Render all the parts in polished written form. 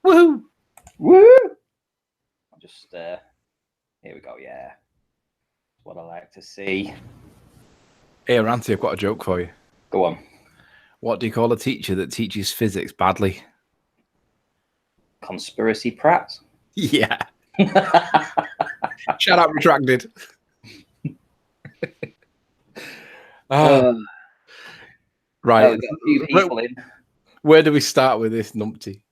Woohoo! Woo! I'll just here we go. Yeah, that's what I like to see. Hey, Ranty, I've got a joke for you. Go on. What do you call a teacher that teaches physics badly? Conspiracy Pratt. Yeah. Shut up, retracted. Right. Where do we start with this numpty?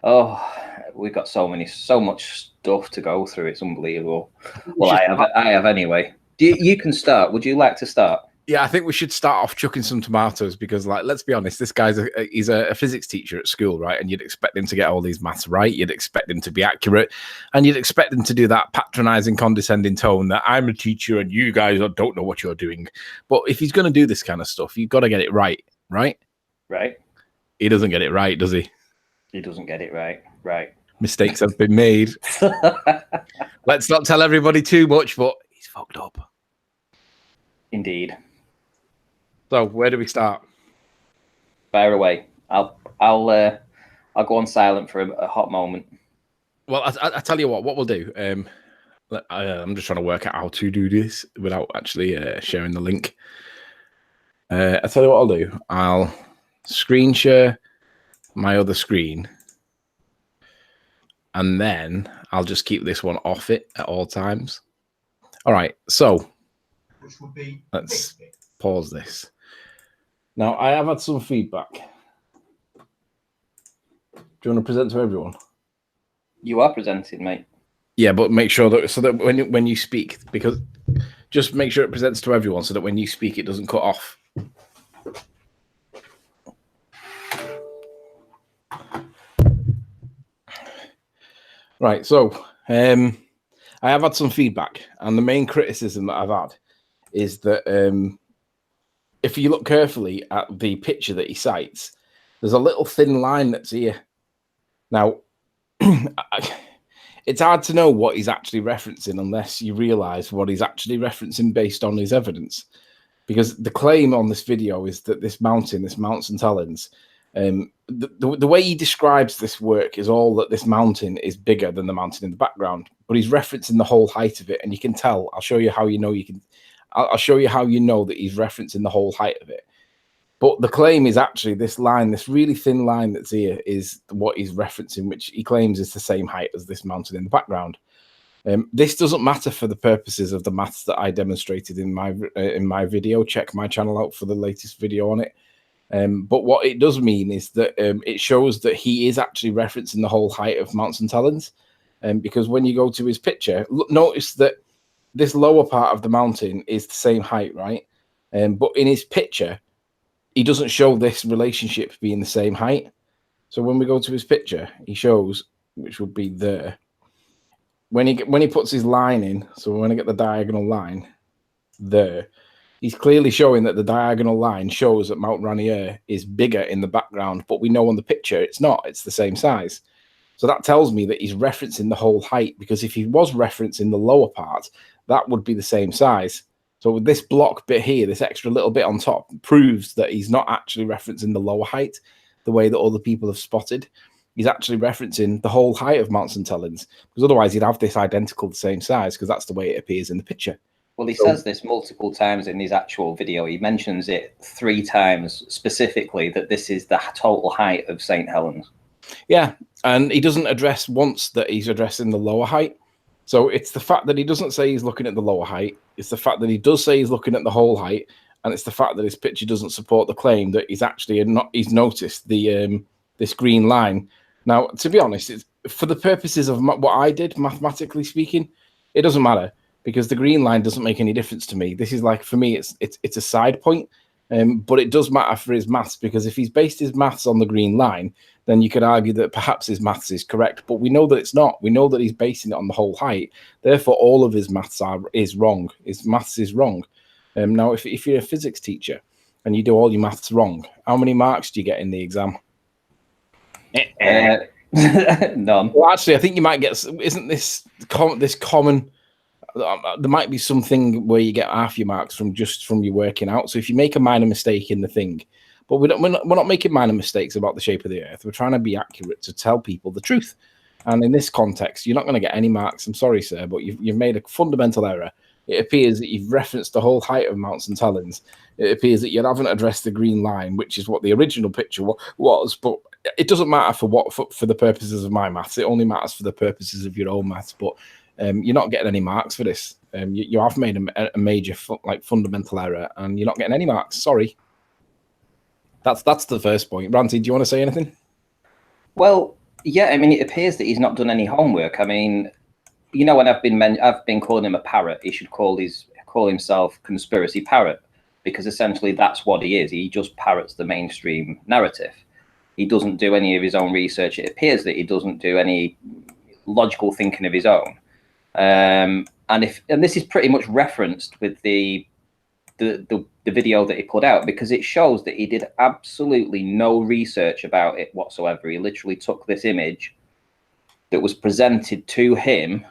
Oh, we've got so much stuff to go through. It's unbelievable. Well, I have anyway. You can start. Would you like to start? Yeah, I think we should start off chucking some tomatoes because, like, let's be honest, this guy's he's a physics teacher at school, right? And you'd expect him to get all these maths right. You'd expect him to be accurate, and you'd expect him to do that patronizing, condescending tone that I'm a teacher and you guys don't know what you're doing. But if he's going to do this kind of stuff, you've got to get it right, right? Right. He doesn't get it right, does he? He doesn't get it right. Right. Mistakes have been made. Let's not tell everybody too much, but he's fucked up. Indeed. So where do we start? Fire away. I'll go on silent for a hot moment. Well, I tell you what we'll do. I'm just trying to work out how to do this without actually sharing the link. I tell you what I'll do. I'll screen share my other screen, and then I'll just keep this one off it at all times. All right. So let's pause this. Now, I have had some feedback. Do you want to present to everyone? You are presenting, mate. Yeah, but make sure that so that when you speak, because just make sure it presents to everyone so that when you speak, it doesn't cut off. Right. So I have had some feedback, and the main criticism that I've had is that if you look carefully at the picture that he cites, there's a little thin line that's here. Now, it's hard to know what he's actually referencing unless you realize what he's actually referencing based on his evidence. Because the claim on this video is that this mountain, this Mount St. Helens, the way he describes this work is all that this mountain is bigger than the mountain in the background, but he's referencing the whole height of it, and you can tell. I'll show you how you know you can. I'll show you how you know that he's referencing the whole height of it. But the claim is actually this line, this really thin line that's here, is what he's referencing, which he claims is the same height as this mountain in the background. This doesn't matter for the purposes of the maths that I demonstrated in my video. Check my channel out for the latest video on it. But what it does mean is that it shows that he is actually referencing the whole height of Mount St. Helens. Because when you go to his picture, notice that this lower part of the mountain is the same height, right? But in his picture, he doesn't show this relationship being the same height. So when we go to his picture, he shows, which would be there. When he puts his line in, so when I get the diagonal line there, he's clearly showing that the diagonal line shows that Mount Rainier is bigger in the background, but we know on the picture it's not. It's the same size. So that tells me that he's referencing the whole height, because if he was referencing the lower part, that would be the same size. So with this block bit here, this extra little bit on top proves that he's not actually referencing the lower height the way that other people have spotted. He's actually referencing the whole height of Mount St. Helens, because otherwise he'd have this identical, the same size, because that's the way it appears in the picture. Well, he says this multiple times in his actual video. He mentions it 3 times specifically, that this is the total height of St. Helens. Yeah, and he doesn't address once that he's addressing the lower height. So it's the fact that he doesn't say he's looking at the lower height. It's the fact that he does say he's looking at the whole height. And it's the fact that his picture doesn't support the claim that he's actually he's noticed the this green line. Now, to be honest, it's, for the purposes of what I did, mathematically speaking, it doesn't matter, because the green line doesn't make any difference to me. This is like, for me, it's a side point. But it does matter for his maths, because if he's based his maths on the green line, then you could argue that perhaps his maths is correct. But we know that it's not. We know that he's basing it on the whole height. Therefore, all of his maths is wrong. His maths is wrong. Now, if you're a physics teacher and you do all your maths wrong, how many marks do you get in the exam? None. Well, actually, I think you might get. Isn't this common? There might be something where you get half your marks from your working out. So if you make a minor mistake in the thing, But we're not making minor mistakes about the shape of the Earth. We're trying to be accurate to tell people the truth. And in this context, you're not going to get any marks. I'm sorry, sir, but you've made a fundamental error. It appears that you've referenced the whole height of Mount St. Helens. It appears that you haven't addressed the green line, which is what the original picture was. But it doesn't matter for the purposes of my maths. It only matters for the purposes of your own maths. But you're not getting any marks for this. You have made a major fundamental error, and you're not getting any marks. Sorry. That's the first point. Ranty, do you want to say anything? Well, yeah. I mean, it appears that he's not done any homework. I mean, you know, when I've been calling him a parrot, he should call himself conspiracy parrot, because essentially that's what he is. He just parrots the mainstream narrative. He doesn't do any of his own research. It appears that he doesn't do any logical thinking of his own. And this is pretty much referenced with the video that he put out, because it shows that he did absolutely no research about it whatsoever. He literally took this image that was presented to him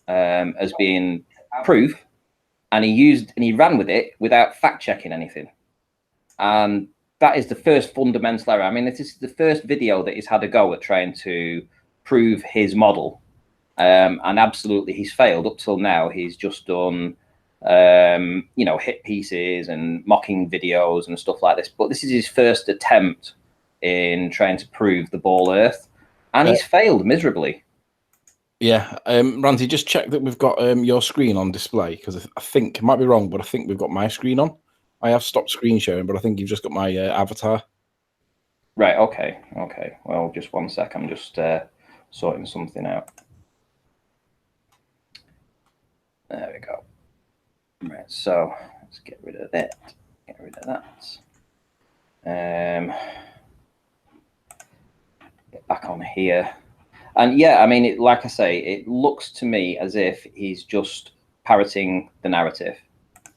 as being proof, and he ran with it without fact checking anything. And that is the first fundamental error. I mean, this is the first video that he's had a go at trying to prove his model, and absolutely he's failed. Up till now, he's just done hit pieces and mocking videos and stuff like this. But this is his first attempt in trying to prove the ball Earth, and he's failed miserably. Yeah, Randy, just check that we've got your screen on display, because I think, I might be wrong, but I think we've got my screen on. I have stopped screen sharing, but I think you've just got my avatar. Right, okay. Well, just one sec. I'm just sorting something out. There we go. Right, so let's get rid of that. Get rid of that. Get back on here. And yeah, I mean, like I say, it looks to me as if he's just parroting the narrative.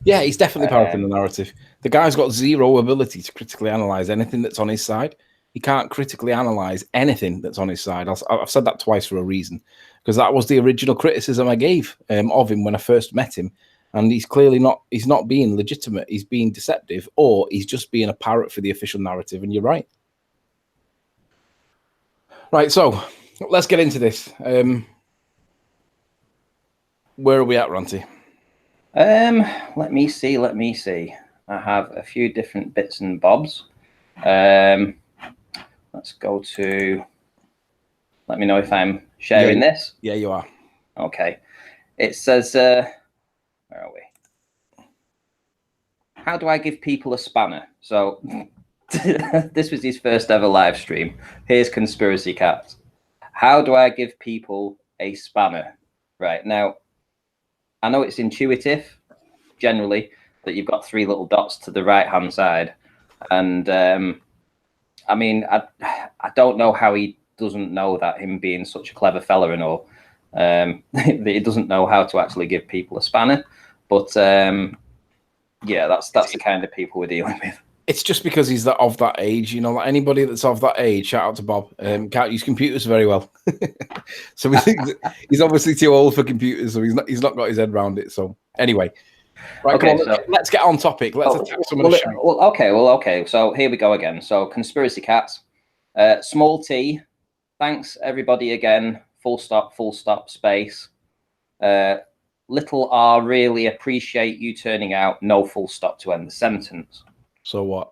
Yeah, he's definitely parroting the narrative. The guy's got zero ability to critically analyze anything that's on his side. He can't critically analyze anything that's on his side. I've said that twice for a reason, because that was the original criticism I gave of him when I first met him. And he's clearly not, he's not being legitimate. He's being deceptive, or he's just being a parrot for the official narrative. And you're right. Right, so let's get into this. Where are we at, Ranty? Let me see. I have a few different bits and bobs. Let's go to, let me know if I'm sharing this. Yeah, you are. Okay. It says, where are we? How do I give people a spanner? So this was his first ever live stream. Here's Conspiracy Catz. How do I give people a spanner? Right, now, I know it's intuitive, generally, that you've got three little dots to the right-hand side. And, I mean, I don't know how he doesn't know that, him being such a clever fella and all, that he doesn't know how to actually give people a spanner. But, yeah, that's the kind of people we're dealing with. It's just because he's of that age, you know, like anybody that's of that age, shout out to Bob, can't use computers very well. So we think he's obviously too old for computers, so he's not got his head around it. So anyway, right, okay, let's get on topipic. Let's attack some of the show. Okay. So here we go again. So Conspiracy Catz, small t, thanks everybody again, full stop, space. Little r, really appreciate you turning out, no full stop to end the sentence. So what?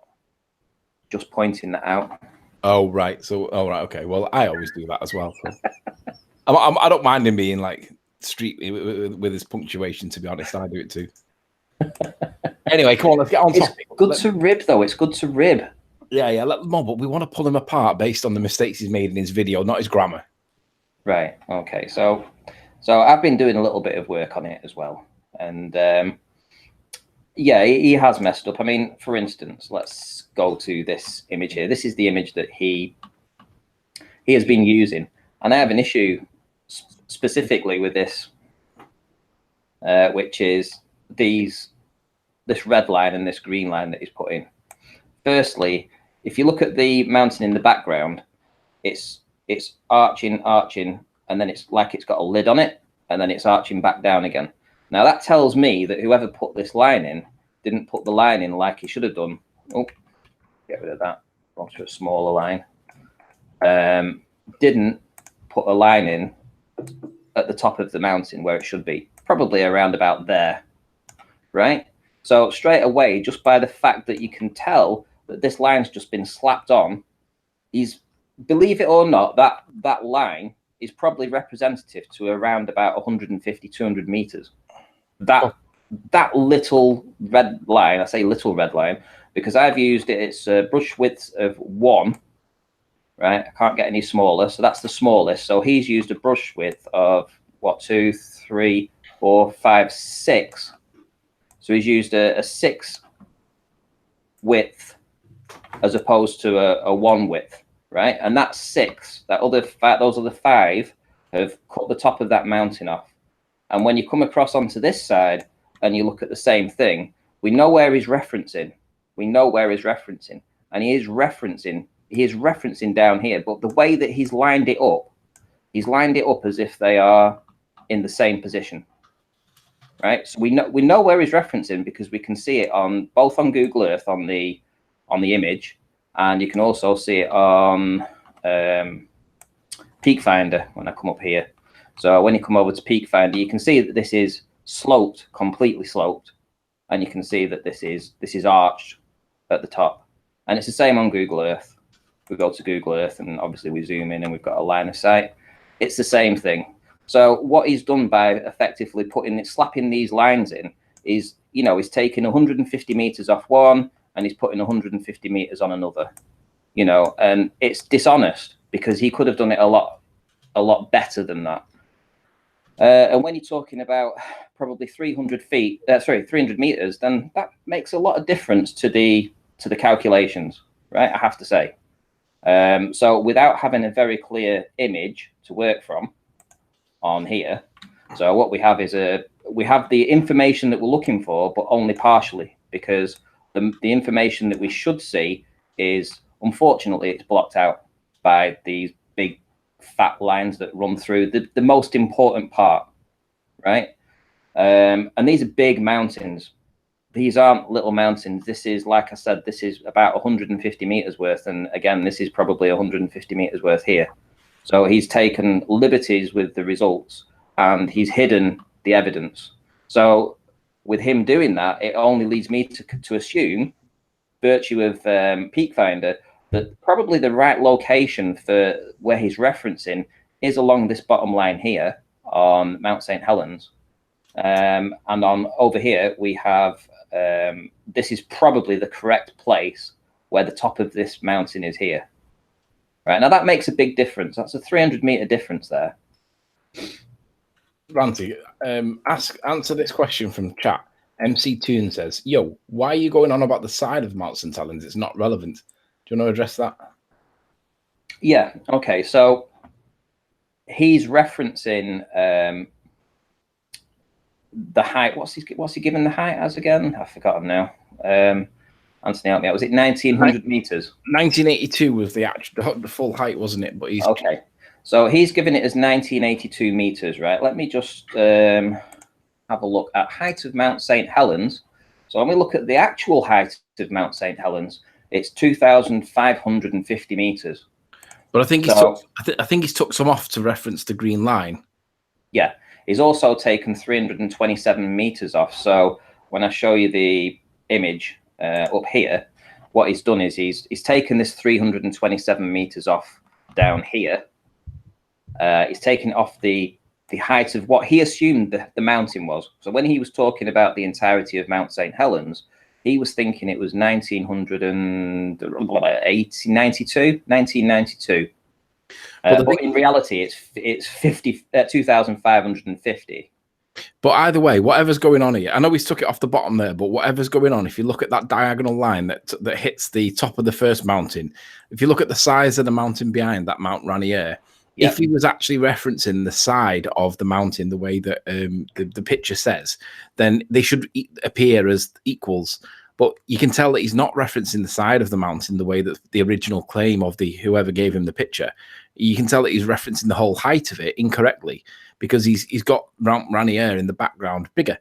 Just pointing that out. Oh, right. So, right. Okay. Well, I always do that as well. So. I don't mind him being like street with his punctuation, to be honest. I do it too. Anyway, come on, let's get on topic. Good to rib, though. It's good to rib. Yeah. But we want to pull him apart based on the mistakes he's made in his video, not his grammar. Right. Okay. So I've been doing a little bit of work on it as well. And, yeah, he has messed up. I mean, for instance, let's go to this image here. This is the image that he has been using. And I have an issue specifically with this, which is this red line and this green line that he's put in. Firstly, if you look at the mountain in the background, it's arching, and then it's like it's got a lid on it, and then it's arching back down again. Now, that tells me that whoever put this line in didn't put the line in like he should have done. Oh, get rid of that. Go to a smaller line. Didn't put a line in at the top of the mountain where it should be, probably around about there, right? So straight away, just by the fact that you can tell that this line's just been slapped on, believe it or not, that line is probably representative to around about 150, 200 meters. That little red line, I say little red line, because I've used it, it's a brush width of 1, right? I can't get any smaller, so that's the smallest. So he's used a brush width of, what, 2, 3, 4, 5, 6. So he's used a 6 width as opposed to a 1 width, right? And that 6, those other 5 have cut the top of that mountain off. And when you come across onto this side and you look at the same thing, we know where he's referencing. We know where he's referencing, and he is referencing down here. But the way that he's lined it up as if they are in the same position, right? So we know where he's referencing because we can see it on both on Google Earth on the image, and you can also see it on Peak Finder when I come up here. So when you come over to Peak Finder, you can see that this is sloped, completely sloped, and you can see that this is arched at the top. And it's the same on Google Earth. We go to Google Earth and obviously we zoom in and we've got a line of sight. It's the same thing. So what he's done by effectively slapping these lines in is, he's taking 150 meters off one and he's putting 150 meters on another, and it's dishonest because he could have done it a lot better than that. And when you're talking about probably 300 meters, then that makes a lot of difference to the calculations, right? I have to say. So without having a very clear image to work from on here, so what we have is we have the information that we're looking for, but only partially, because the information that we should see is, unfortunately, it's blocked out by these big fat lines that run through the most important part, right? And these are big mountains. These aren't little mountains. This is, like I said, this is about 150 meters worth. And again, this is probably 150 meters worth here. So he's taken liberties with the results and he's hidden the evidence. So with him doing that, it only leads me to assume, virtue of Peak Finder, that probably the right location for where he's referencing is along this bottom line here on Mount St. Helens. And on over here, we have, this is probably the correct place where the top of this mountain is here. Right, now that makes a big difference. That's a 300-meter difference there. Ranty, answer this question from chat. MC Toon says, yo, why are you going on about the side of Mount St. Helens? It's not relevant. Do you want to address that? Yeah, okay. So he's referencing the height. What's he given the height as again? I've forgotten now. Anthony, help me out. Was it 1900 meters? 1982 was the full height, wasn't it? But he's okay. So he's given it as 1982 meters, right? Let me just have a look at height of Mount St. Helens. So when we look at the actual height of Mount St. Helens, it's 2,550 meters. But I think he's took some off to reference the green line. Yeah, he's also taken 327 meters off. So when I show you the image up here, what he's done is he's taken this 327 meters off down here. He's taken off the height of what he assumed the mountain was. So when he was talking about the entirety of Mount St. Helens, he was thinking it was 1992. But in reality, it's 2,550. But either way, whatever's going on here, I know he's took it off the bottom there, but whatever's going on, if you look at that diagonal line that hits the top of the first mountain, if you look at the size of the mountain behind that Mount Rainier, if he was actually referencing the side of the mountain the way that the picture says, then they should appear as equals. But you can tell that he's not referencing the side of the mountain the way that the original claim of whoever gave him the picture. You can tell that he's referencing the whole height of it incorrectly because he's got Mount Rainier in the background bigger.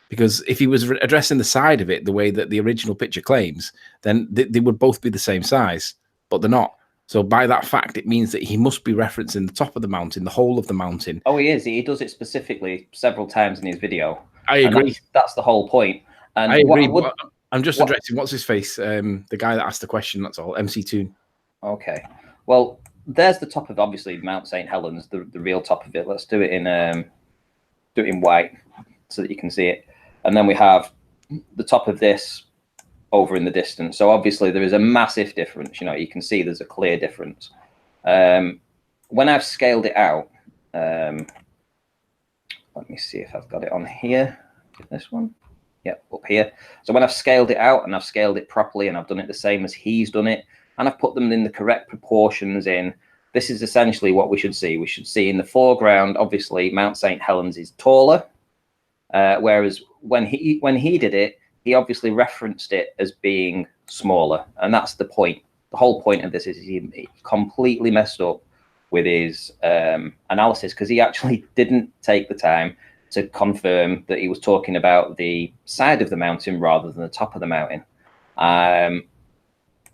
Because if he was addressing the side of it the way that the original picture claims, then they would both be the same size, but they're not. So by that fact, it means that he must be referencing the top of the mountain, the whole of the mountain. Oh, he is. He does it specifically several times in his video. I agree. And that's the whole point. And I agree. I'm just addressing what's his face, the guy that asked the question. That's all. MC Toon. Okay. Well, there's the top of obviously Mount St. Helens, the real top of it. Let's do it in white so that you can see it. And then we have the top of this over in the distance. So obviously there is a massive difference. You know, you can see there's a clear difference. When I've scaled it out, let me see if I've got it on here. This one. Yeah, up here. So when I've scaled it out and I've scaled it properly and I've done it the same as he's done it, and I've put them in the correct proportions in, this is essentially what we should see. We should see in the foreground, obviously, Mount St. Helens is taller, whereas when he did it, he obviously referenced it as being smaller. And that's the point. The whole point of this is he completely messed up with his analysis, because he actually didn't take the time to confirm that he was talking about the side of the mountain rather than the top of the mountain.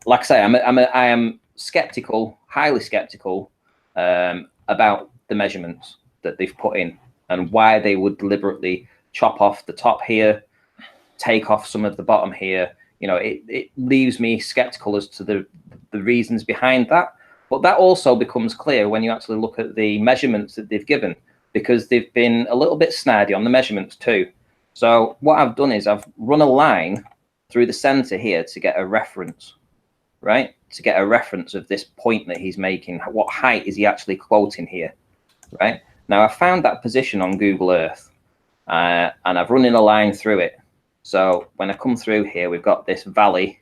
Like I say, I am skeptical, highly skeptical about the measurements that they've put in and why they would deliberately chop off the top here, take off some of the bottom here. You know, it leaves me skeptical as to the reasons behind that. But that also becomes clear when you actually look at the measurements that they've given, because they've been a little bit snidey on the measurements too. So what I've done is I've run a line through the center here to get a reference, right? To get a reference of this point that he's making. What height is he actually quoting here, right? Now I found that position on Google Earth and I've run in a line through it. So when I come through here, we've got this valley,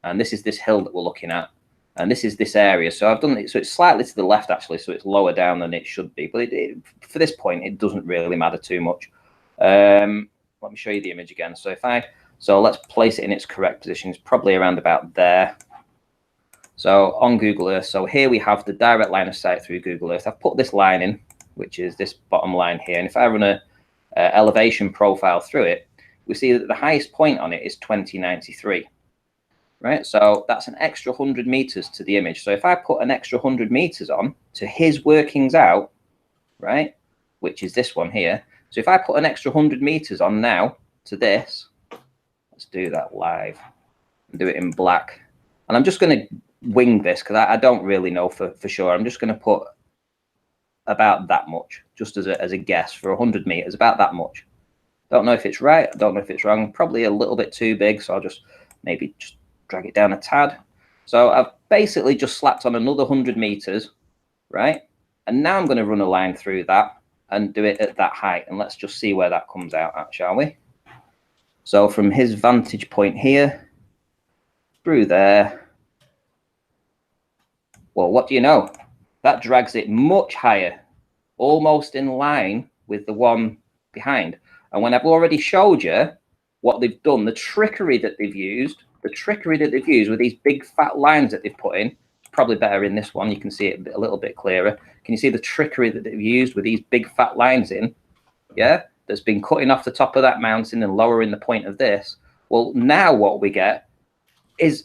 and this is this hill that we're looking at. And this is this area. So I've done it. So it's slightly to the left, actually. So it's lower down than it should be. But for this point, it doesn't really matter too much. Let me show you the image again. So let's place it in its correct position. It's probably around about there. So on Google Earth. So here we have the direct line of sight through Google Earth. I've put this line in, which is this bottom line here. And if I run a elevation profile through it, we see that the highest point on it is 2093. Right, so that's an extra 100 meters to the image. So if I put an extra 100 meters on to his workings out, right, which is this one here. So if I put an extra 100 meters on now to this, let's do that live and do it in black. And I'm just going to wing this because I don't really know for sure. I'm just going to put about that much, just as a guess for 100 meters, about that much. Don't know if it's right. I don't know if it's wrong. Probably a little bit too big. So I'll just maybe just drag it down a tad. So I've basically just slapped on another 100 meters, right? And now I'm going to run a line through that and do it at that height. And let's just see where that comes out at, shall we? So from his vantage point here, through there, well, what do you know? That drags it much higher, almost in line with the one behind. And when I've already showed you what they've done, the trickery that they've used with these big fat lines that they've put in, it's probably better in this one. You can see it a little bit clearer. Can you see the trickery that they've used with these big fat lines in? Yeah, that's been cutting off the top of that mountain and lowering the point of this. Well, now what we get is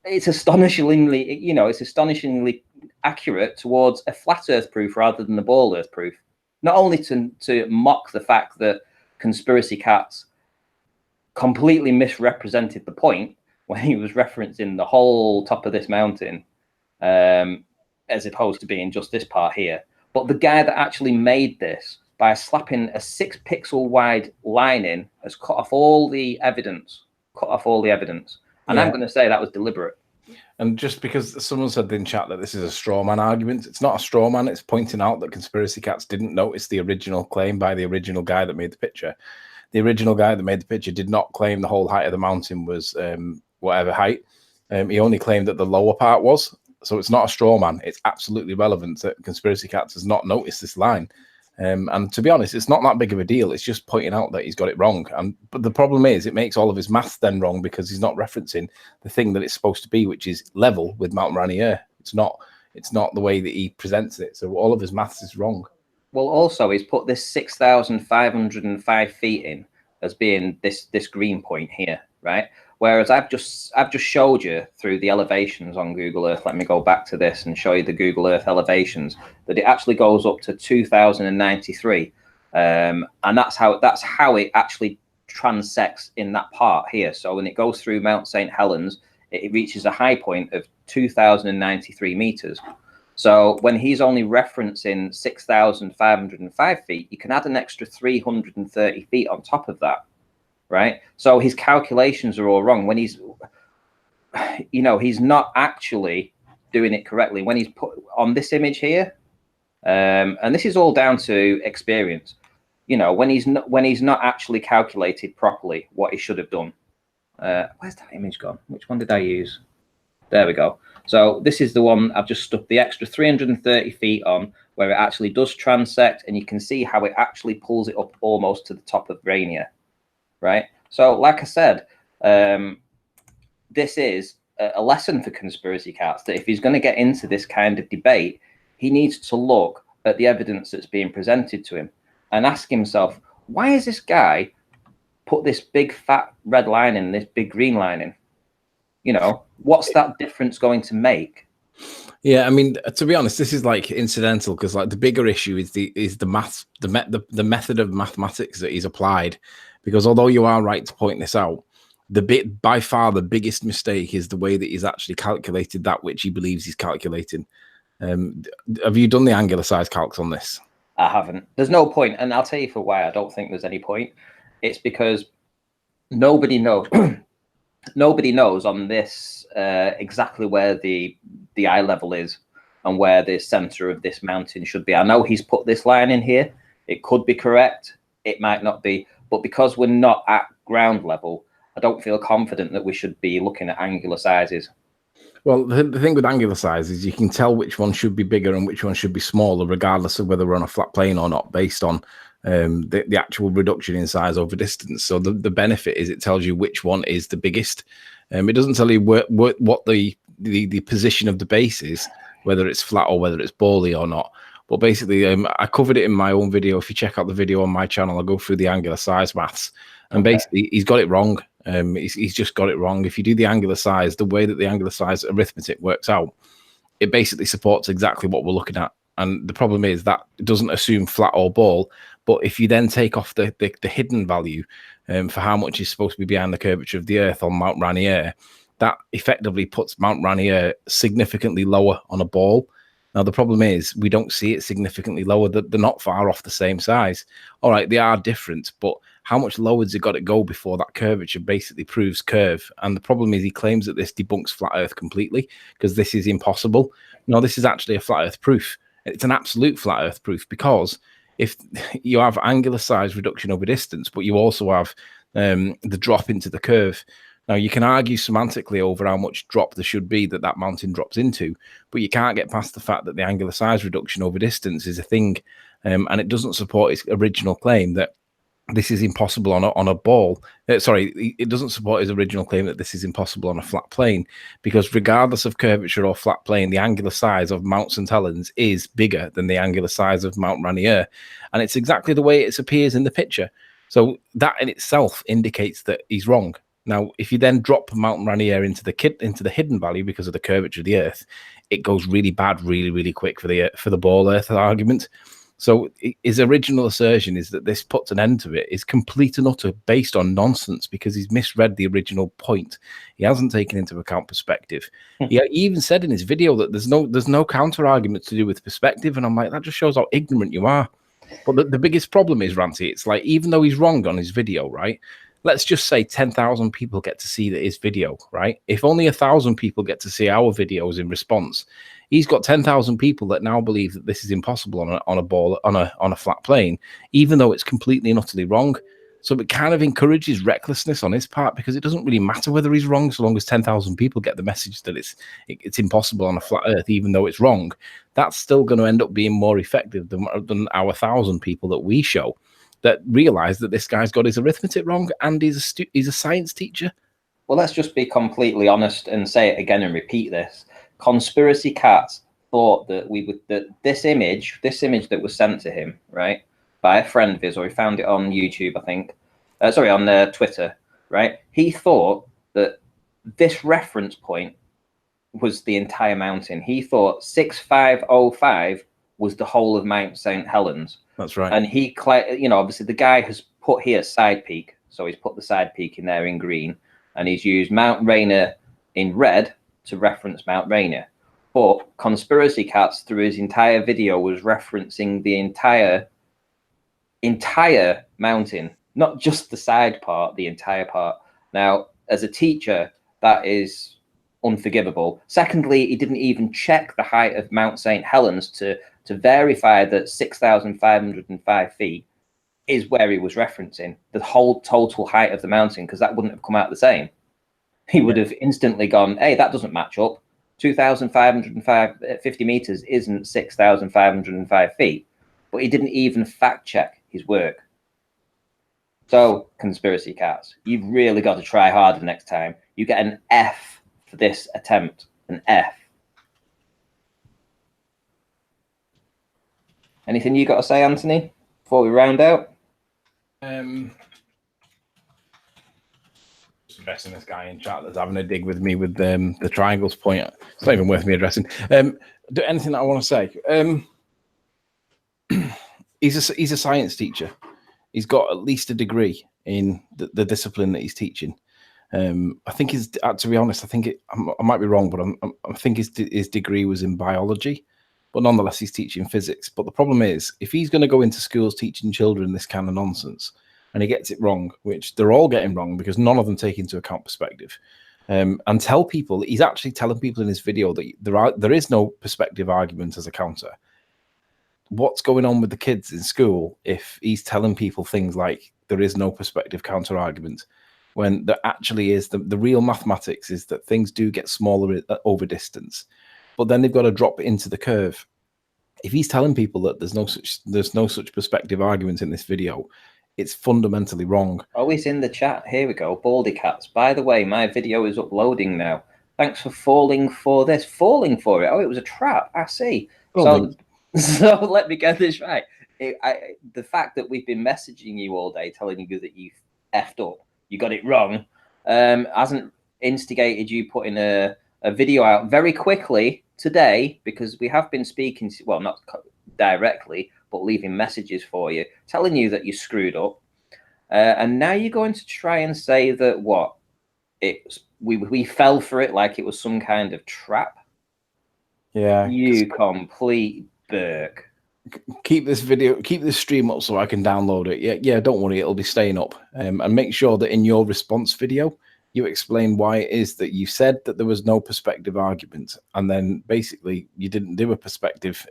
it's astonishingly accurate towards a flat Earth proof rather than the ball Earth proof. Not only to mock the fact that Conspiracy Catz completely misrepresented the point when he was referencing the whole top of this mountain, as opposed to being just this part here. But the guy that actually made this, by slapping a 6 pixel wide line in, has cut off all the evidence. And yeah. I'm going to say that was deliberate. And just because someone said in chat that this is a straw man argument, it's not a straw man. It's pointing out that Conspiracy Catz didn't notice the original claim by the original guy that made the picture. The original guy that made the picture did not claim the whole height of the mountain was whatever height. He only claimed that the lower part was. So it's not a straw man. It's absolutely relevant that Conspiracy Catz has not noticed this line. And to be honest, it's not that big of a deal. It's just pointing out that he's got it wrong. But the problem is it makes all of his maths then wrong because he's not referencing the thing that it's supposed to be, which is level with Mount Rainier. It's not the way that he presents it. So all of his maths is wrong. Well, also, he's put this 6,505 feet in. as being this green point here, right? Whereas I've just showed you through the elevations on Google Earth. Let me go back to this and show you the Google Earth elevations, that it actually goes up to 2093, and that's how it actually transects in that part here. So when it goes through Mount St. Helens, it reaches a high point of 2093 meters. So when he's only referencing 6,505 feet, you can add an extra 330 feet on top of that, right? So his calculations are all wrong. When he's, you know, he's not actually doing it correctly. When he's put on this image here, and this is all down to experience, you know, when he's not actually calculated properly what he should have done. Where's that image gone? Which one did I use? There we go. So this is the one I've just stuck the extra 330 feet on, where it actually does transect, and you can see how it actually pulls it up almost to the top of Rainier, right? So like I said, this is a lesson for Conspiracy Catz, that if he's going to get into this kind of debate, he needs to look at the evidence that's being presented to him and ask himself, why has this guy put this big fat red line in, this big green line in? You know, what's that difference going to make? Yeah, I mean, to be honest, this is like incidental, because like the bigger issue is the math, the method of mathematics that he's applied. Because although you are right to point this out, by far the biggest mistake is the way that he's actually calculated that which he believes he's calculating. Have you done the angular size calcs on this? I haven't. There's no point, and I'll tell you for why I don't think there's any point. It's because nobody knows. Nobody knows on this exactly where the eye level is and where the center of this mountain should be. I know he's put this line in here. It could be correct. It might not be. But because we're not at ground level, I don't feel confident that we should be looking at angular sizes. Well, the thing with angular size is you can tell which one should be bigger and which one should be smaller, regardless of whether we're on a flat plane or not, based on the actual reduction in size over distance. So the benefit is it tells you which one is the biggest. It doesn't tell you what the position of the base is, whether it's flat or whether it's bally or not. But basically, I covered it in my own video. If you check out the video on my channel, I go through the angular size maths, and basically he's got it wrong. He's just got it wrong. If you do the angular size, the way that the angular size arithmetic works out, it basically supports exactly what we're looking at. And the problem is that it doesn't assume flat or ball. But if you then take off the hidden value for how much is supposed to be behind the curvature of the Earth on Mount Rainier, that effectively puts Mount Rainier significantly lower on a ball. Now, the problem is we don't see it significantly lower. They're not far off the same size. All right, they are different, but how much lower has it got to go before that curvature basically proves curve? And the problem is he claims that this debunks flat Earth completely, because this is impossible. No, this is actually a flat Earth proof. It's an absolute flat Earth proof, because if you have angular size reduction over distance, but you also have the drop into the curve. Now, you can argue semantically over how much drop there should be that mountain drops into, but you can't get past the fact that the angular size reduction over distance is a thing, and it doesn't support his original claim that this is impossible on a ball. Sorry, it doesn't support his original claim that this is impossible on a flat plane, because regardless of curvature or flat plane, the angular size of Mount St. Helens is bigger than the angular size of Mount Rainier, and it's exactly the way it appears in the picture. So that in itself indicates that he's wrong. Now, if you then drop Mount Rainier into the hidden value because of the curvature of the Earth, it goes really bad, really, really quick for the ball Earth argument. So his original assertion is that this puts an end to it is complete and utter based on nonsense, because he's misread the original point. He hasn't taken into account perspective. He even said in his video that there's no counter argument to do with perspective, and I'm like, that just shows how ignorant you are. But the biggest problem is, Ranty, it's like, even though he's wrong on his video, right? Let's just say 10,000 people get to see his video, right? If only 1,000 people get to see our videos in response, he's got 10,000 people that now believe that this is impossible on a ball, on a flat plane, even though it's completely and utterly wrong. So it kind of encourages recklessness on his part, because it doesn't really matter whether he's wrong, so long as 10,000 people get the message that it's impossible on a flat Earth, even though it's wrong. That's still going to end up being more effective than our 1,000 people that we show, that realize that this guy's got his arithmetic wrong, and he's a science teacher. Well, let's just be completely honest and say it again and repeat this. Conspiracy Catz thought that this image that was sent to him, right, by a friend of his, or he found it on YouTube, I think, on Twitter, right? He thought that this reference point was the entire mountain. He thought 6505 was the whole of Mount St. Helens. That's right. And he, obviously the guy has put here side peak. So he's put the side peak in there in green, and he's used Mount Rainier in red to reference Mount Rainier. But Conspiracy Catz, through his entire video, was referencing the entire mountain, not just the side part, the entire part. Now, as a teacher, that is unforgivable. Secondly, he didn't even check the height of Mount St. Helens to verify that 6,505 feet is where he was referencing the whole total height of the mountain, because that wouldn't have come out the same. He would have instantly gone, hey, that doesn't match up. 2,550 meters isn't 6,505 feet. But he didn't even fact check his work. So, Conspiracy Catz, you've really got to try harder next time. You get an F for this attempt. An F. Anything you got to say, Anthony, before we round out? Just addressing this guy in chat that's having a dig with me with the triangles point. It's not even worth me addressing. Do anything that I want to say. He's a science teacher. He's got at least a degree in the discipline that he's teaching. I think to be honest, I might be wrong, but I think his degree was in biology, but nonetheless he's teaching physics. But the problem is, if he's going to go into schools teaching children this kind of nonsense, and he gets it wrong, which they're all getting wrong because none of them take into account perspective, and tell people, he's actually telling people in his video that there is no perspective argument as a counter. What's going on with the kids in school if he's telling people things like there is no perspective counter argument, when there actually is? The real mathematics is that things do get smaller over distance, but then they've got to drop it into the curve. If he's telling people that there's no such perspective argument in this video, it's fundamentally wrong. Oh, he's in the chat. Here we go. Baldy Cats. By the way, my video is uploading now. Thanks for falling for this. Falling for it. Oh, it was a trap. I see. So let me get this right. The fact that we've been messaging you all day, telling you that you effed up, you got it wrong, hasn't instigated you putting a video out very quickly today, because we have been speaking, well, not directly, but leaving messages for you, telling you that you screwed up. And now you're going to try and say that we fell for it like it was some kind of trap. Yeah. You complete Burke. Keep this stream up so I can download it. Yeah, don't worry, it'll be staying up. And make sure that in your response video, you explain why it is that you said that there was no perspective argument, and then basically you didn't do a perspective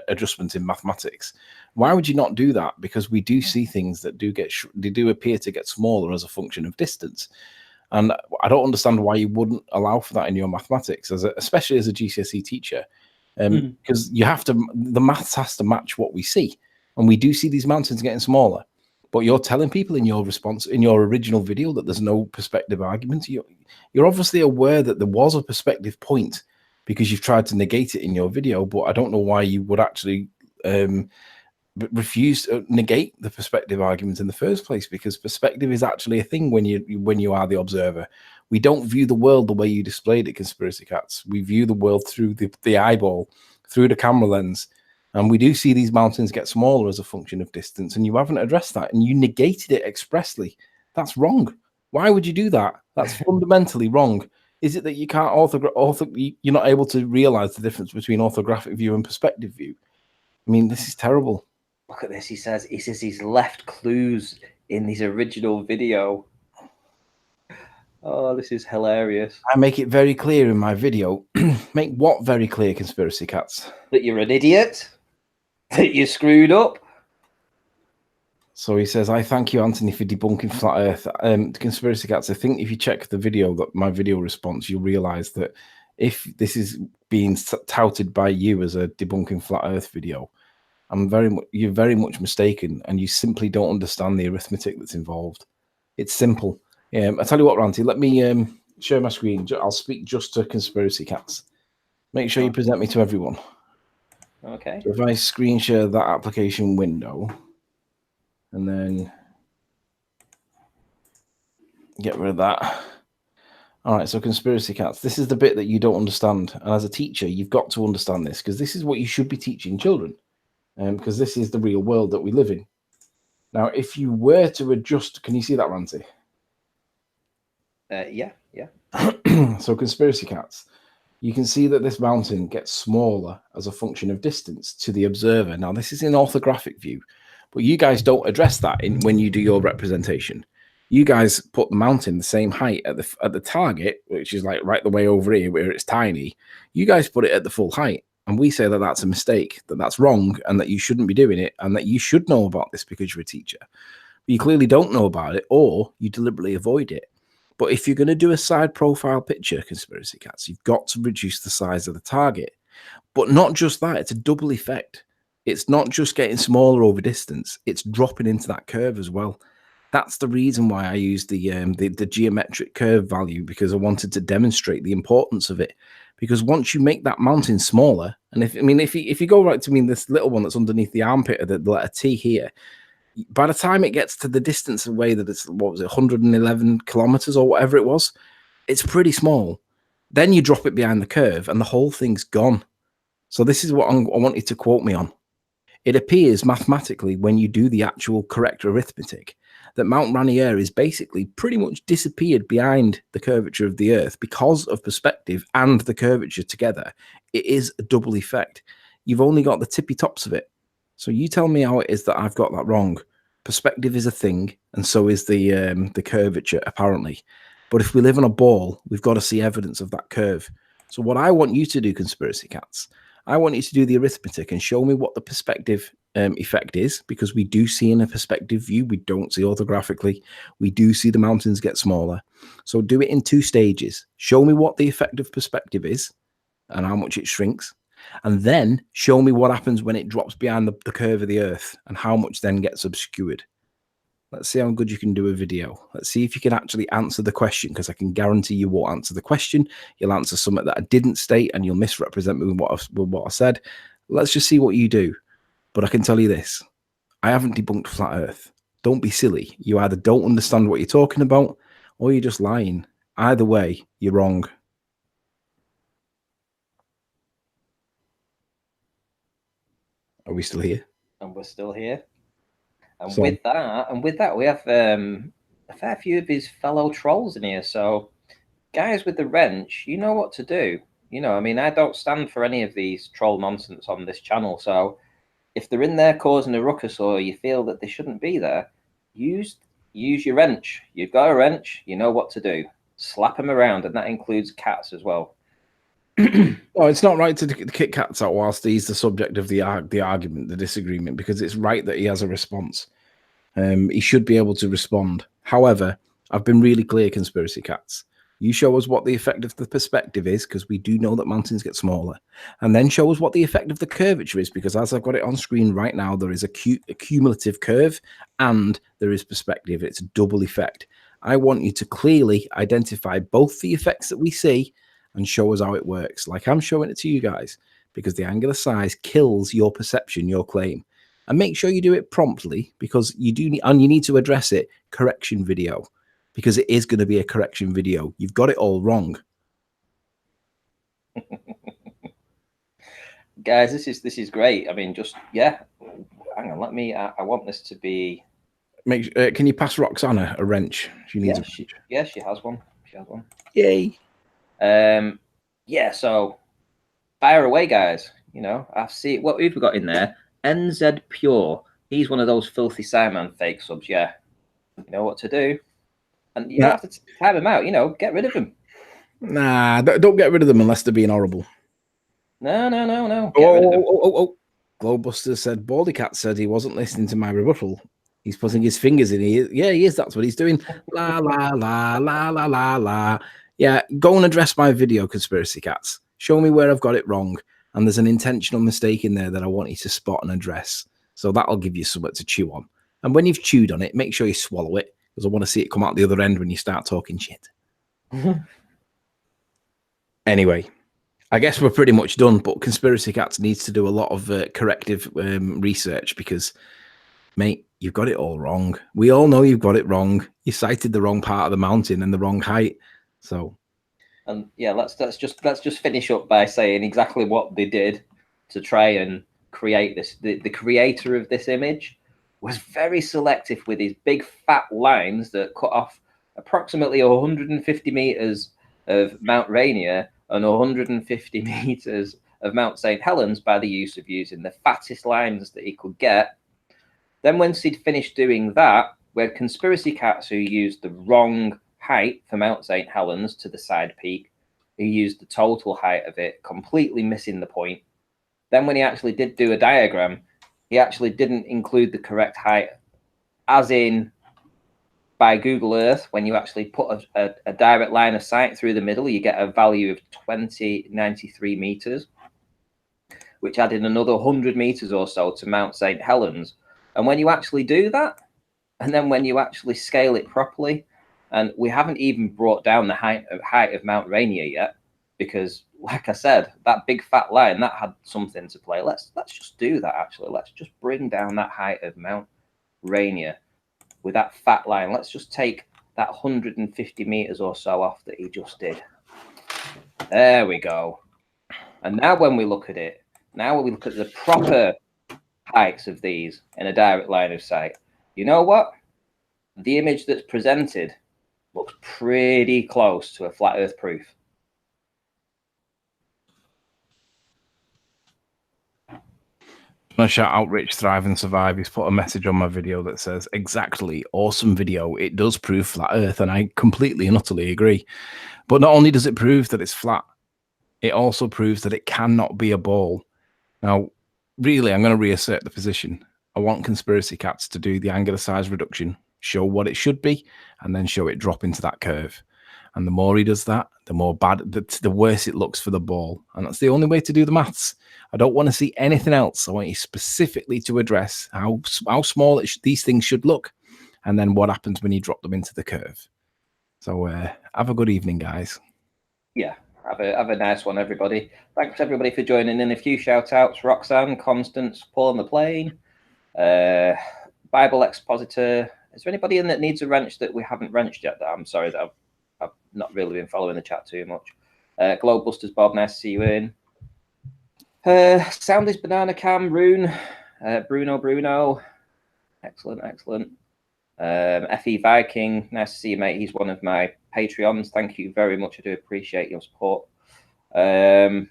adjustment in mathematics. Why would you not do that? Because we do see things that do appear to get smaller as a function of distance. And I don't understand why you wouldn't allow for that in your mathematics, especially as a GCSE teacher. Because the maths has to match what we see, and we do see these mountains getting smaller. But you're telling people in your response, in your original video, that there's no perspective argument. You're obviously aware that there was a perspective point, because you've tried to negate it in your video. But I don't know why you would actually refuse to negate the perspective argument in the first place, because perspective is actually a thing when you are the observer. We don't view the world the way you displayed it, Conspiracy Catz. We view the world through the eyeball, through the camera lens. And we do see these mountains get smaller as a function of distance, and you haven't addressed that, and you negated it expressly. That's wrong. Why would you do that? That's fundamentally wrong. Is it that you can't you're not able to realize the difference between orthographic view and perspective view? I mean, this is terrible. Look at this. He says he's left clues in his original video. Oh, this is hilarious. I make it very clear in my video. Make what very clear, Conspiracy Catz? That you're an idiot. That you screwed up. So he says, I thank you, Anthony, for debunking flat earth. Conspiracy Catz, I think if you check the video, my video response, you'll realize that if this is being touted by you as a debunking flat earth video, you're very much mistaken, and you simply don't understand the arithmetic that's involved. It's simple. I tell you what, Ranty, let me share my screen. I'll speak just to Conspiracy Catz. Make sure you present me to everyone. Okay. So if I screen share that application window, and then Get rid of that. All right, so conspiracy cats. This is the bit that you don't understand. And as a teacher, you've got to understand this because this is what you should be teaching children. Because this is the real world that we live in. Now, if you were to adjust, can you see that, Ranty? Yeah. So conspiracy cats. You can see that this mountain gets smaller as a function of distance to the observer. Now, this is in orthographic view, but you guys don't address that when you do your representation. You guys put the mountain the same height at the target, which is like right the way over here where it's tiny. You guys put it at the full height, and we say that that's a mistake, that that's wrong, and that you shouldn't be doing it, and that you should know about this because you're a teacher. But you clearly don't know about it, or you deliberately avoid it. But if you're going to do a side profile picture, conspiracy cats, you've got to reduce the size of the target. But not just that, it's a double effect. It's not just getting smaller over distance, it's dropping into that curve as well. That's the reason why I used the geometric curve value, because I wanted to demonstrate the importance of it. Because once you make that mountain smaller, and if you go right to this little one that's underneath the armpit of the letter T here, by the time it gets to the distance away that it's, 111 kilometers or whatever it was, it's pretty small. Then you drop it behind the curve and the whole thing's gone. So this is what I want you to quote me on. It appears mathematically when you do the actual correct arithmetic that Mount Rainier is basically pretty much disappeared behind the curvature of the Earth because of perspective and the curvature together. It is a double effect. You've only got the tippy tops of it. So you tell me how it is that I've got that wrong. Perspective is a thing, and so is the curvature, apparently. But if we live on a ball, we've got to see evidence of that curve. So what I want you to do, conspiracy cats, I want you to do the arithmetic and show me what the perspective effect is, because we do see in a perspective view, we don't see orthographically. We do see the mountains get smaller. So do it in 2 stages. Show me what the effect of perspective is and how much it shrinks. And then show me what happens when it drops behind the curve of the Earth and how much then gets obscured. Let's see how good you can do a video. Let's see if you can actually answer the question, because I can guarantee you won't answer the question. You'll answer something that I didn't state and you'll misrepresent me with what I said. Let's just see what you do. But I can tell you this. I haven't debunked flat Earth. Don't be silly. You either don't understand what you're talking about or you're just lying. Either way, you're wrong. Are we still here? And we're still here. And so, with that, we have a fair few of his fellow trolls in here. So, guys with the wrench, you know what to do. You know, I mean, I don't stand for any of these troll nonsense on this channel. So, if they're in there causing a ruckus or you feel that they shouldn't be there, use your wrench. You've got a wrench. You know what to do. Slap them around, and that includes cats as well. No, it's not right to kick cats out whilst he's the subject of the argument, the disagreement, because it's right that he has a response. He should be able to respond. However, I've been really clear, conspiracy cats. You show us what the effect of the perspective is, because we do know that mountains get smaller. And then show us what the effect of the curvature is, because as I've got it on screen right now, there is a cumulative curve and there is perspective. It's a double effect. I want you to clearly identify both the effects that we see and show us how it works, like I'm showing it to you guys, because the angular size kills your perception, your claim. And make sure you do it promptly, because you need to address it. Correction video, because it is going to be a correction video. You've got it all wrong. Guys, this is great. I mean, just hang on. Let me. I want this to be. Can you pass Roxana a wrench? She needs she has one. She has one. Yay. Yeah, so fire away, guys. You know, I see what we've got in there. NZ Pure. He's one of those filthy Simon fake subs. Yeah, you know what to do, and you don't have to time him out. You know, get rid of him. Nah, don't get rid of them unless they're being horrible. No. Oh. Globebuster said Baldy Cat said he wasn't listening to my rebuttal. He's putting his fingers in here. Yeah, he is. That's what he's doing. La la la la la la la. Yeah, go and address my video, conspiracy cats. Show me where I've got it wrong. And there's an intentional mistake in there that I want you to spot and address. So that'll give you something to chew on. And when you've chewed on it, make sure you swallow it, because I want to see it come out the other end when you start talking shit. Anyway, I guess we're pretty much done, but Conspiracy Cats needs to do a lot of corrective research, because, mate, you've got it all wrong. We all know you've got it wrong. You cited the wrong part of the mountain and the wrong height. So, and yeah, let's just finish up by saying exactly what they did to try and create this. The creator of this image was very selective with his big fat lines that cut off approximately 150 meters of Mount Rainier and 150 meters of Mount St. Helens by the use of using the fattest lines that he could get. Then once he'd finished doing that, we had Conspiracy Catz who used the wrong height for Mount St. Helens to the side peak. He used the total height of it, completely missing the point. Then when he actually did do a diagram, he actually didn't include the correct height, as in by Google Earth, when you actually put a direct line of sight through the middle, you get a value of 2093 meters, which added another 100 meters or so to Mount St. Helens. And when you actually do that, and then when you actually scale it properly, and we haven't even brought down the height of Mount Rainier yet, because like I said, that big fat line, that had something to play. Let's just do that actually. Let's just bring down that height of Mount Rainier with that fat line. Let's just take that 150 meters or so off that he just did. There we go. And now when we look at it, now when we look at the proper heights of these in a direct line of sight, you know what? The image that's presented looks pretty close to a flat earth proof. I'm going to shout out Rich Thrive and Survive. He's put a message on my video that says, exactly, awesome video. It does prove flat earth, and I completely and utterly agree. But not only does it prove that it's flat, it also proves that it cannot be a ball. Now, really, I'm going to reassert the position. I want Conspiracy Catz to do the angular size reduction, show what it should be, and then show it drop into that curve. And the more he does that, the more bad, the worse it looks for the ball. And that's the only way to do the maths. I don't want to see anything else. I want you specifically to address how small these things should look, and then what happens when you drop them into the curve. So have a good evening, guys. Yeah, have a nice one, everybody. Thanks everybody for joining in. A few shout outs: Roxanne, Constance, Paul on the plane, Bible Expositor. Is there anybody in that needs a wrench that we haven't wrenched yet? That I'm sorry that I've not really been following the chat too much. Globebusters Bob, nice to see you in. Soundless Banana Cam, Rune, Bruno, excellent. FE Viking, nice to see you, mate. He's one of my Patreons. Thank you very much. I do appreciate your support. The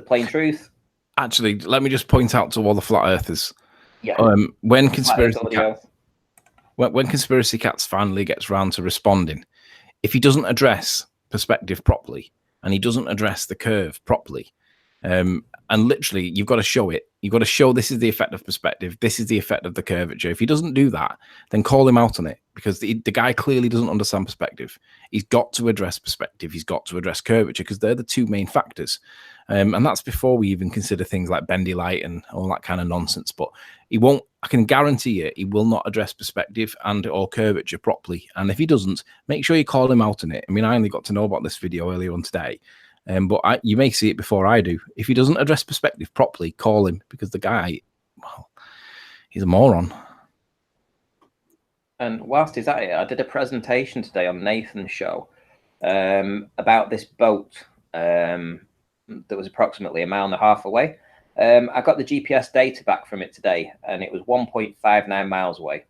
Plain Truth. Actually, let me just point out to all the flat earthers. Yeah. When Conspiracy Catz finally gets round to responding, if he doesn't address perspective properly and he doesn't address the curve properly, and literally you've got to show it. You've got to show this is the effect of perspective. This is the effect of the curvature. If he doesn't do that, then call him out on it, because the guy clearly doesn't understand perspective. He's got to address perspective. He's got to address curvature, because they're the two main factors. And that's before we even consider things like bendy light and all that kind of nonsense. But he won't, I can guarantee you, he will not address perspective and or curvature properly. And if he doesn't, make sure you call him out on it. I mean, I only got to know about this video earlier on today. But you may see it before I do. If he doesn't address perspective properly, call him, because the guy, well, he's a moron. And whilst he's at it, I did a presentation today on Nathan's show about this boat that was approximately 1.5 miles away. I got the GPS data back from it today, and it was 1.59 miles away.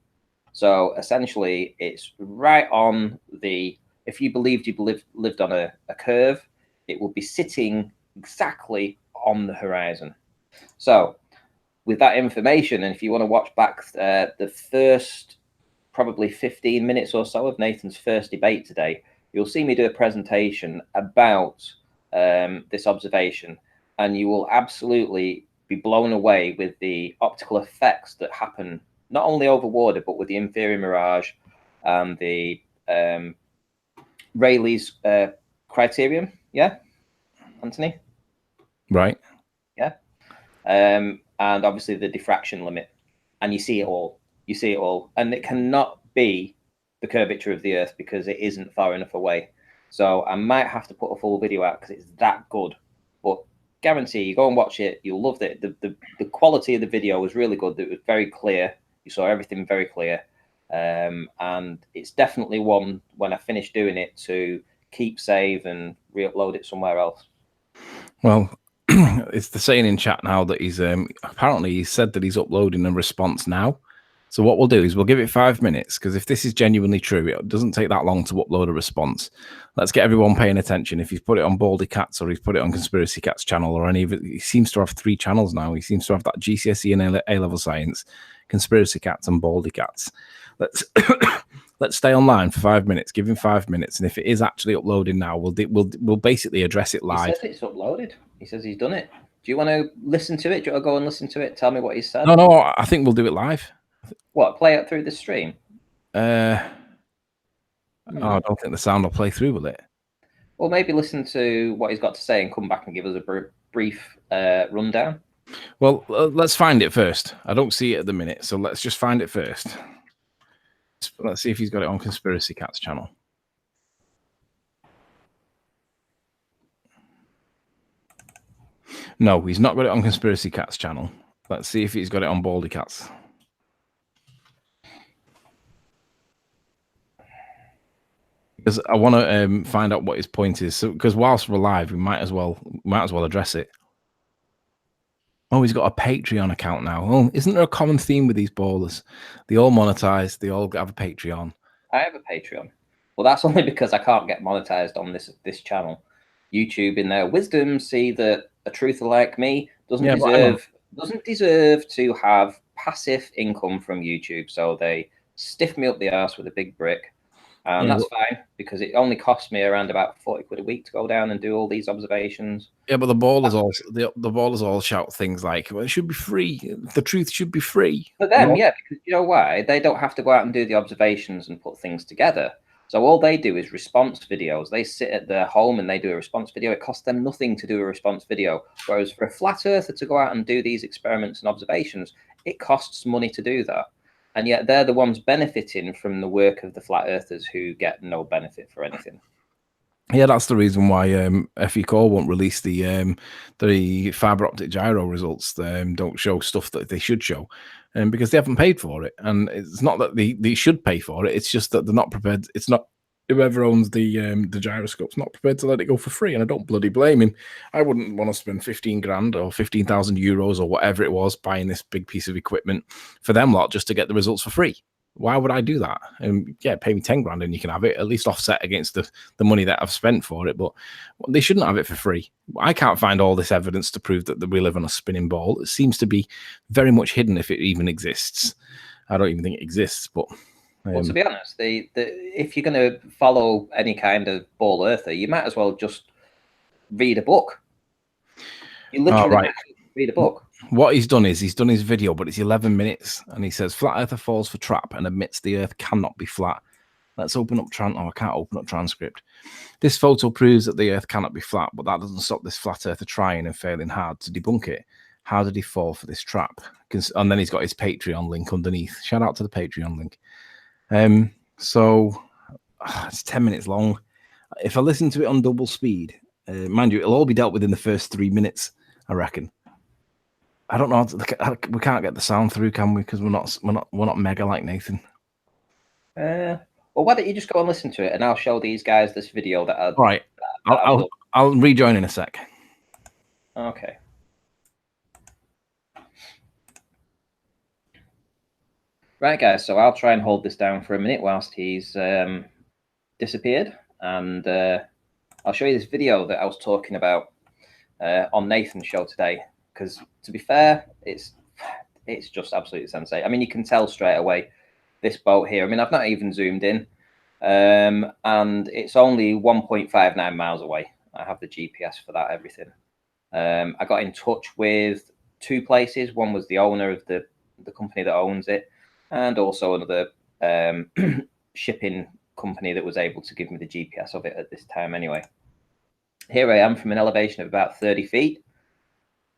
So essentially, it's right on the, if you believed you lived on a curve, it will be sitting exactly on the horizon. So with that information, and if you want to watch back the first probably 15 minutes or so of Nathan's first debate today, you'll see me do a presentation about this observation, and you will absolutely be blown away with the optical effects that happen not only over water, but with the inferior mirage and the Rayleigh's criterion. Yeah, Anthony? Right. Yeah. And obviously the diffraction limit. And you see it all. You see it all. And it cannot be the curvature of the Earth, because it isn't far enough away. So I might have to put a full video out, because it's that good. But guarantee you go and watch it, you'll love it. The quality of the video was really good. It was very clear. You saw everything very clear. And it's definitely one, when I finish doing it, to keep save and re-upload it somewhere else. Well, it's the saying in chat now that he's apparently he said that he's uploading a response now. So what we'll do is we'll give it 5 minutes, because if this is genuinely true, it doesn't take that long to upload a response. Let's get everyone paying attention. If he's put it on Baldy Catz or he's put it on Conspiracy Catz channel or any of it, he seems to have 3 channels now. He seems to have that GCSE and A-level science, Conspiracy Catz and Baldy Catz. Let's stay online for 5 minutes. Give him 5 minutes, and if it is actually uploading now, we'll basically address it live. He says it's uploaded. He says he's done it. Do you want to listen to it? Do you want to go and listen to it? Tell me what he said. No, I think we'll do it live. What, play it through the stream? I don't think the sound will play through, will it? Well, maybe listen to what he's got to say and come back and give us a brief rundown. Well, let's find it first. I don't see it at the minute, so let's just find it first. Let's see if he's got it on Conspiracy Catz channel. No, he's not got it on Conspiracy Catz channel. Let's see if he's got it on Baldy Catz. Because I want to find out what his point is. So, because whilst we're live, we might as well address it. Oh, he's got a Patreon account now. Oh, isn't there a common theme with these ballers? They all monetize. They all have a Patreon. I have a Patreon. Well, that's only because I can't get monetized on this channel. YouTube, in their wisdom, see that a truther like me doesn't deserve to have passive income from YouTube. So they stiff me up the arse with a big brick. And that's fine, because it only costs me around about 40 quid a week to go down and do all these observations. Yeah, but the ballers all shout things like, well, it should be free. The truth should be free. For them, yeah, because you know why? They don't have to go out and do the observations and put things together. So all they do is response videos. They sit at their home and they do a response video. It costs them nothing to do a response video. Whereas for a flat earther to go out and do these experiments and observations, it costs money to do that. And yet they're the ones benefiting from the work of the flat earthers who get no benefit for anything. Yeah, that's the reason why FE Core won't release the fiber optic gyro results. Don't show stuff that they should show, because they haven't paid for it. And it's not that they should pay for it. It's just that they're not prepared. It's not whoever owns the gyroscope's not prepared to let it go for free. And I don't bloody blame him. I wouldn't want to spend 15 grand or 15,000 euros or whatever it was buying this big piece of equipment for them lot just to get the results for free. Why would I do that? Yeah, pay me 10 grand and you can have it, at least offset against the money that I've spent for it. But they shouldn't have it for free. I can't find all this evidence to prove that we live on a spinning ball. It seems to be very much hidden, if it even exists. I don't even think it exists, but... well, to be honest, if you're going to follow any kind of ball earther, you might as well just read a book. You literally read a book. What he's done is he's done his video, but it's 11 minutes, and he says flat earther falls for trap and admits the earth cannot be flat. Let's open up I can't open up transcript. This photo proves that the earth cannot be flat, but that doesn't stop this flat earther trying and failing hard to debunk it. How did he fall for this trap? And then he's got his Patreon link underneath. Shout out to the Patreon link. So it's 10 minutes long. If I listen to it on double speed, mind you, it'll all be dealt with in the first 3 minutes, I reckon. I don't know. We can't get the sound through, can we? Because we're not mega like Nathan. Well, why don't you just go and listen to it, and I'll show these guys this video that. All right. I'll rejoin in a sec. Okay. Right, guys. So I'll try and hold this down for a minute whilst he's disappeared, and I'll show you this video that I was talking about on Nathan's show today. Because to be fair, it's just absolutely sensate. I mean, you can tell straight away this boat here. I mean, I've not even zoomed in, and it's only 1.59 miles away. I have the GPS for that, everything. I got in touch with 2 places. One was the owner of the company that owns it, and also another shipping company that was able to give me the GPS of it at this time anyway. Here I am from an elevation of about 30 feet.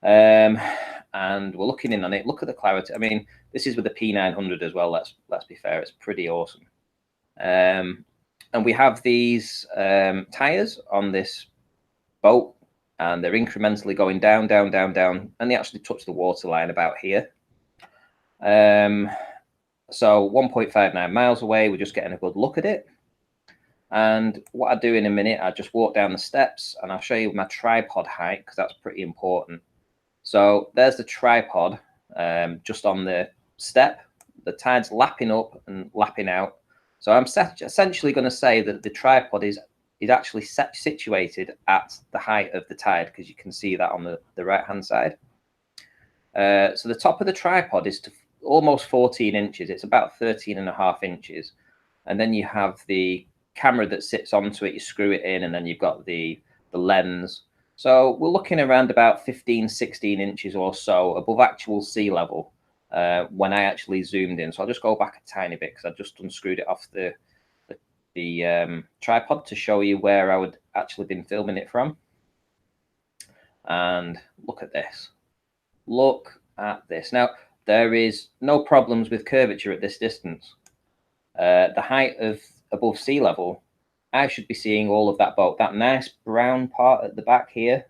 And we're looking in on it. Look at the clarity. I mean, this is with the P900 as well. Let's be fair. It's pretty awesome. And we have these tires on this boat, and they're incrementally going down, down, down, down, and they actually touch the water line about here. So 1.59 miles away, we're just getting a good look at it. And what I do in a minute, I just walk down the steps and I'll show you my tripod height, because that's pretty important. So there's the tripod just on the step. The tide's lapping up and lapping out. So I'm essentially going to say that the tripod is actually situated at the height of the tide, because you can see that on the right-hand side. So the top of the tripod is to almost 14 inches. It's about 13.5 inches. And then you have the camera that sits onto it. You screw it in, and then you've got the lens. So we're looking around about 15, 16 inches or so above actual sea level when I actually zoomed in. So I'll just go back a tiny bit, because I just unscrewed it off the tripod to show you where I would actually been filming it from. And look at this. Look at this. Now, there is no problems with curvature at this distance. The height of above sea level, I should be seeing all of that boat. That nice brown part at the back here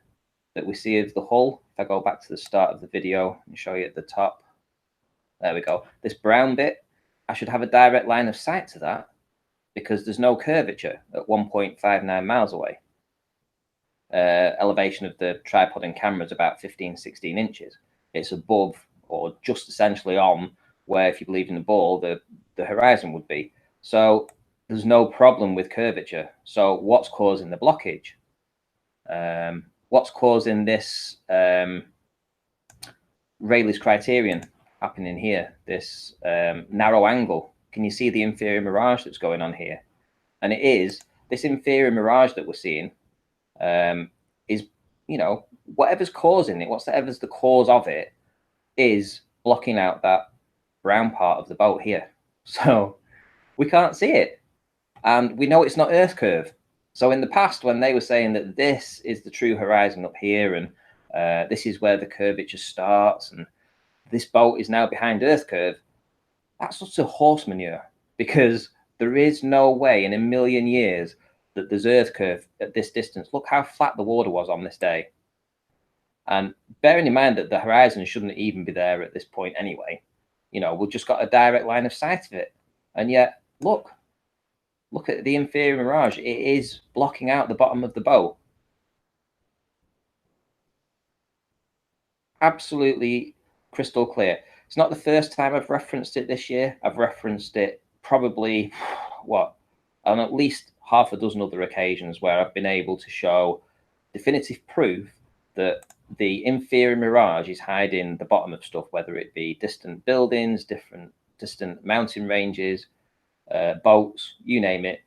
that we see of the hull. If I go back to the start of the video and show you at the top, there we go. This brown bit, I should have a direct line of sight to that, because there's no curvature at 1.59 miles away. Elevation of the tripod and camera is about 15, 16 inches. It's above, or just essentially on, where, if you believe in the ball, the horizon would be. So there's no problem with curvature. So what's causing the blockage? What's causing this Rayleigh's criterion happening here, this narrow angle? Can you see the inferior mirage that's going on here? And it is this inferior mirage that we're seeing is, you know, whatever's causing it, whatever's the cause of it, is blocking out that brown part of the boat here. So we can't see it. And we know it's not Earth curve. So in the past, when they were saying that this is the true horizon up here, and this is where the curvature starts, and this boat is now behind Earth curve, that's such a horse manure, because there is no way in a million years that there's Earth curve at this distance. Look how flat the water was on this day. And bearing in mind that the horizon shouldn't even be there at this point anyway, you know, we've just got a direct line of sight of it. And yet, look at the inferior mirage. It is blocking out the bottom of the boat. Absolutely crystal clear. It's not the first time I've referenced it this year. I've referenced it probably, what, on at least half a dozen other occasions where I've been able to show definitive proof that the inferior mirage is hiding the bottom of stuff, whether it be distant buildings, distant mountain ranges, boats, you name it.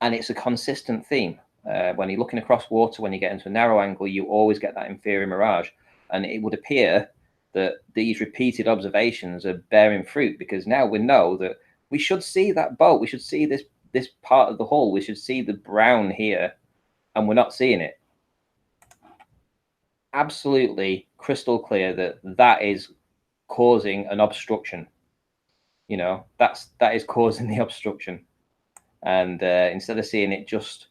And it's a consistent theme. When you're looking across water, when you get into a narrow angle, you always get that inferior mirage. And it would appear that these repeated observations are bearing fruit, because now we know that we should see that boat. We should see this part of the hull. We should see the brown here, and we're not seeing it. Absolutely crystal clear that that is causing an obstruction. You know, that is causing the obstruction. And instead of seeing it just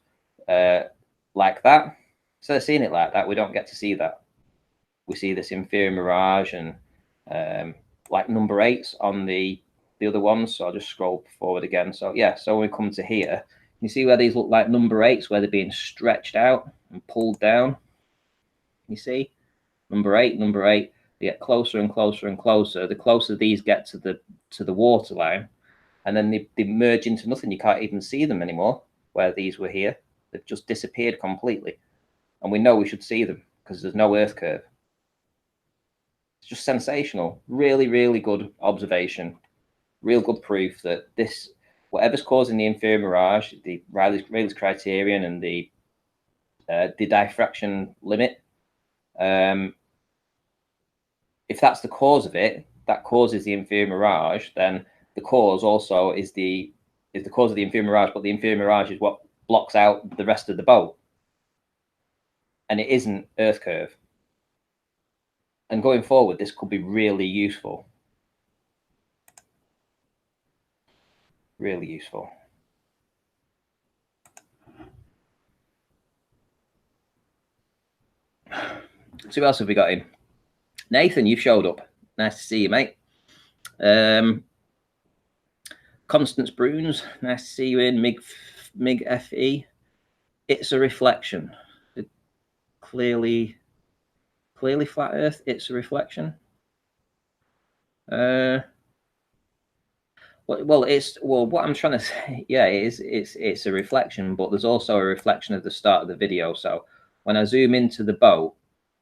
like that, instead of seeing it like that, we don't get to see that. We see this inferior mirage and like number 8s on the other ones. So I'll just scroll forward again. So yeah, so when we come to here, you see where these look like number 8s, where they're being stretched out and pulled down. You see, number 8, they get closer and closer and closer. The closer these get to the water line, and then they merge into nothing. You can't even see them anymore where these were here. They've just disappeared completely. And we know we should see them because there's no Earth curve. It's just sensational. Really, really good observation. Real good proof that this, whatever's causing the inferior mirage, the Rayleigh's criterion and the diffraction limit, if that's the cause of it, that causes the inferior mirage, then the cause also is the cause of the inferior mirage, but the inferior mirage is what blocks out the rest of the boat. And it isn't Earth curve. And going forward, this could be really useful. Really useful. So who else have we got in? Nathan, you've showed up. Nice to see you, mate. Constance Bruns, nice to see you in. Mig FE. It's a reflection. Clearly flat Earth. It's a reflection. Well, what I'm trying to say, yeah, it's a reflection, but there's also a reflection at the start of the video. So when I zoom into the boat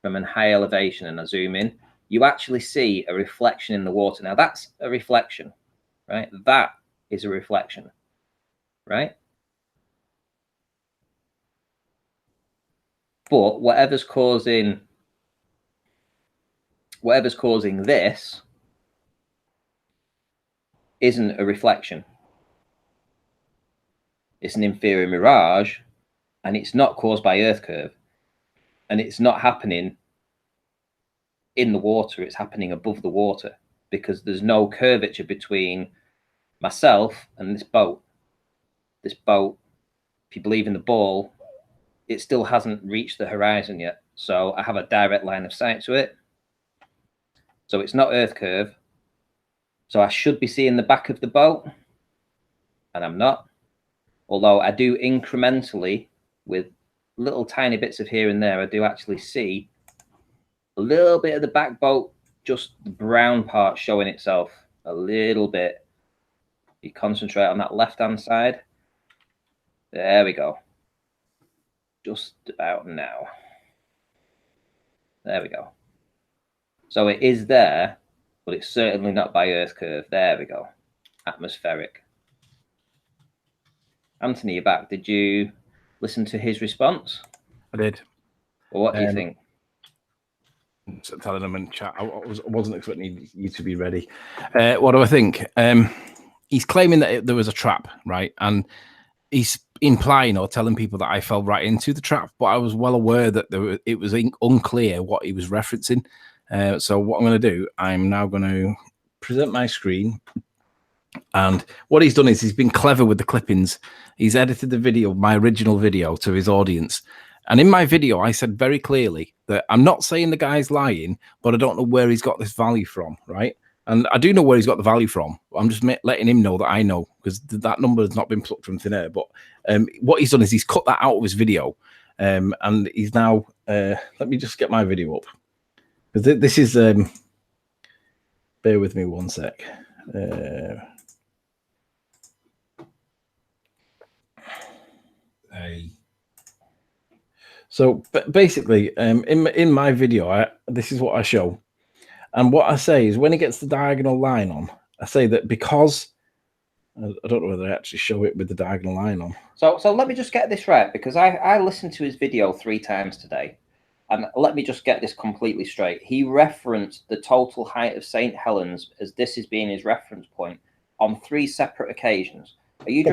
from a high elevation and I zoom in, you actually see a reflection in the water. Now that's a reflection, right? That is a reflection, right? But whatever's causing this isn't a reflection. It's an inferior mirage, and it's not caused by Earth curve, and it's not happening in the water. It's happening above the water because there's no curvature between myself and this boat. This boat, if you believe in the ball, it still hasn't reached the horizon yet. So I have a direct line of sight to it. So it's not Earth curve. So I should be seeing the back of the boat, and I'm not. Although I do incrementally, with little tiny bits of here and there, I do actually see a little bit of the back boat, just the brown part showing itself a little bit. You concentrate on that left-hand side. There we go. Just about now. There we go. So it is there, but it's certainly not by Earth curve. There we go. Atmospheric. Anthony, you're back. Did you listen to his response? I did. Well, what do you think? So telling him in chat, I wasn't expecting you to be ready. What do I think? He's claiming that there was a trap, right? And he's implying or telling people that I fell right into the trap, but I was well aware that it was unclear what he was referencing. So what I'm going to do, I'm now going to present my screen. And what he's done is he's been clever with the clippings. He's edited the video, my original video, to his audience. And in my video, I said very clearly that I'm not saying the guy's lying, but I don't know where he's got this value from, right? And I do know where he's got the value from. I'm just letting him know that I know, because that number has not been plucked from thin air. But what he's done is he's cut that out of his video. And he's now, let me just get my video up. Because this is, bear with me one sec. So basically, in my video, this is what I show. And what I say is when he gets the diagonal line on, I say that because, I don't know whether I actually show it with the diagonal line on. So let me just get this right, because I listened to his video 3 times today. And let me just get this completely straight. He referenced the total height of St. Helens as this is being his reference point on 3 separate occasions. Are you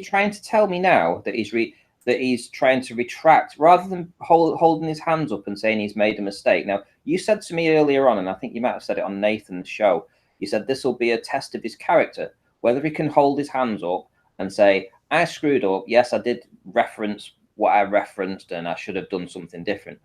trying to tell me now that he's trying to retract rather than holding his hands up and saying he's made a mistake? Now, you said to me earlier on, and I think you might have said it on Nathan's show, you said this will be a test of his character, whether he can hold his hands up and say, I screwed up. Yes, I did reference what I referenced and I should have done something different.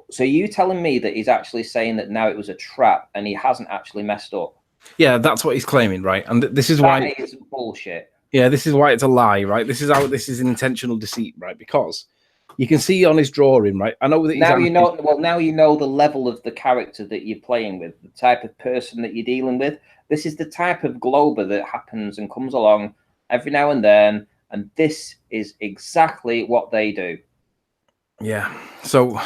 So you telling me that he's actually saying that now it was a trap and he hasn't actually messed up? Yeah, that's what he's claiming, right? And this is why... That is bullshit. Yeah, this is why it's a lie, right? This is how this is an intentional deceit, right? Because you can see on his drawing, right? I know that he's now you know. Well, now you know the level of the character that you're playing with, the type of person that you're dealing with. This is the type of glober that happens and comes along every now and then, and this is exactly what they do. Yeah. So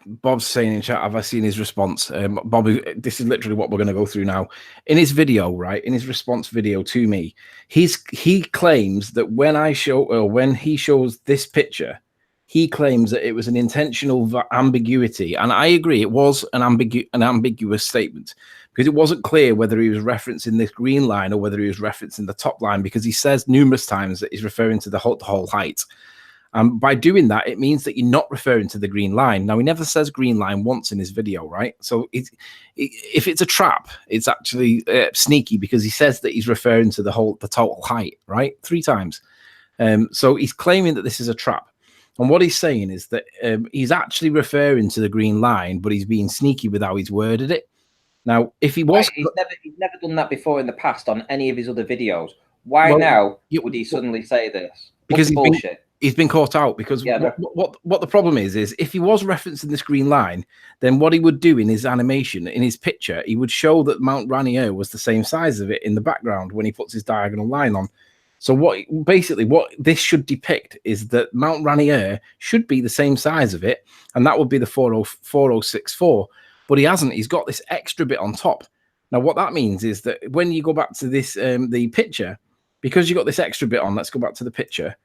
Bob's saying in chat, have I seen his response? Bobby, this is literally what we're going to go through now. In his video, right, in his response video to me, he claims that when he shows this picture, he claims that it was an intentional ambiguity. And I agree, it was an ambiguous statement, because it wasn't clear whether he was referencing this green line or whether he was referencing the top line, because he says numerous times that he's referring to the whole height. By doing that, it means that you're not referring to the green line. Now, he never says green line once in his video, right? So if it's a trap, it's actually sneaky, because he says that he's referring to the total height, right? 3 times. So he's claiming that this is a trap. And what he's saying is that he's actually referring to the green line, but he's being sneaky with how he's worded it. Now, if he was... He's never done that before in the past on any of his other videos. Why Well, now would he suddenly say this? Because bullshit. He's been caught out. Because what the problem is if he was referencing this green line, then what he would do in his animation, in his picture, he would show that Mount Rainier was the same size of it in the background when he puts his diagonal line on. So what this should depict is that Mount Rainier should be the same size of it, and that would be the 4064. But he hasn't. He's got this extra bit on top. Now, what that means is that when you go back to this, the picture, because you got this extra bit on, let's go back to the picture.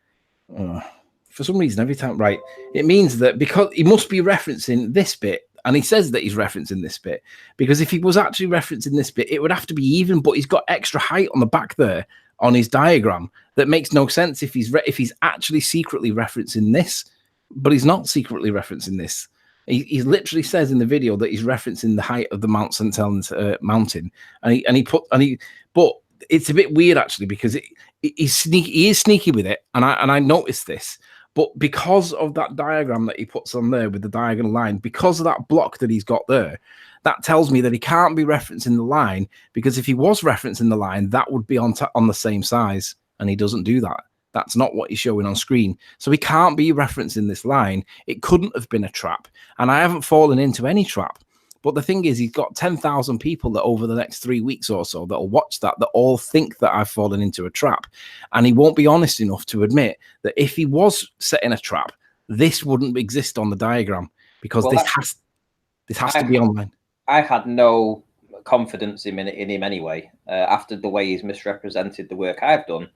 For some reason, every time, right, it means that because he must be referencing this bit, and he says that he's referencing this bit, because if he was actually referencing this bit, it would have to be even, but he's got extra height on the back there on his diagram that makes no sense if he's actually secretly referencing this, but he's not secretly referencing this. He literally says in the video that he's referencing the height of the Mount St. Helens mountain, but it's a bit weird actually, because he is sneaky with it, and I noticed this. But because of that diagram that he puts on there with the diagonal line, because of that block that he's got there, that tells me that he can't be referencing the line, because if he was referencing the line, that would be on the same size, and he doesn't do that. That's not what he's showing on screen. So he can't be referencing this line. It couldn't have been a trap, and I haven't fallen into any trap. But the thing is, he's got 10,000 people that over the next 3 weeks or so that'll watch that all think that I've fallen into a trap. And he won't be honest enough to admit that if he was setting a trap, this wouldn't exist on the diagram, because this has to be online. I had no confidence in him anyway, after the way he's misrepresented the work I've done,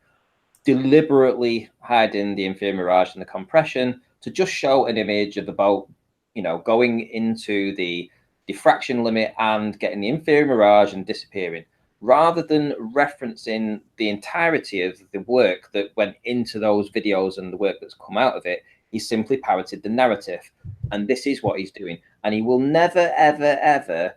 deliberately hiding the inferior mirage and the compression to just show an image of the boat, going into the diffraction limit and getting the inferior mirage and disappearing, rather than referencing the entirety of the work that went into those videos and the work that's come out of it. He simply parroted the narrative, and this is what he's doing. And he will never, ever, ever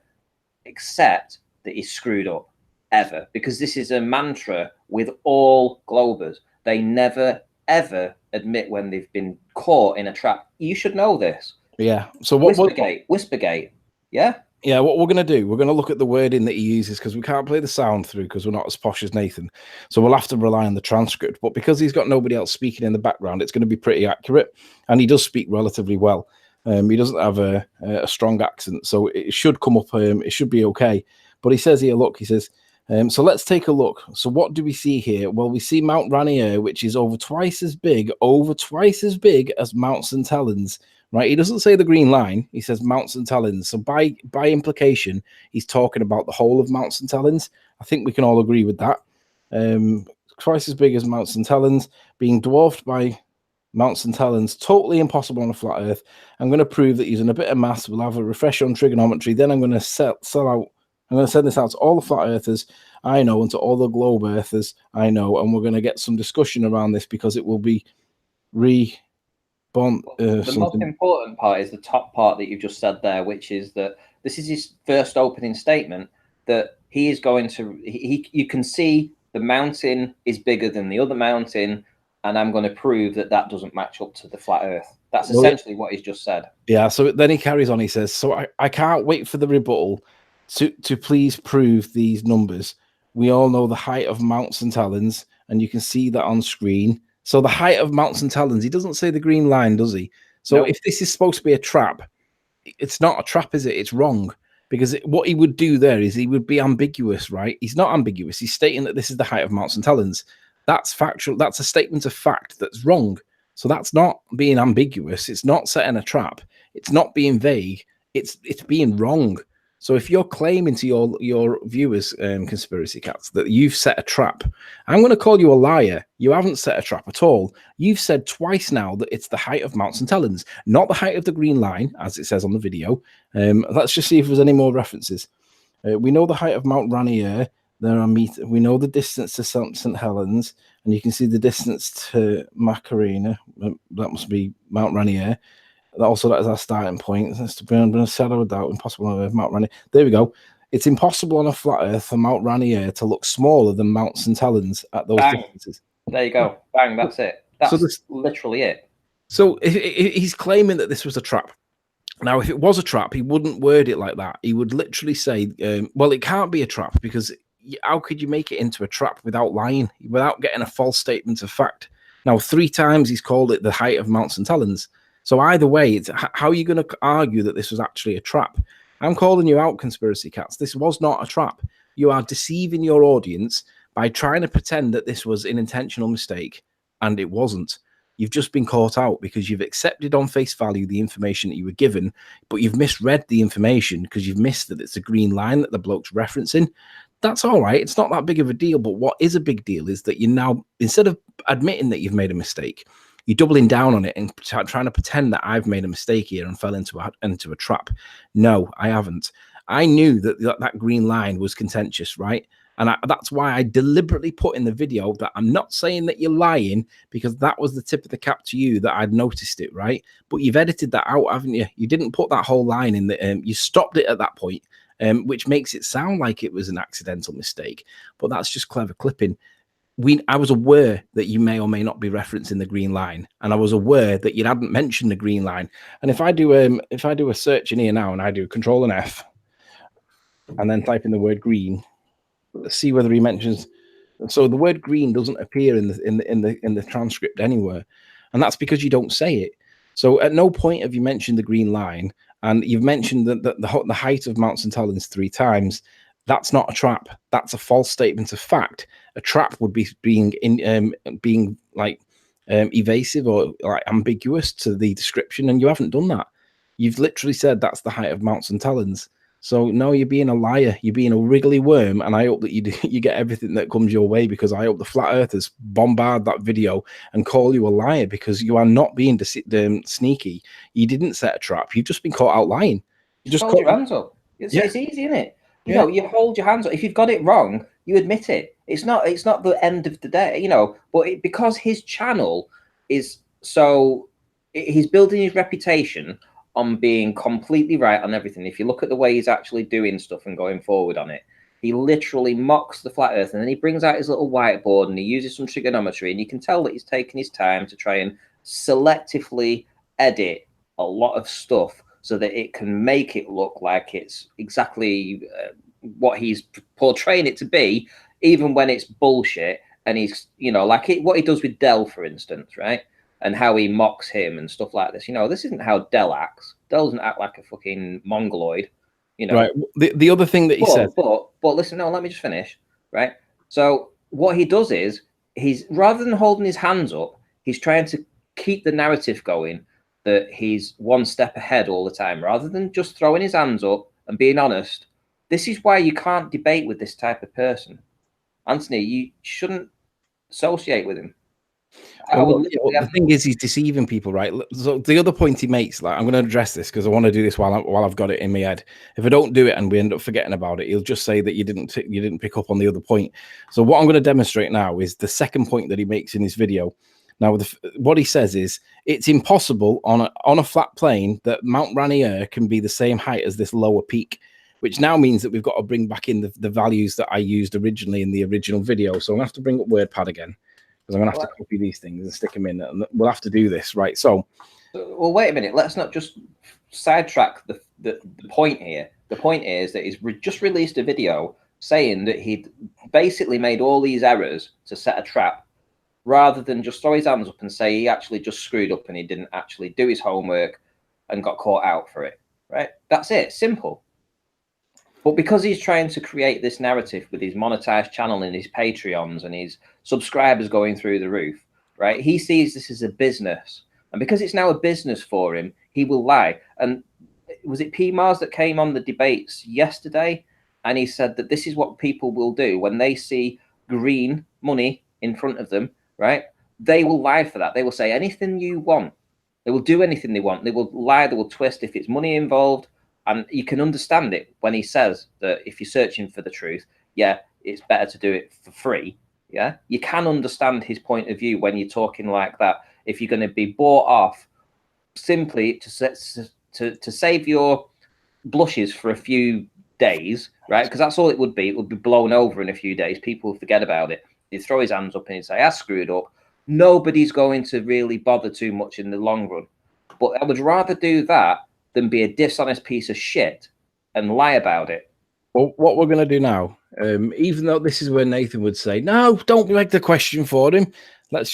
accept that he's screwed up, ever, because this is a mantra with all Globers. They never, ever admit when they've been caught in a trap. You should know this. Yeah. So Whispergate. Yeah. Yeah, what we're going to do, we're going to look at the wording that he uses, because we can't play the sound through because we're not as posh as Nathan. So we'll have to rely on the transcript. But because he's got nobody else speaking in the background, it's going to be pretty accurate. And he does speak relatively well. He doesn't have a strong accent, so it should come up. It should be okay. But he says here, look, he says, so let's take a look. So what do we see here? Well, we see Mount Rainier, which is over twice as big as Mount St. Helens. Right, he doesn't say the green line. He says Mount St. Helens. So by implication, he's talking about the whole of Mount St. Helens. I think we can all agree with that. Twice as big as Mount St. Helens, being dwarfed by Mount St. Helens, totally impossible on a flat Earth. I'm going to prove that using a bit of maths, we'll have a refresh on trigonometry. Then I'm going to sell out. I'm going to send this out to all the flat earthers I know and to all the globe earthers I know, and we're going to get some discussion around this, because it will be the most important part is the top part that you've just said there, which is that this is his first opening statement, that he is going to, you can see the mountain is bigger than the other mountain, and I'm going to prove that that doesn't match up to the flat Earth. That's essentially what he's just said. Yeah, so then he carries on. He says, so I can't wait for the rebuttal to please prove these numbers. We all know the height of Mount St. Helens, and you can see that on screen. So the height of Mount St. Helens, he doesn't say the green line, does he? So if this is supposed to be a trap, it's not a trap, is it? It's wrong. Because what he would do there is he would be ambiguous, right? He's not ambiguous. He's stating that this is the height of Mount St. Helens. That's factual. That's a statement of fact that's wrong. So that's not being ambiguous. It's not setting a trap. It's not being vague. It's being wrong. So if you're claiming to your viewers, Conspiracy Catz, that you've set a trap, I'm going to call you a liar. You haven't set a trap at all. You've said twice now that it's the height of Mount St. Helens, not the height of the green line, as it says on the video. Let's just see if there's any more references. We know the height of Mount Rainier. There are we know the distance to St. Helens, and you can see the distance to Macarena. That must be Mount Rainier. Also, that is our starting point. That's to be a shadow of doubt. Impossible on Earth, Mount Rainier. There we go. It's impossible on a flat Earth for Mount Rainier to look smaller than Mount St. Helens at those distances. There you go. Bang, that's it. That's literally it. So he's claiming that this was a trap. Now, if it was a trap, he wouldn't word it like that. He would literally say, well, it can't be a trap because how could you make it into a trap without lying, without getting a false statement of fact? Now, 3 times he's called it the height of Mount St. Helens. So either way, it's, how are you going to argue that this was actually a trap? I'm calling you out, Conspiracy Catz. This was not a trap. You are deceiving your audience by trying to pretend that this was an intentional mistake, and it wasn't. You've just been caught out because you've accepted on face value the information that you were given, but you've misread the information because you've missed that it's a green line that the bloke's referencing. That's all right. It's not that big of a deal. But what is a big deal is that you now, instead of admitting that you've made a mistake, you're doubling down on it and trying to pretend that I've made a mistake here and fell into a trap. No, I haven't. I knew that green line was contentious, right? And that's why I deliberately put in the video that I'm not saying that you're lying, because that was the tip of the cap to you that I'd noticed it, right? But you've edited that out, haven't you? You didn't put that whole line in. You stopped it at that point, which makes it sound like it was an accidental mistake. But that's just clever clipping. I was aware that you may or may not be referencing the green line, and I was aware that you hadn't mentioned the green line. And if I do a search in here now, and I do Control and F, and then type in the word green, let's see whether he mentions. So the word green doesn't appear in the transcript anywhere, and that's because you don't say it. So at no point have you mentioned the green line, and you've mentioned the height of Mount St. Helens 3 times. That's not a trap. That's a false statement of fact. A trap would be being evasive or like ambiguous to the description, and you haven't done that. You've literally said that's the height of Mount St. Helens. So no, you're being a liar. You're being a wriggly worm, and I hope that you get everything that comes your way, because I hope the flat earthers bombard that video and call you a liar, because you are not being sneaky. You didn't set a trap. You've just been caught out lying. You just hold your hands up. It's easy, isn't it? You know, you hold your hands up. If you've got it wrong, you admit it. It's not the end of the day, you know. But because his channel is so, he's building his reputation on being completely right on everything. If you look at the way he's actually doing stuff and going forward on it, he literally mocks the flat earth, and then he brings out his little whiteboard and he uses some trigonometry, and you can tell that he's taking his time to try and selectively edit a lot of stuff so that it can make it look like it's exactly what he's portraying it to be, even when it's bullshit. And he's, you know, like what he does with Dell, for instance, right? And how he mocks him and stuff like this. You know, this isn't how Dell acts. Dell doesn't act like a fucking mongoloid, you know. Right. The other thing that he said. But listen, no, let me just finish, right? So what he does is, he's, rather than holding his hands up, he's trying to keep the narrative going that he's one step ahead all the time, rather than just throwing his hands up and being honest. This is why you can't debate with this type of person. Anthony, you shouldn't associate with him. Well, the thing is, he's deceiving people, right? So the other point he makes, like, I'm going to address this because I want to do this while I've got it in my head. If I don't do it and we end up forgetting about it, he'll just say that you didn't pick up on the other point. So what I'm going to demonstrate now is the second point that he makes in his video. Now, what he says is, it's impossible on a flat plane that Mount Rainier can be the same height as this lower peak, which now means that we've got to bring back in the values that I used originally in the original video. So I'm going to have to bring up WordPad again, because I'm going to have to copy these things and stick them in, and we'll have to do this, right? So, well, wait a minute. Let's not just sidetrack the point here. The point is that he's just released a video saying that he'd basically made all these errors to set a trap, rather than just throw his hands up and say he actually just screwed up and he didn't actually do his homework and got caught out for it, right? That's it. Simple. But because he's trying to create this narrative with his monetized channel and his Patreons and his subscribers going through the roof, right? He sees this as a business. And because it's now a business for him, he will lie. And was it P. Mars that came on the debates yesterday? And he said that this is what people will do when they see green money in front of them, right? They will lie for that. They will say anything you want. They will do anything they want. They will lie. They will twist if it's money involved. And you can understand it when he says that if you're searching for the truth, yeah, it's better to do it for free. Yeah, you can understand his point of view when you're talking like that. If you're going to be bought off simply to save your blushes for a few days, right? Because that's all it would be. It would be blown over in a few days. People will forget about it. He'd throw his hands up and he'd say, I screwed up. Nobody's going to really bother too much in the long run. But I would rather do that than be a dishonest piece of shit and lie about it. Well, what we're going to do now, even though this is where Nathan would say, no, don't make the question for him. Let's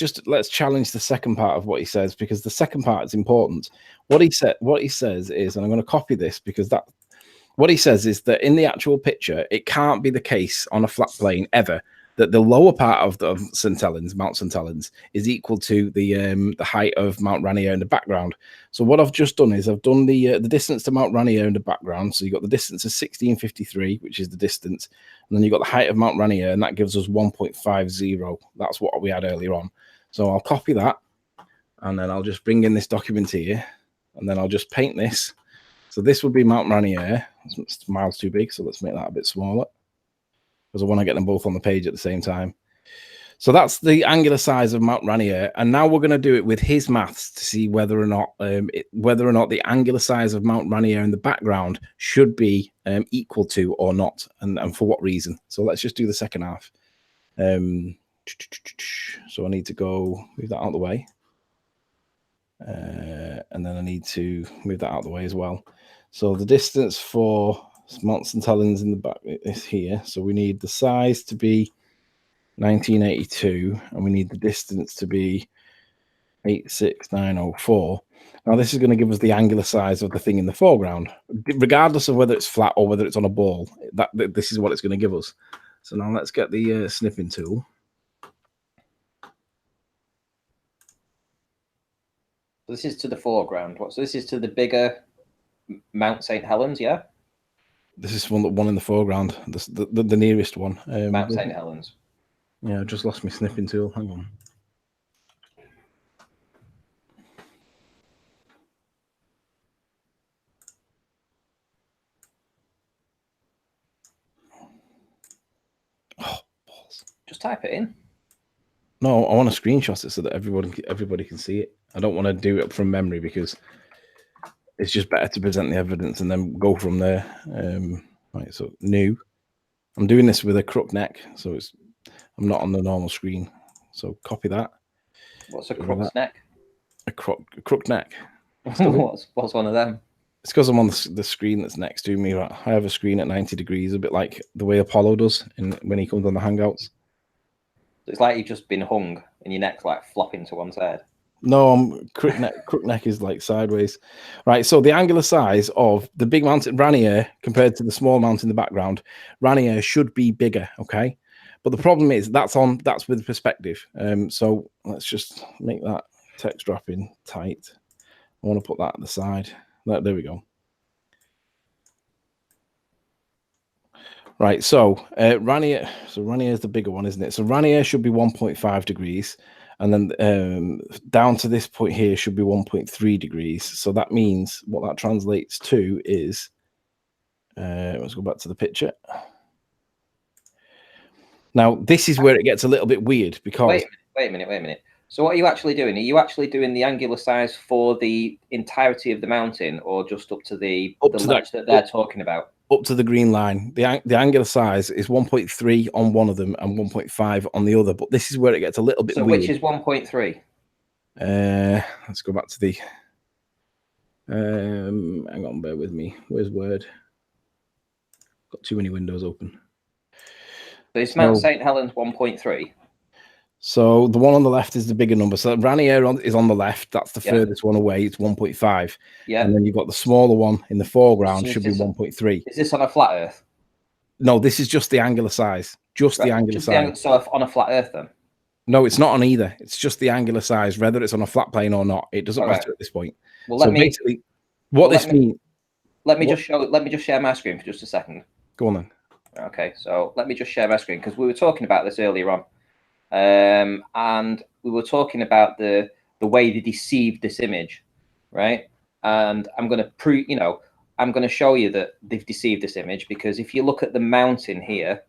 challenge the second part of what he says, because the second part is important. What he says is, and I'm going to copy this because what he says is that in the actual picture, it can't be the case on a flat plane ever that the lower part of the Mount St. Helens, is equal to the height of Mount Rainier in the background. So what I've just done is I've done the distance to Mount Rainier in the background. So you've got the distance of 1653, which is the distance, and then you've got the height of Mount Rainier, and that gives us 1.50. That's what we had earlier on. So I'll copy that, and then I'll just bring in this document here, and then I'll just paint this. So this would be Mount Rainier. It's miles too big, so let's make that a bit smaller, because I want to get them both on the page at the same time. So that's the angular size of Mount Rainier, and now we're going to do it with his maths to see whether or not the angular size of Mount Rainier in the background should be equal to or not, and for what reason. So let's just do the second half. So I need to go move that out of the way, and then I need to move that out of the way as well. So the distance for Mount St. Helens in the back is here. So we need the size to be 1982, and we need the distance to be 86904. Now this is going to give us the angular size of the thing in the foreground, regardless of whether it's flat or whether it's on a ball. This is what it's going to give us. So now let's get the snipping tool. This is to the foreground. So this is to the bigger Mount St. Helens, yeah? This is one in the foreground, the nearest one. Mount St. Helens. Yeah, I just lost my snipping tool. Hang on. Oh, balls. Just type it in. No, I want to screenshot it so that everybody can see it. I don't want to do it from memory, because it's just better to present the evidence and then go from there. Right, so new. I'm doing this with a crook neck, so I'm not on the normal screen. So copy that. What's a crook's neck? A crook neck. What's one of them? It's because I'm on the screen that's next to me. Right? I have a screen at 90 degrees, a bit like the way Apollo does when he comes on the Hangouts. It's like you've just been hung and your neck's like flopping to one side. No, crook neck is like sideways. Right, so the angular size of the big mountain Rainier compared to the small mountain in the background, Rainier should be bigger, okay? But the problem is that's with perspective. So let's just make that text wrapping tight. I want to put that at the side. There we go. Right, so Rainier is the bigger one, isn't it? So Rainier should be 1.5 degrees. And then down to this point here should be 1.3 degrees. So that means what that translates to is, let's go back to the picture. Now, this is where it gets a little bit weird, because... Wait a minute. So what are you actually doing? Are you actually doing the angular size for the entirety of the mountain, or just up to the ledge that they're talking about? Up to the green line. The angular size is 1.3 on one of them and 1.5 on the other. But this is where it gets a little bit weird. Which is 1.3? Let's go back to the... hang on, bear with me. Where's Word? Got too many windows open. So it's Mount St. Helens 1.3? So the one on the left is the bigger number. So Rainier is on the left. That's the furthest one away. It's 1.5. Yeah. And then you've got the smaller one in the foreground, should be 1.3. Is this on a flat Earth? No, this is just the angular size. Just the angular size. So on a flat Earth then? No, it's not on either. It's just the angular size, whether it's on a flat plane or not. It doesn't matter at this point. Well, let me just share my screen for just a second. Go on then. Okay, so let me just share my screen, because we were talking about this earlier on. And we were talking about the way they deceived this image, right? And I'm going to I'm going to show you that they've deceived this image, because if you look at the mountain here,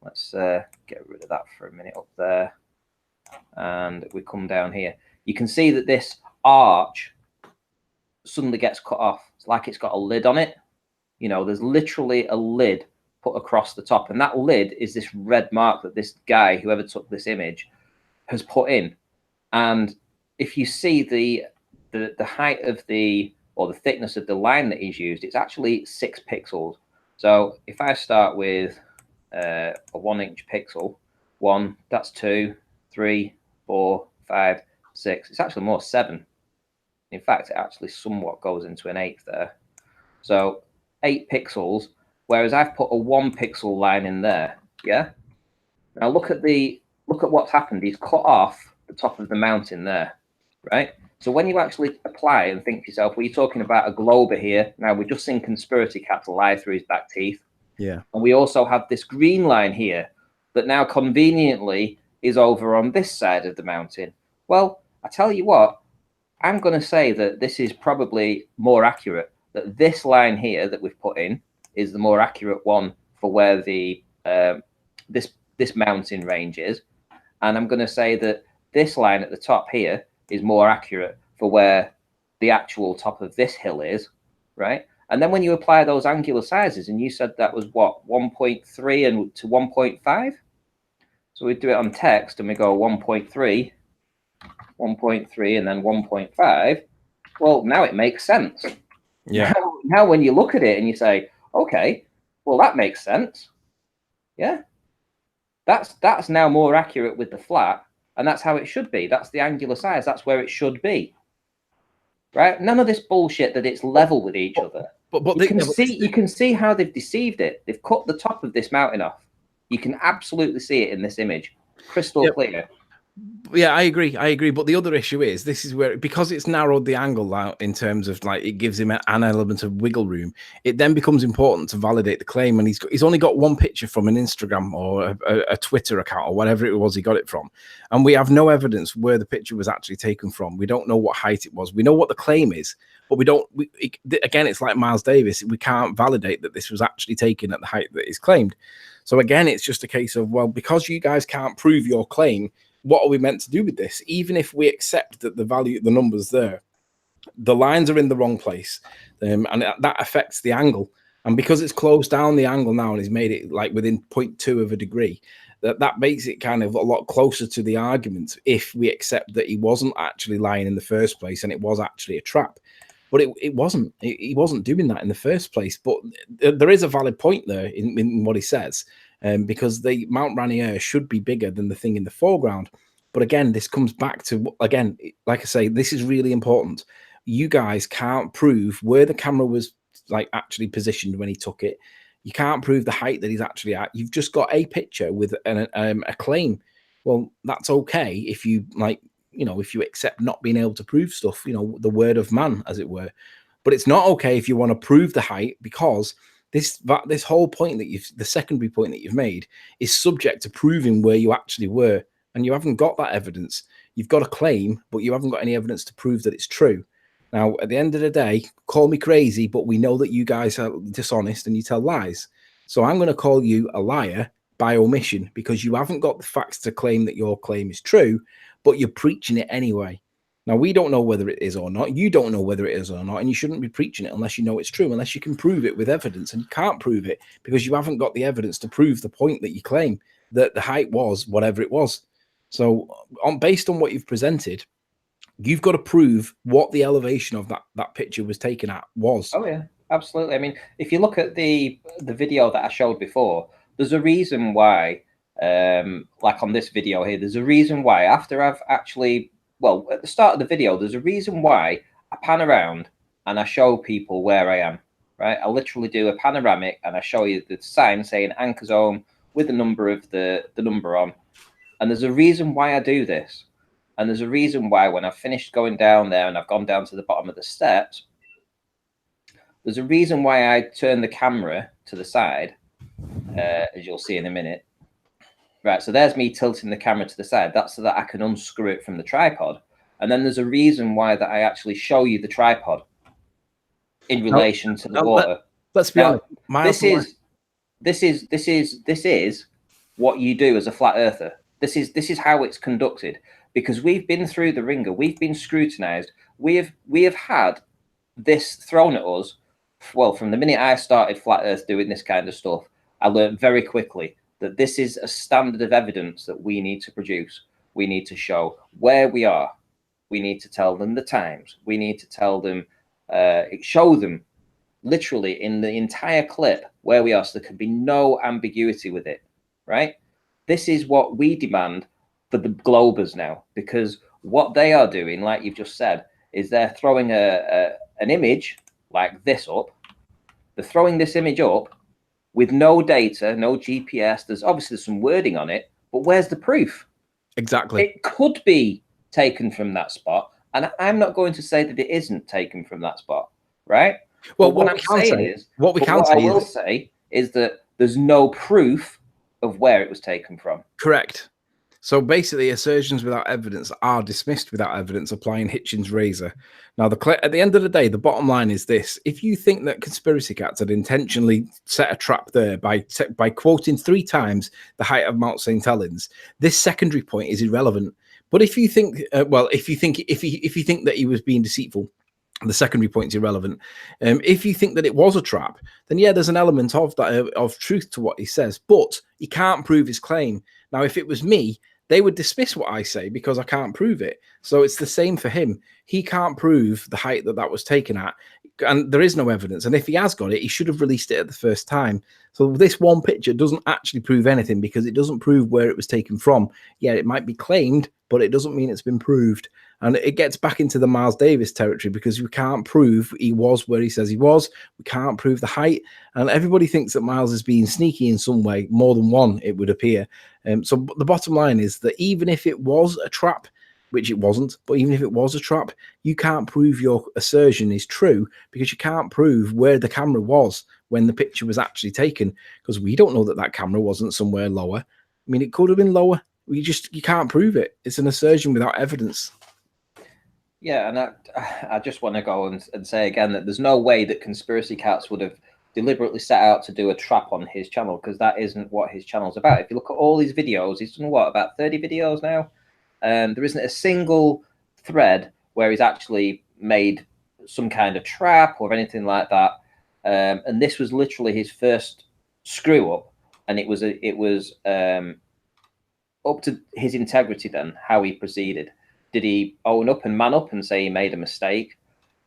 let's get rid of that for a minute up there, and we come down here, you can see that this arch suddenly gets cut off. It's like it's got a lid on it. There's literally a lid put across the top, and that lid is this red mark that this guy, whoever took this image, has put in. And if you see the height of the thickness of the line that he's used, it's actually 6 pixels. So if I start with a 1-inch pixel, 1, that's 2, 3, 4, 5, 6. It's actually more 7. In fact, it actually somewhat goes into an 8th there. So 8 pixels, whereas I've put a 1 pixel line in there. Yeah. Now look at what's happened. He's cut off the top of the mountain there, right? So when you actually apply and think to yourself, well, you're talking about a globe here. Now we're just seeing Conspiracy Catz lie through his back teeth. Yeah. And we also have this green line here that now conveniently is over on this side of the mountain. Well, I tell you what, I'm going to say that this is probably more accurate, that this line here that we've put in is the more accurate one for where the this mountain range is. And I'm going to say that this line at the top here is more accurate for where the actual top of this hill is, right? And then when you apply those angular sizes, and you said that was what, 1.3 and to 1.5? So we do it on text and we go 1.3, 1.3, and then 1.5. Well, now it makes sense. Yeah. Now when you look at it and you say, okay, well, that makes sense. Yeah. That's now more accurate with the flat, and that's how it should be. That's the angular size. That's where it should be. Right? None of this bullshit that it's level with each other. But you can see how they've deceived it. They've cut the top of this mountain off. You can absolutely see it in this image, crystal clear. Yeah, I agree. But the other issue is, this is where, because it's narrowed the angle out in terms of, like, it gives him an element of wiggle room, it then becomes important to validate the claim. And he's only got one picture from an Instagram or a Twitter account or whatever it was he got it from. And we have no evidence where the picture was actually taken from. We don't know what height it was. We know what the claim is, but we don't, again, it's like Miles Davis. We can't validate that this was actually taken at the height that is claimed. So again, it's just a case of, well, because you guys can't prove your claim, what are we meant to do with this? Even if we accept that the value, the numbers there, the lines are in the wrong place, and that affects the angle. And because it's closed down the angle now and he's made it like within 0.2 of a degree, that makes it kind of a lot closer to the argument if we accept that he wasn't actually lying in the first place and it was actually a trap. But it wasn't. He wasn't doing that in the first place. But there is a valid point there in what he says. Because the Mount Rainier should be bigger than the thing in the foreground. But again, this comes back to, again, like I say, this is really important. You guys can't prove where the camera was, like, actually positioned when he took it. You can't prove the height that he's actually at. You've just got a picture with a claim. Well, that's okay if you, like, you know, if you accept not being able to prove stuff, you know, the word of man, as it were. But it's not okay if you want to prove the height, because this whole point that the secondary point that you've made is subject to proving where you actually were, and you haven't got that evidence. You've got a claim, but you haven't got any evidence to prove that it's true. Now, at the end of the day, call me crazy, but we know that you guys are dishonest and you tell lies. So I'm going to call you a liar by omission, because you haven't got the facts to claim that your claim is true, but you're preaching it anyway. Now, we don't know whether it is or not. You don't know whether it is or not, and you shouldn't be preaching it unless you know it's true, unless you can prove it with evidence. And you can't prove it because you haven't got the evidence to prove the point that you claim, that the height was whatever it was. So based on what you've presented, you've got to prove what the elevation of that picture was taken at was. Oh, yeah, absolutely. I mean, if you look at the video that I showed before, there's a reason why, like on this video here, there's a reason why after I've actually... Well, at the start of the video, there's a reason why I pan around and I show people where I am, right? I literally do a panoramic and I show you the sign saying anchor zone with the number of the number on. And there's a reason why I do this. And there's a reason why when I've finished going down there and I've gone down to the bottom of the steps, there's a reason why I turn the camera to the side, as you'll see in a minute. Right, so there's me tilting the camera to the side. That's so that I can unscrew it from the tripod. And then there's a reason why that I actually show you the tripod in relation to the water. Let's be honest. This is what you do as a flat earther. This is how it's conducted, because we've been through the ringer. We've been scrutinized. We have had this thrown at us. Well, from the minute I started flat earth doing this kind of stuff, I learned very quickly that this is a standard of evidence that we need to produce. We need to show where we are. We need to tell them the times. We need to tell them, show them literally in the entire clip where we are, so there can be no ambiguity with it, right? This is what we demand for the Globers now, because what they are doing, like you've just said, is they're throwing an image like this up. They're throwing this image up with no data, no GPS. There's obviously some wording on it, but where's the proof? Exactly. It could be taken from that spot, and I'm not going to say that it isn't taken from that spot, right? Well, but what I will say is that there's no proof of where it was taken from. Correct. So basically, assertions without evidence are dismissed without evidence, applying Hitchens' razor. Now, at the end of the day, the bottom line is this. If you think that Conspiracy Catz had intentionally set a trap there by quoting 3 times the height of Mount St. Helens, this secondary point is irrelevant. But if you think, if you think that he was being deceitful, the secondary point is irrelevant. If you think that it was a trap, then yeah, there's an element of that of truth to what he says, but he can't prove his claim. Now, if it was me, they would dismiss what I say because I can't prove it. So it's the same for him. He can't prove the height that was taken at, and there is no evidence. And if he has got it, he should have released it at the first time. So this one picture doesn't actually prove anything because it doesn't prove where it was taken from. Yeah, it might be claimed, but it doesn't mean it's been proved. And it gets back into the Miles Davis territory because we can't prove he was where he says he was. We can't prove the height. And everybody thinks that Miles is being sneaky in some way, more than one, it would appear. So the bottom line is that even if it was a trap, which it wasn't, but even if it was a trap, you can't prove your assertion is true because you can't prove where the camera was when the picture was actually taken, because we don't know that camera wasn't somewhere lower. I mean, it could have been lower. You can't prove it. It's an assertion without evidence. Yeah, and I just want to go and say again that there's no way that Conspiracy Catz would have deliberately set out to do a trap on his channel, because that isn't what his channel's about. If you look at all his videos, he's done what, about 30 videos now? There isn't a single thread where he's actually made some kind of trap or anything like that. And this was literally his first screw up, and it was up to his integrity then how he proceeded. Did he own up and man up and say he made a mistake,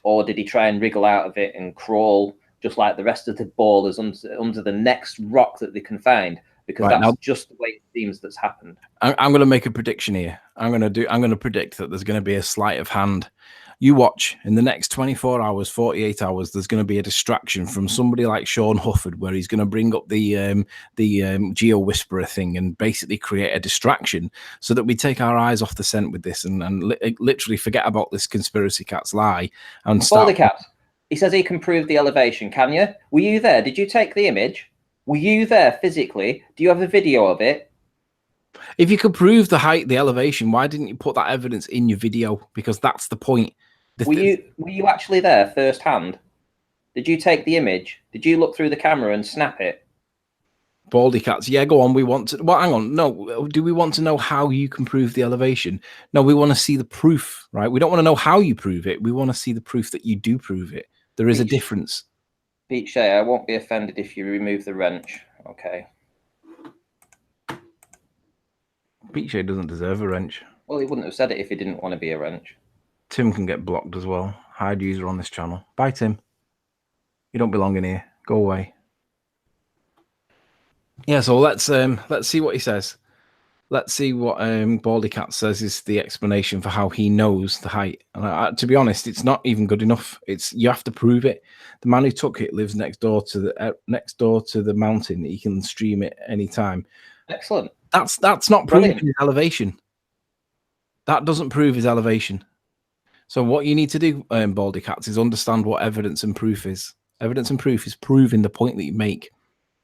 or did he try and wriggle out of it and crawl just like the rest of the ballers under the next rock that they can find? Because that's just the way it seems that's happened. I'm going to make a prediction here. I'm going to predict that there's going to be a sleight of hand. You watch, in the next 24 hours, 48 hours, there's going to be a distraction from somebody like Sean Hufford, where he's going to bring up the Geo Whisperer thing and basically create a distraction so that we take our eyes off the scent with this and literally forget about this Conspiracy Catz lie and start. Baldy Cat, he says he can prove the elevation. Can you? Were you there? Did you take the image? Were you there physically? Do you have a video of it? If you could prove the height, the elevation, why didn't you put that evidence in your video? Because that's the point. Were you actually there firsthand? Did you take the image? Did you look through the camera and snap it? Baldy Catz, yeah, go on. We want to. Well, hang on. No, do we want to know how you can prove the elevation? No, we want to see the proof, right? We don't want to know how you prove it. We want to see the proof that you do prove it. There is a difference. Pete Shea, I won't be offended if you remove the wrench. Okay. Pete Shea doesn't deserve a wrench. Well, he wouldn't have said it if he didn't want to be a wrench. Tim can get blocked as well. Hide user on this channel. Bye, Tim. You don't belong in here. Go away. Yeah, so let's see what he says. Let's see what Baldy Catz says is the explanation for how he knows the height. And to be honest, it's not even good enough. You have to prove it. The man who took it lives next door to the mountain. He can stream it anytime. Excellent. That's not proving his elevation. That doesn't prove his elevation. So what you need to do, Baldy Catz, is understand what evidence and proof is. Evidence and proof is proving the point that you make.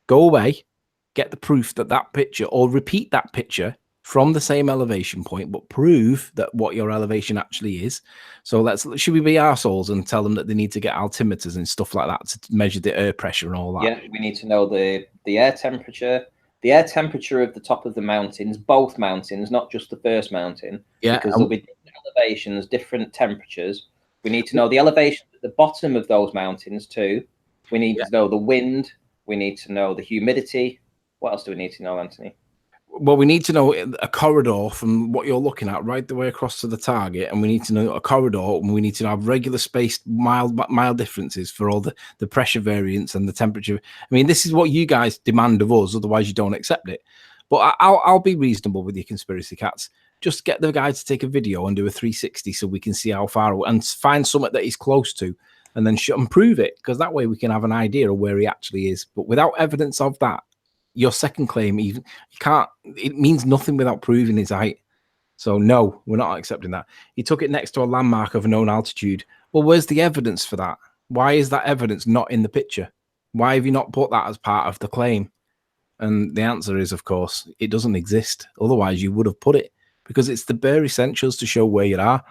Go away, get the proof that picture, or repeat that picture from the same elevation point, but prove that what your elevation actually is. So should we be arseholes and tell them that they need to get altimeters and stuff like that to measure the air pressure and all that? Yeah, we need to know the air temperature. The air temperature of the top of the mountains, both mountains, not just the first mountain. Yeah. Because there'll be different elevations, different temperatures. We need to know the elevation at the bottom of those mountains too. We need to know the wind. We need to know the humidity. What else do we need to know, Anthony? Well, we need to know a corridor from what you're looking at right the way across to the target, and we need to know a corridor, and we need to have regular spaced mild differences for all the pressure variance and the temperature. I mean, this is what you guys demand of us, otherwise you don't accept it. But I'll be reasonable with your conspiracy cats. Just get the guy to take a video and do a 360 so we can see how far, and find something that he's close to, and then prove it, because that way we can have an idea of where he actually is. But without evidence of that, your second claim, even you can't, it means nothing without proving his height. So no, we're not accepting that. He took it next to a landmark of a known altitude. Well, where's the evidence for that? Why is that evidence not in the picture? Why have you not put that as part of the claim? And the answer is, of course, it doesn't exist. Otherwise, you would have put it, because it's the bare essentials to show where you are.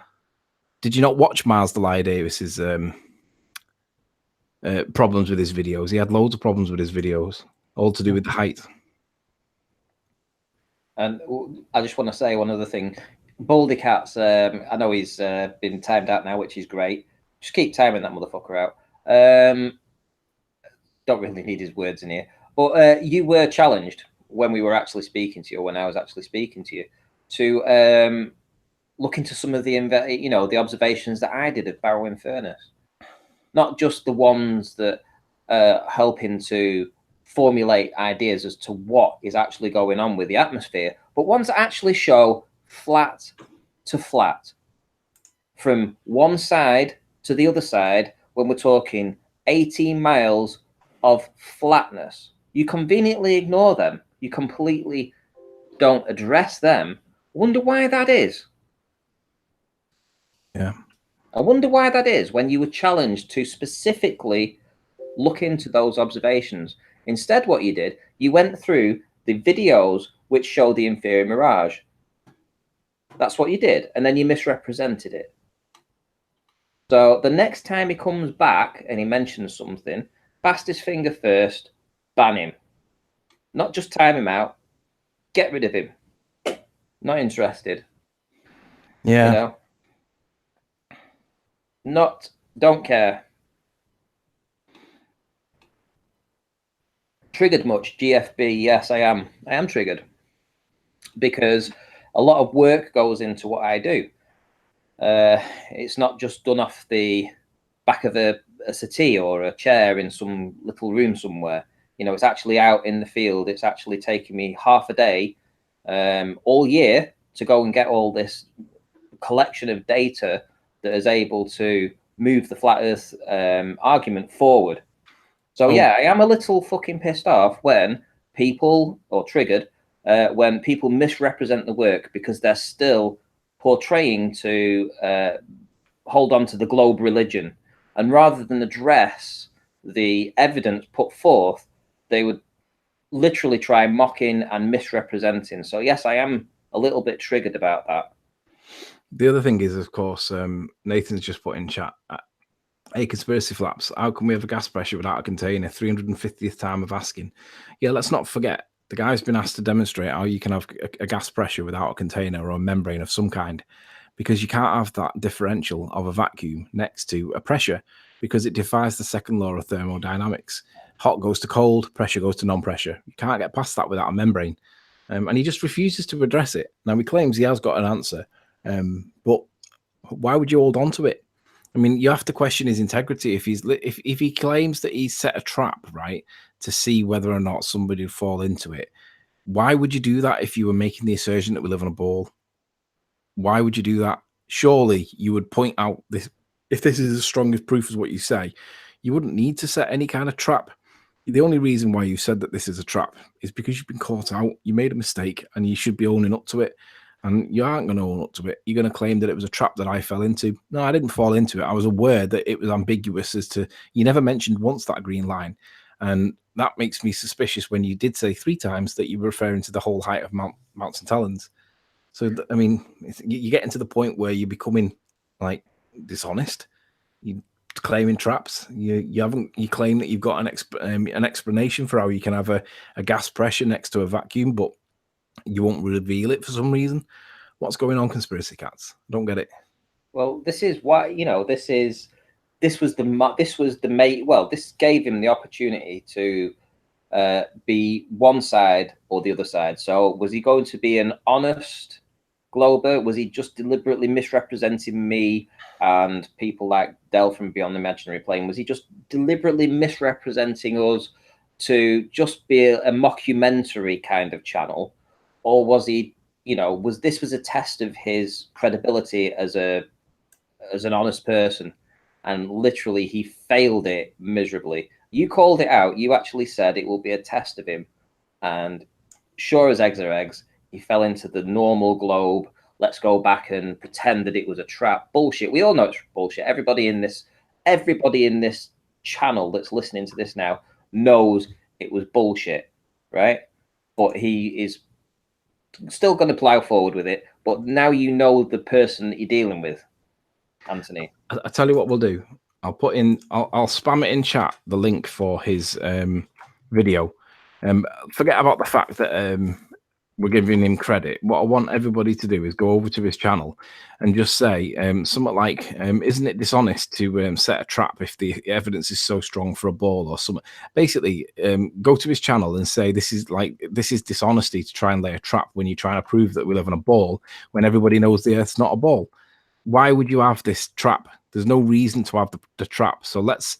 Did you not watch Miles Delia Davis's problems with his videos? He had loads of problems with his videos, all to do with the height. And I just want to say one other thing. Baldy Catz, I know he's been timed out now, which is great. Just keep timing that motherfucker out. Don't really need his words in here. But you were challenged when we were actually speaking to you, or when I was actually speaking to you, to look into some of the, the observations that I did of Barrowing Furnace. Not just the ones that helping to formulate ideas as to what is actually going on with the atmosphere, but ones that actually show flat to flat from one side to the other side. When we're talking 18 miles of flatness, you conveniently ignore them. You completely don't address them. Wonder why that is. Yeah. I wonder why that is, when you were challenged to specifically look into those observations. Instead, what you did, you went through the videos which show the inferior mirage. That's what you did. And then you misrepresented it. So the next time he comes back and he mentions something, fastest finger first, ban him. Not just time him out, get rid of him. Not interested. Yeah. Don't care. Triggered much, GFB? Yes, I am. I am triggered, because a lot of work goes into what I do. It's not just done off the back of a settee or a chair in some little room somewhere. It's actually out in the field. It's actually taking me half a day, all year, to go and get all this collection of data that is able to move the flat earth argument forward. So yeah, I am a little fucking pissed off when people, or triggered, when people misrepresent the work, because they're still portraying to hold on to the globe religion, and rather than address the evidence put forth, they would literally try mocking and misrepresenting. So yes, I am a little bit triggered about that. The other thing is, of course, Nathan's just put in chat, hey, conspiracy flaps, how can we have a gas pressure without a container? 350th time of asking. Yeah, let's not forget, the guy's been asked to demonstrate how you can have a gas pressure without a container or a membrane of some kind, because you can't have that differential of a vacuum next to a pressure, because it defies the second law of thermodynamics. Hot goes to cold, pressure goes to non-pressure. You can't get past that without a membrane. And he just refuses to address it. Now, he claims he has got an answer, but why would you hold on to it? I mean, you have to question his integrity. If he claims that he's set a trap, right, to see whether or not somebody would fall into it, why would you do that if you were making the assertion that we live on a ball? Why would you do that? Surely you would point out this. If this is as strong as proof as what you say, you wouldn't need to set any kind of trap. The only reason why you said that this is a trap is because you've been caught out. You made a mistake, and you should be owning up to it. And you aren't going to own up to it. You're going to claim that it was a trap that I fell into. No, I didn't fall into it. I was aware that it was ambiguous as to, you never mentioned once that green line. And that makes me suspicious when you did say 3 times that you were referring to the whole height of Mount St. Helens. So, I mean, you're getting to the point where you're becoming, like, dishonest. You're claiming traps. You claim that you've got an explanation for how you can have a gas pressure next to a vacuum, but you won't reveal it for some reason. What's going on, conspiracy cats? I don't get it. Well, this is why, this was the mate. Well, this gave him the opportunity to be one side or the other side. So was he going to be an honest glober? Was he just deliberately misrepresenting me and people like Del from Beyond the Imaginary Plane? Was he just deliberately misrepresenting us to just be a mockumentary kind of channel? Or was he, you know, was a test of his credibility as an honest person? And literally he failed it miserably. You called it out. You actually said it will be a test of him. And sure as eggs are eggs, he fell into the normal globe. Let's go back and pretend that it was a trap. Bullshit. We all know it's bullshit. Everybody in this channel that's listening to this now knows it was bullshit, right? But he is still going to plow forward with it. But now you know the person that you're dealing with, Anthony. I tell you what we'll do. I'll spam it in chat, the link for his video. Forget about the fact that we're giving him credit. What I want everybody to do is go over to his channel and just say something like, isn't it dishonest to set a trap if the evidence is so strong for a ball or something? Basically, go to his channel and say this is dishonesty to try and lay a trap when you're trying to prove that we live on a ball when everybody knows the Earth's not a ball. Why would you have this trap? There's no reason to have the trap. So let's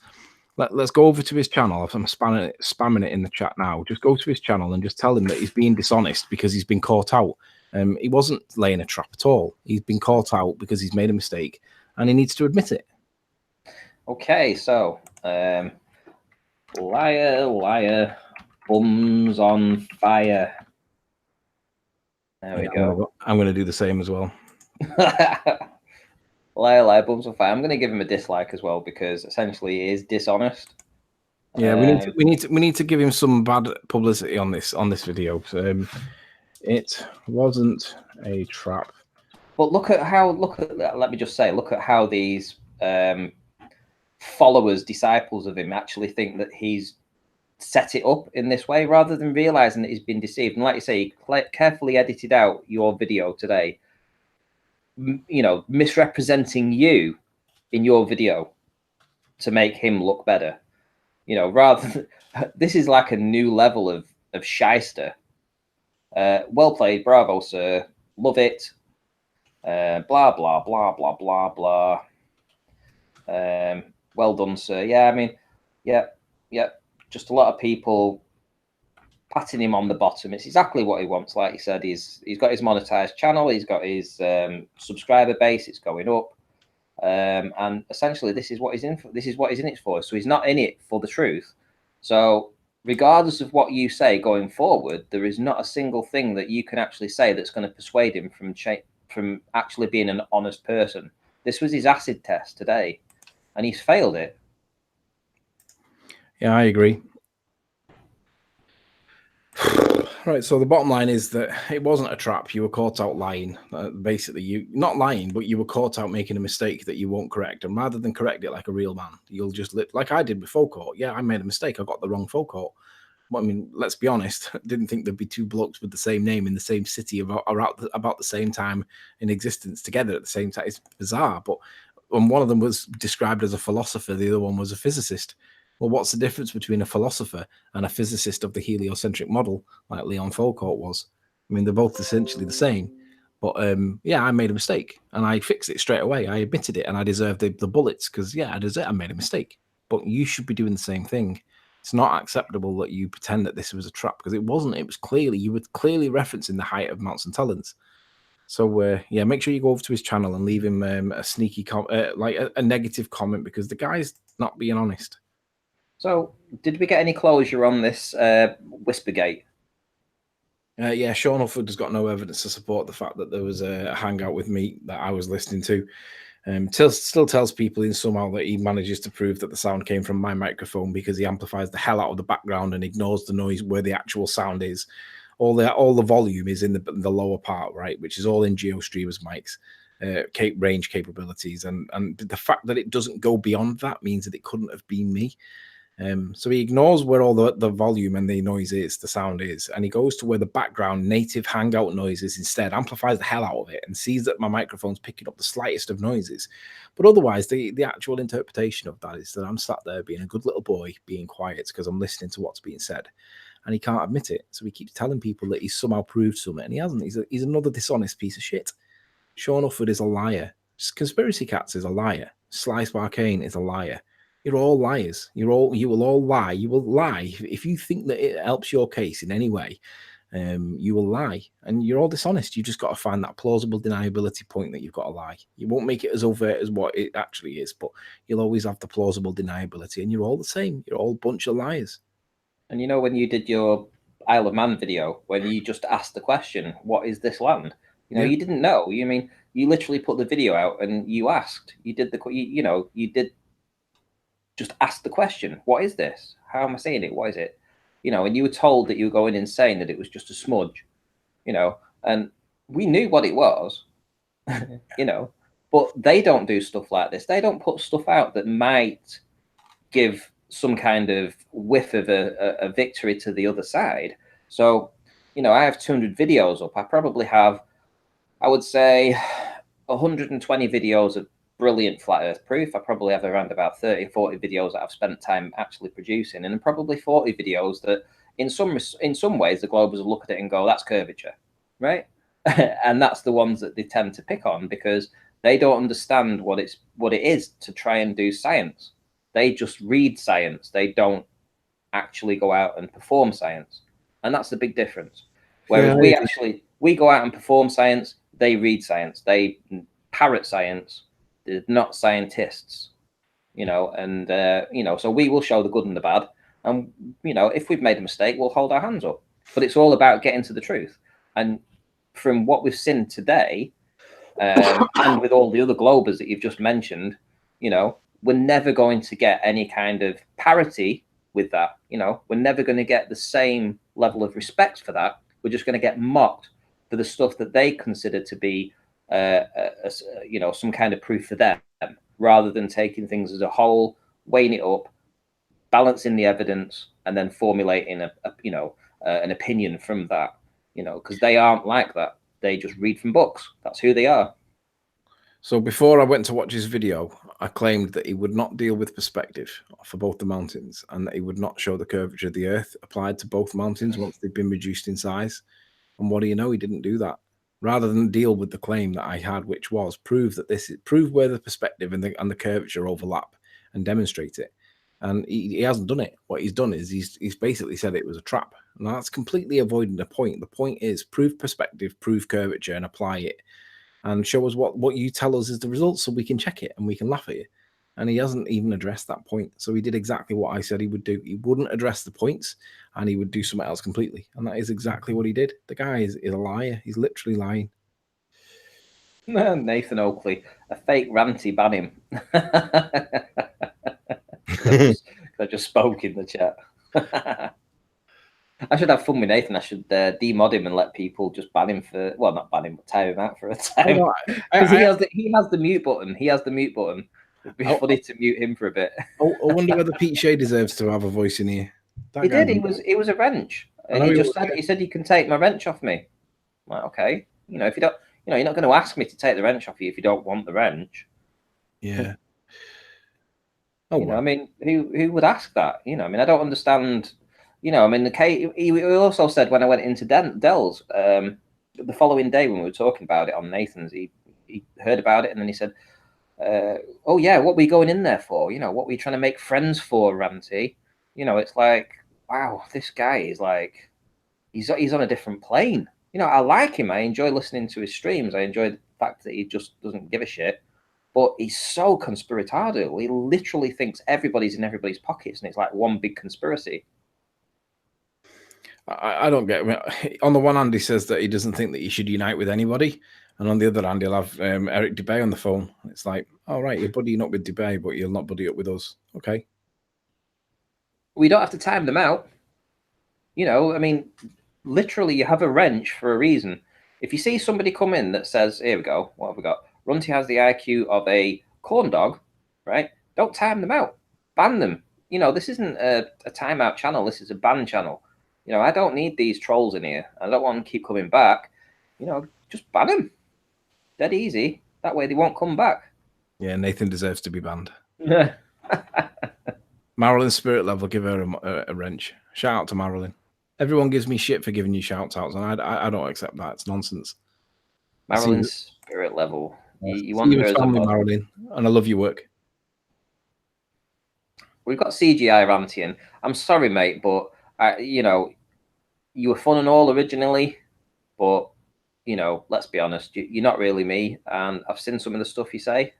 go over to his channel. I'm spamming it in the chat now. Just go to his channel and just tell him that he's being dishonest because he's been caught out. He wasn't laying a trap at all. He's been caught out because he's made a mistake and he needs to admit it. Okay, so liar, bums on fire. There we go. I'm going to do the same as well. Liar, bums on fire. I'm going to give him a dislike as well because essentially he is dishonest. Yeah, we need to give him some bad publicity on this video. It wasn't a trap. But look at let me just say, look at how these followers, disciples of him actually think that he's set it up in this way rather than realizing that he's been deceived. And like you say, he carefully edited out your video today, you know, misrepresenting you in your video to make him look better. You know, rather than, this is like a new level of shyster. Well played, bravo, sir. Love it. Blah blah blah blah blah blah. Well done, sir. Yeah, I mean, yeah. Just a lot of people patting him on the bottom. It's exactly what he wants. Like he said, he's got his monetized channel. He's got his subscriber base. It's going up. And essentially, this is what he's in for. This is what he's in it for. So he's not in it for the truth. So regardless of what you say going forward, there is not a single thing that you can actually say that's going to persuade him from actually being an honest person. This was his acid test today, and he's failed it. Yeah, I agree. Right, so the bottom line is that it wasn't a trap. You were caught out lying. Basically, you not lying, but you were caught out making a mistake that you won't correct. And rather than correct it like a real man, you'll just like I did with Foucault. Yeah, I made a mistake. I got the wrong Foucault. But, I mean, let's be honest. I didn't think there'd be two blokes with the same name in the same city about the same time in existence together at the same time. It's bizarre. But when one of them was described as a philosopher, the other one was a physicist. Well, what's the difference between a philosopher and a physicist of the heliocentric model, like Leon Foucault was? I mean, they're both essentially the same. But yeah, I made a mistake and I fixed it straight away. I admitted it and I deserved the bullets because, yeah, I made a mistake. But you should be doing the same thing. It's not acceptable that you pretend that this was a trap because it wasn't. It was clearly, you were clearly referencing the height of Mount St. Helens. So, yeah, make sure you go over to his channel and leave him a sneaky, a negative comment because the guy's not being honest. So, did we get any closure on this Whispergate? Yeah, Sean Hufford has got no evidence to support the fact that there was a hangout with me that I was listening to. Still tells people in somehow that he manages to prove that the sound came from my microphone because he amplifies the hell out of the background and ignores the noise where the actual sound is. All the volume is in the lower part, right, which is all in GeoStreamer's mics. Range capabilities, and the fact that it doesn't go beyond that means that it couldn't have been me. So he ignores where all the volume and the noise is, the sound is, and he goes to where the background native hangout noise is instead, amplifies the hell out of it, and sees that my microphone's picking up the slightest of noises. But otherwise, the actual interpretation of that is that I'm sat there being a good little boy, being quiet because I'm listening to what's being said, and he can't admit it. So he keeps telling people that he's somehow proved something, and he hasn't. He's another dishonest piece of shit. Sean Ufford is a liar. Conspiracy Catz is a liar. Slice Barcane is a liar. You're all liars. You will all lie. You will lie if you think that it helps your case in any way. You will lie, and you're all dishonest. You just got to find that plausible deniability point that you've got to lie. You won't make it as overt as what it actually is, but you'll always have the plausible deniability, and you're all the same. You're all a bunch of liars. And you know, when you did your Isle of Man video, when you just asked the question, "What is this land?" You know, you didn't know. You mean you literally put the video out and you asked. You did you did just ask the question, "What is this? How am I saying it? What is it?" You know, and you were told that you were going insane, that it was just a smudge. You know, and we knew what it was. You know, but they don't do stuff like this. They don't put stuff out that might give some kind of whiff of a victory to the other side. So, you know, I have 200 videos up. I probably have, I would say, 120 videos of brilliant flat earth proof. I probably have around about 30 or 40 videos that I've spent time actually producing, and probably 40 videos that in some ways the globers will look at it and go, that's curvature, right? And that's the ones that they tend to pick on because they don't understand what it is to try and do science. They just read science. They don't actually go out and perform science. And that's the big difference. Whereas we go out and perform science, they read science, they parrot science. They're not scientists, you know, and, you know, so we will show the good and the bad. And, you know, if we've made a mistake, we'll hold our hands up. But it's all about getting to the truth. And from what we've seen today, and with all the other globers that you've just mentioned, you know, we're never going to get any kind of parity with that. You know, we're never going to get the same level of respect for that. We're just going to get mocked for the stuff that they consider to be, you know, some kind of proof for them, rather than taking things as a whole, weighing it up, balancing the evidence, and then formulating you know, an opinion from that. You know, because they aren't like that. They just read from books. That's who they are. So before I went to watch his video, I claimed that he would not deal with perspective for both the mountains and that he would not show the curvature of the earth applied to both mountains once they've been reduced in size. And what do you know? He didn't do that. Rather than deal with the claim that I had, which was prove where the perspective and the curvature overlap and demonstrate it. And he hasn't done it. What he's done is he's basically said it was a trap. And that's completely avoiding the point. The point is prove perspective, prove curvature, and apply it. And show us what you tell us is the result so we can check it and we can laugh at it. And he hasn't even addressed that point. So he did exactly what I said he would do. He wouldn't address the points and he would do something else completely. And that is exactly what he did. The guy is a liar. He's literally lying. Nathan Oakley, a fake ranty, ban him. I just spoke in the chat. I should have fun with Nathan. I should demod him and let people just ban him for, well, not ban him, but time him out for a time. Because he has the mute button. He has the mute button. It'd be funny to mute him for a bit. I wonder whether Pete Shea deserves to have a voice in here. He did. He was a wrench, and he said you can take my wrench off me. I'm like, okay, you know, if you don't, you know, you're not going to ask me to take the wrench off you if you don't want the wrench. Yeah. You know, I mean, who would ask that? You know, I mean, I don't understand. You know, I mean, he also said when I went into Dell's the following day when we were talking about it on Nathan's, he heard about it and then he said, "Oh yeah, what were you going in there for? You know, what were you trying to make friends for, Ranty?" You know, it's like, wow, this guy is like, he's on a different plane. You know, I like him. I enjoy listening to his streams. I enjoy the fact that he just doesn't give a shit. But he's so conspiratorial. He literally thinks everybody's in everybody's pockets, and it's like one big conspiracy. I don't get it. On the one hand, he says that he doesn't think that he should unite with anybody. And on the other hand, he'll have Eric DeBay on the phone. It's like, all right, you're buddying up with DeBay, but you'll not buddy up with us. Okay. We don't have to time them out. You know, I mean, literally, you have a wrench for a reason. If you see somebody come in that says, here we go, what have we got? Runty has the IQ of a corn dog, right? Don't time them out. Ban them. you know, this isn't a timeout channel. This is a ban channel. You know, I don't need these trolls in here. I don't want them to keep coming back. You know, just ban them. Dead easy. That way they won't come back. Yeah, Nathan deserves to be banned. Marilyn's spirit level, give her a wrench. Shout out to Marilyn. Everyone gives me shit for giving you shout outs, and I don't accept that. It's nonsense. Marilyn's spirit level. You want her her as a family, Marilyn, and I love your work. We've got CGI Rantian. I'm sorry, mate, but you know, you were fun and all originally, but you know, let's be honest, you're not really me. And I've seen some of the stuff you say.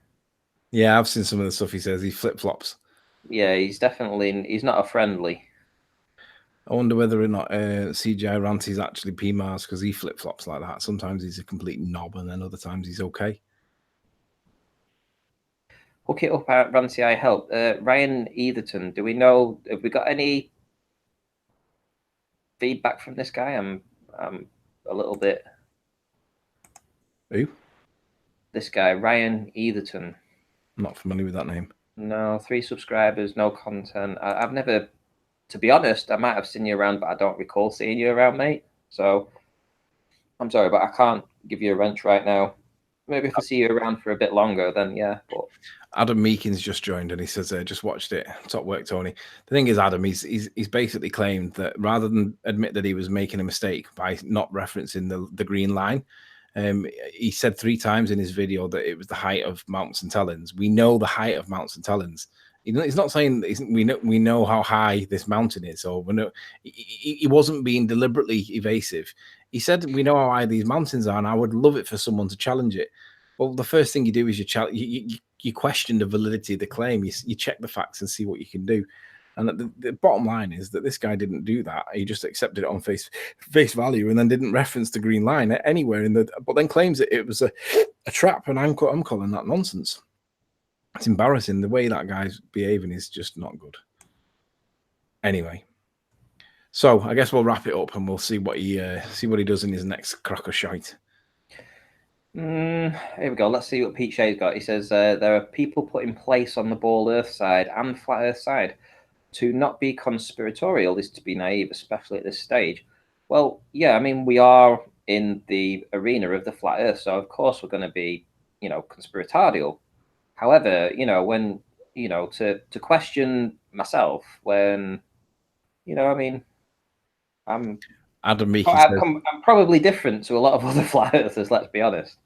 Yeah, I've seen some of the stuff he says. He flip flops. Yeah, he's not a friendly. I wonder whether or not CGI Ranty's actually PMARS, because he flip flops like that. Sometimes he's a complete knob, and then other times he's okay. Hook it up, Ranty. I help. Ryan Etherton. Do we know? Have we got any feedback from this guy? I'm a little bit. Who? This guy, Ryan Etherton. I'm not familiar with that name. No, 3 subscribers, no content. I've never, to be honest, I might have seen you around, but I don't recall seeing you around, mate. So I'm sorry, but I can't give you a wrench right now. Maybe if I see you around for a bit longer, then yeah. But Adam Meekins just joined and he says, just watched it. Top work, Tony. The thing is, Adam, he's basically claimed that rather than admit that he was making a mistake by not referencing the green line, he said 3 times in his video that it was the height of Mount St. Helens. We know the height of Mount St. Helens. He's not saying that we know how high this mountain is, or he wasn't being deliberately evasive. He said we know how high these mountains are, and I would love it for someone to challenge it. Well, the first thing you do is you question the validity of the claim. You check the facts and see what you can do. And the bottom line is that this guy didn't do that. He just accepted it on face value and then didn't reference the green line anywhere but then claims that it was a trap. And I'm calling that nonsense. It's embarrassing. The way that guy's behaving is just not good. Anyway, so I guess we'll wrap it up and we'll see what he does in his next crock of shite. Here we go. Let's see what Pete Shea's got. He says there are people put in place on the ball Earth side and flat Earth side. To not be conspiratorial is to be naive, especially at this stage. Well, yeah, I mean, we are in the arena of the flat Earth, so of course we're going to be, you know, conspiratorial. However, you know, when, you know, to question myself when, you know, I mean, I'm probably different to a lot of other flat earthers, let's be honest.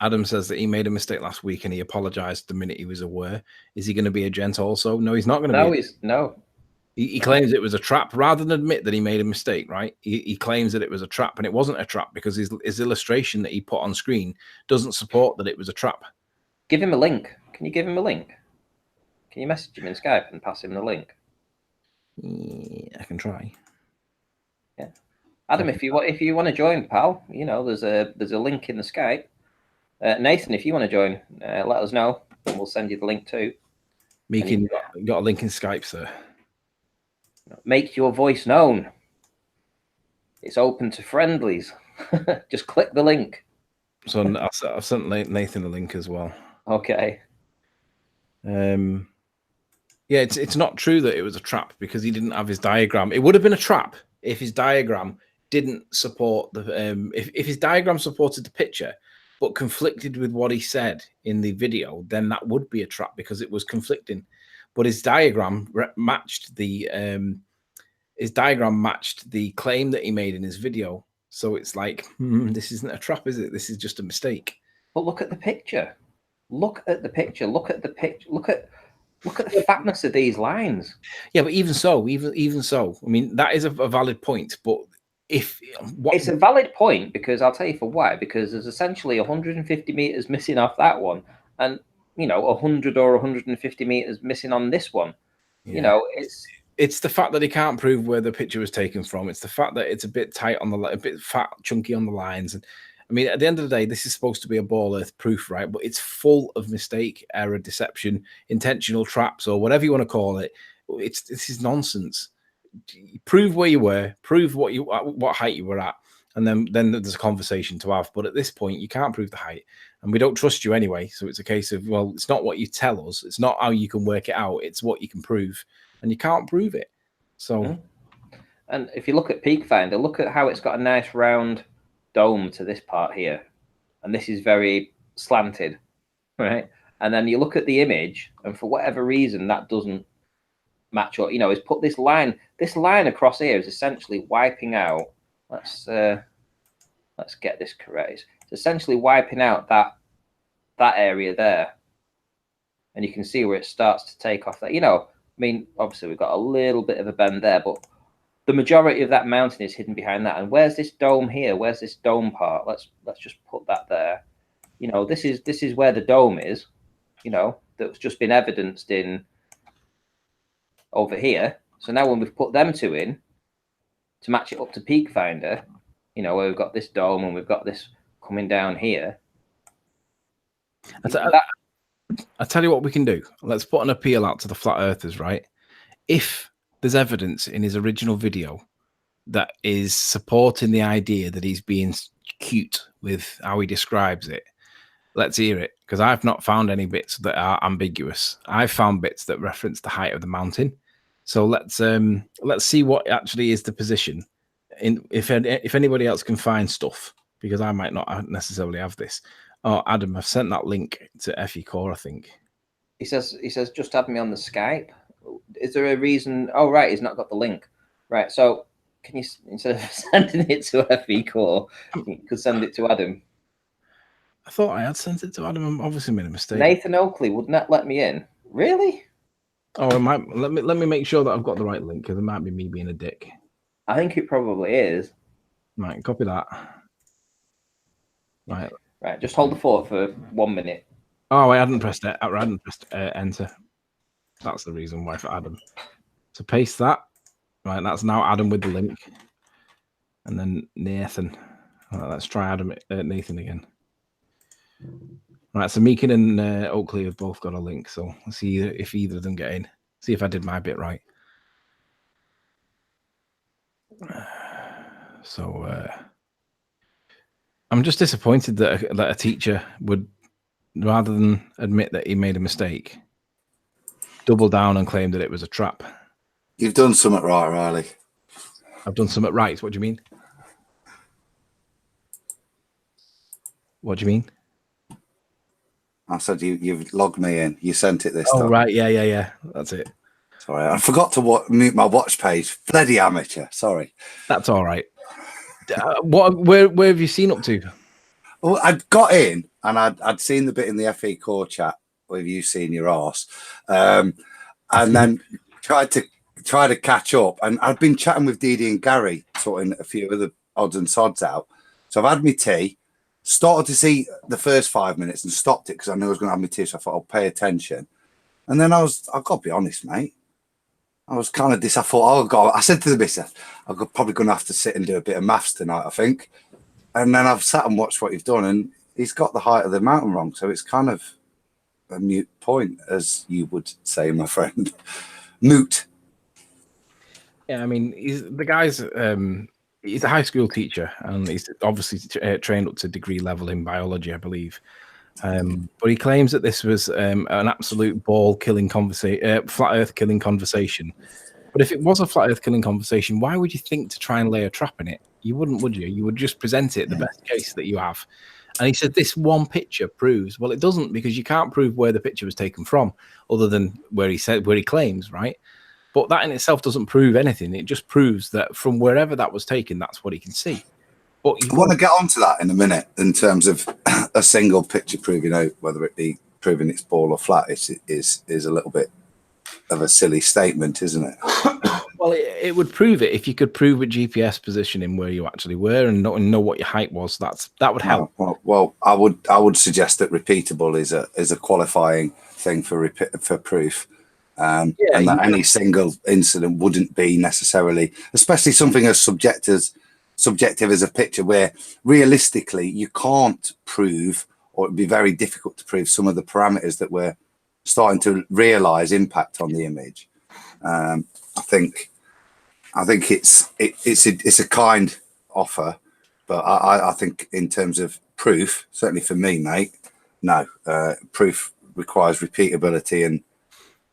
Adam says that he made a mistake last week and he apologized the minute he was aware. Is he going to be a gent also? No, he's not going to be. No. He claims it was a trap rather than admit that he made a mistake, right? He claims that it was a trap, and it wasn't a trap because his illustration that he put on screen doesn't support that it was a trap. Give him a link. Can you give him a link? Can you message him in Skype and pass him the link? Yeah, I can try. Yeah, Adam, if you want to join, pal, you know there's a link in the Skype. Nathan, if you want to join, let us know, and we'll send you the link too. Meekin, you got a link in Skype, sir. Make your voice known. It's open to friendlies. Just click the link. So I've sent Nathan a link as well. Okay. Yeah, it's not true that it was a trap because he didn't have his diagram. It would have been a trap if his diagram didn't support the if his diagram supported the picture but conflicted with what he said in the video, then that would be a trap because it was conflicting. But his diagram matched the claim that he made in his video. So it's like, this isn't a trap, is it? This is just a mistake. But look at the picture. Look at the picture. Look at the picture. Look at the fatness of these lines. Yeah, but even so, I mean, that is a valid point. But it's a valid point because I'll tell you for why. Because there's essentially 150 meters missing off that one, and you know, 100 or 150 meters missing on this one. Yeah. You know, it's the fact that he can't prove where the picture was taken from. It's the fact that it's a bit tight on a bit fat, chunky on the lines. And I mean, at the end of the day, this is supposed to be a ball Earth proof, right? But it's full of mistake, error, deception, intentional traps, or whatever you want to call it. This is nonsense. Prove where you were, prove what height you were at, and then there's a conversation to have. But at this point, you can't prove the height. and we don't trust you anyway. So it's a case of, well, it's not what you tell us, it's not how you can work it out, it's what you can prove, and you can't prove it. So and if you look at Peak Finder, look at how it's got a nice round dome to this part here, and this is very slanted, right? And then you look at the image, and for whatever reason that doesn't match up. You know, it's put this line across here is essentially wiping out. Let's get this correct. It's essentially wiping out that area there, and you can see where it starts to take off. That, you know, I mean, obviously we've got a little bit of a bend there, but the majority of that mountain is hidden behind that. And where's this dome here? Where's this dome part? Let's just put that there. You know, this is where the dome is. You know, that's just been evidenced in over here. So now when we've put them two in to match it up to Peak Finder, you know, where we've got this dome and we've got this coming down here. I tell you what we can do. Let's put an appeal out to the flat earthers, right? If there's evidence in his original video that is supporting the idea that he's being cute with how he describes it, let's hear it, because I've not found any bits that are ambiguous. I've found bits that reference the height of the mountain. So let's see what actually is the position. If anybody else can find stuff, because I might not necessarily have this. Oh, Adam, I've sent that link to FE Core, I think. He says just add me on the Skype. Is there a reason? Oh, right, he's not got the link. Right, so can you, instead of sending it to FE Core, you could send it to Adam. I thought I had sent it to Adam. I obviously made a mistake. Nathan Oakley would not let me in. Really? Oh, it might. Let me make sure that I've got the right link, because it might be me being a dick. I think it probably is. Right, copy that. Right. Right, just hold the fort for 1 minute. Oh, I hadn't pressed it. I hadn't pressed enter. That's the reason why for Adam. So paste that. Right, that's now Adam with the link, and then Nathan. Right, let's try Nathan again. Right, so Meekin and Oakley have both got a link, so let's see if either of them get in. See if I did my bit right. So I'm just disappointed that a teacher would, rather than admit that he made a mistake, double down and claim that it was a trap. You've done something right, Riley. I've done something right. What do you mean? What do you mean? I said you've logged me in. You sent it this time. Oh, right. Yeah. That's it. Sorry, I forgot to mute my watch page. Bloody amateur. Sorry. That's all right. Where have you seen up to? Well, I'd got in and I'd seen the bit in the FE Core chat with you seeing your arse, and then tried to catch up. And I'd been chatting with Dee and Gary, sorting a few other odds and sods out. So I've had my tea, started to see the first 5 minutes and stopped it because I knew I was going to have my tea. So I thought I'll pay attention. And then I've got to be honest, mate. I was kind of I thought, oh God, I said to the missus, I'm probably going to have to sit and do a bit of maths tonight, I think. And then I've sat and watched what he's done, and he's got the height of the mountain wrong. So it's kind of a mute point, as you would say, my friend. Moot. Yeah, I mean, he's a high school teacher, and he's obviously trained up to degree level in biology, I believe. But he claims that this was an absolute ball-killing conversation, flat Earth killing conversation. But if it was a flat Earth killing conversation, why would you think to try and lay a trap in it? You wouldn't, would you? You would just present it the best case that you have. And he said this one picture proves. Well, it doesn't, because you can't prove where the picture was taken from, other than where he claims, right? But that in itself doesn't prove anything. It just proves that from wherever that was taken, that's what he can see. But I want to get onto that in a minute in terms of a single picture proving out whether it be proving it's ball or flat is a little bit of a silly statement, isn't it? Well, it would prove it if you could prove with GPS positioning where you actually were and know what your height was. That would help. Well, I would suggest that repeatable is a qualifying thing for proof. And that any single incident wouldn't be necessarily, especially something as subjective as a picture, where realistically you can't prove, or it'd be very difficult to prove some of the parameters that we're starting to realize impact on the image. I think it's a kind offer, but I think in terms of proof, certainly for me, mate, no, proof requires repeatability and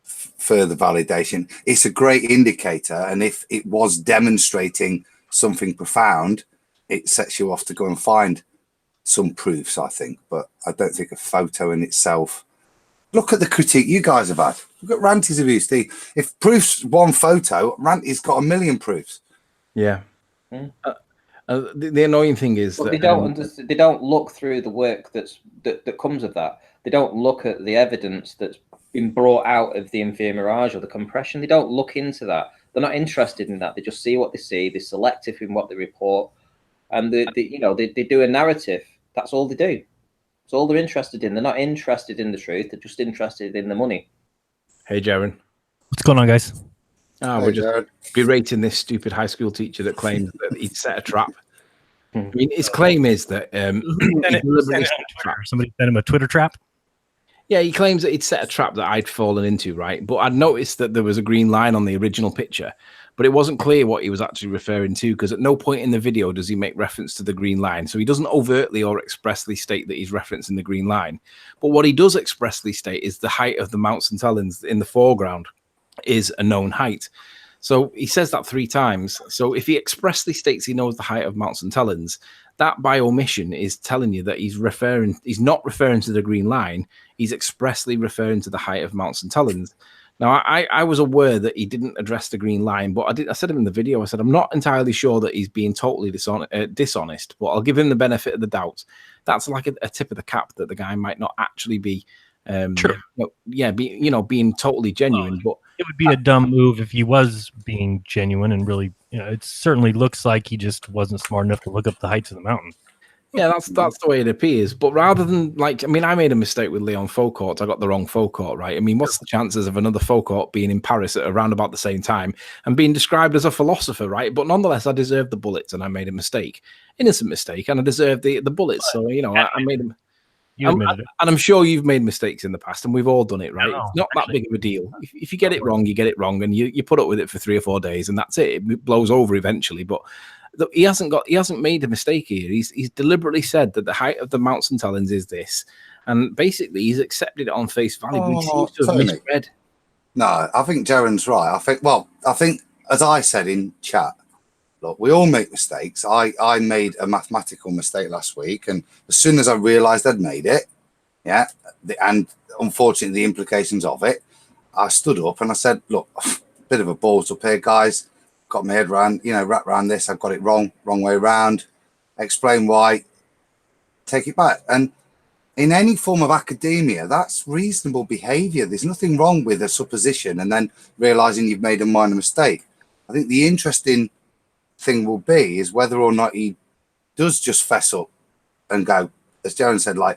further validation. It's a great indicator, and if it was demonstrating something profound, it sets you off to go and find some proofs, I think. But I don't think a photo in itself. Look at the critique you guys have had. Look at Ranty's reviews. If proof's one photo, Ranty's got a million proofs. Yeah. The annoying thing is that they don't look through the work that comes of that. They don't look at the evidence that's been brought out of the inferior mirage or the compression. They don't look into that. They're not interested in that. They just see what they see. They're selective in what they report, and they do a narrative. That's all they do. It's all they're interested in. They're not interested in the truth. They're just interested in the money. Hey, Jeran. What's going on, guys? We're just berating this stupid high school teacher that claims that he'd set a trap. I mean, his claim is that Somebody sent him a Twitter trap. Yeah, he claims that he'd set a trap that I'd fallen into, right? But I'd noticed that there was a green line on the original picture, but it wasn't clear what he was actually referring to, because at no point in the video does he make reference to the green line. So he doesn't overtly or expressly state that he's referencing the green line. But what he does expressly state is the height of the Mounts and Helens in the foreground is a known height. So he says that 3 times. So if he expressly states he knows the height of Mounts and Helens, that by omission is telling you that he's not referring to the green line. He's expressly referring to the height of Mounts and Helens. Now, I was aware that he didn't address the green line, but I said in the video, I said, I'm not entirely sure that he's being totally dishonest, but I'll give him the benefit of the doubt. That's like a tip of the cap that the guy might not actually be, being totally genuine. But it would be a dumb move if he was being genuine and really, it certainly looks like he just wasn't smart enough to look up the heights of the mountain. Yeah, that's the way it appears. But rather than I made a mistake with Leon Foucault. I got the wrong Foucault, right? I mean, what's the chances of another Foucault being in Paris at around about the same time and being described as a philosopher, right? But nonetheless, I deserved the bullets and I made a mistake, innocent mistake, and I deserved the bullets. So I made them. And I'm sure you've made mistakes in the past, and we've all done it, right? It's not that big of a deal. If you get it wrong, you get it wrong, and you put up with it for 3 or 4 days, and that's it. It blows over eventually. But he hasn't made a mistake here. He's deliberately said that the height of the Mounts and Helens is this, and basically he's accepted it on face value. He seems to have misread. No, I think Jeran's right. I think as I said in chat, look, we all make mistakes. I made a mathematical mistake last week, and as soon as I realised I'd made it, and unfortunately the implications of it, I stood up and I said, look, bit of a balls up here, guys. Got my head around, wrapped around this. I've got it wrong way around. Explain why. Take it back. And in any form of academia, that's reasonable behaviour. There's nothing wrong with a supposition and then realising you've made a minor mistake. I think the interesting thing will be is whether or not he does just fess up and go, as Jeran said, I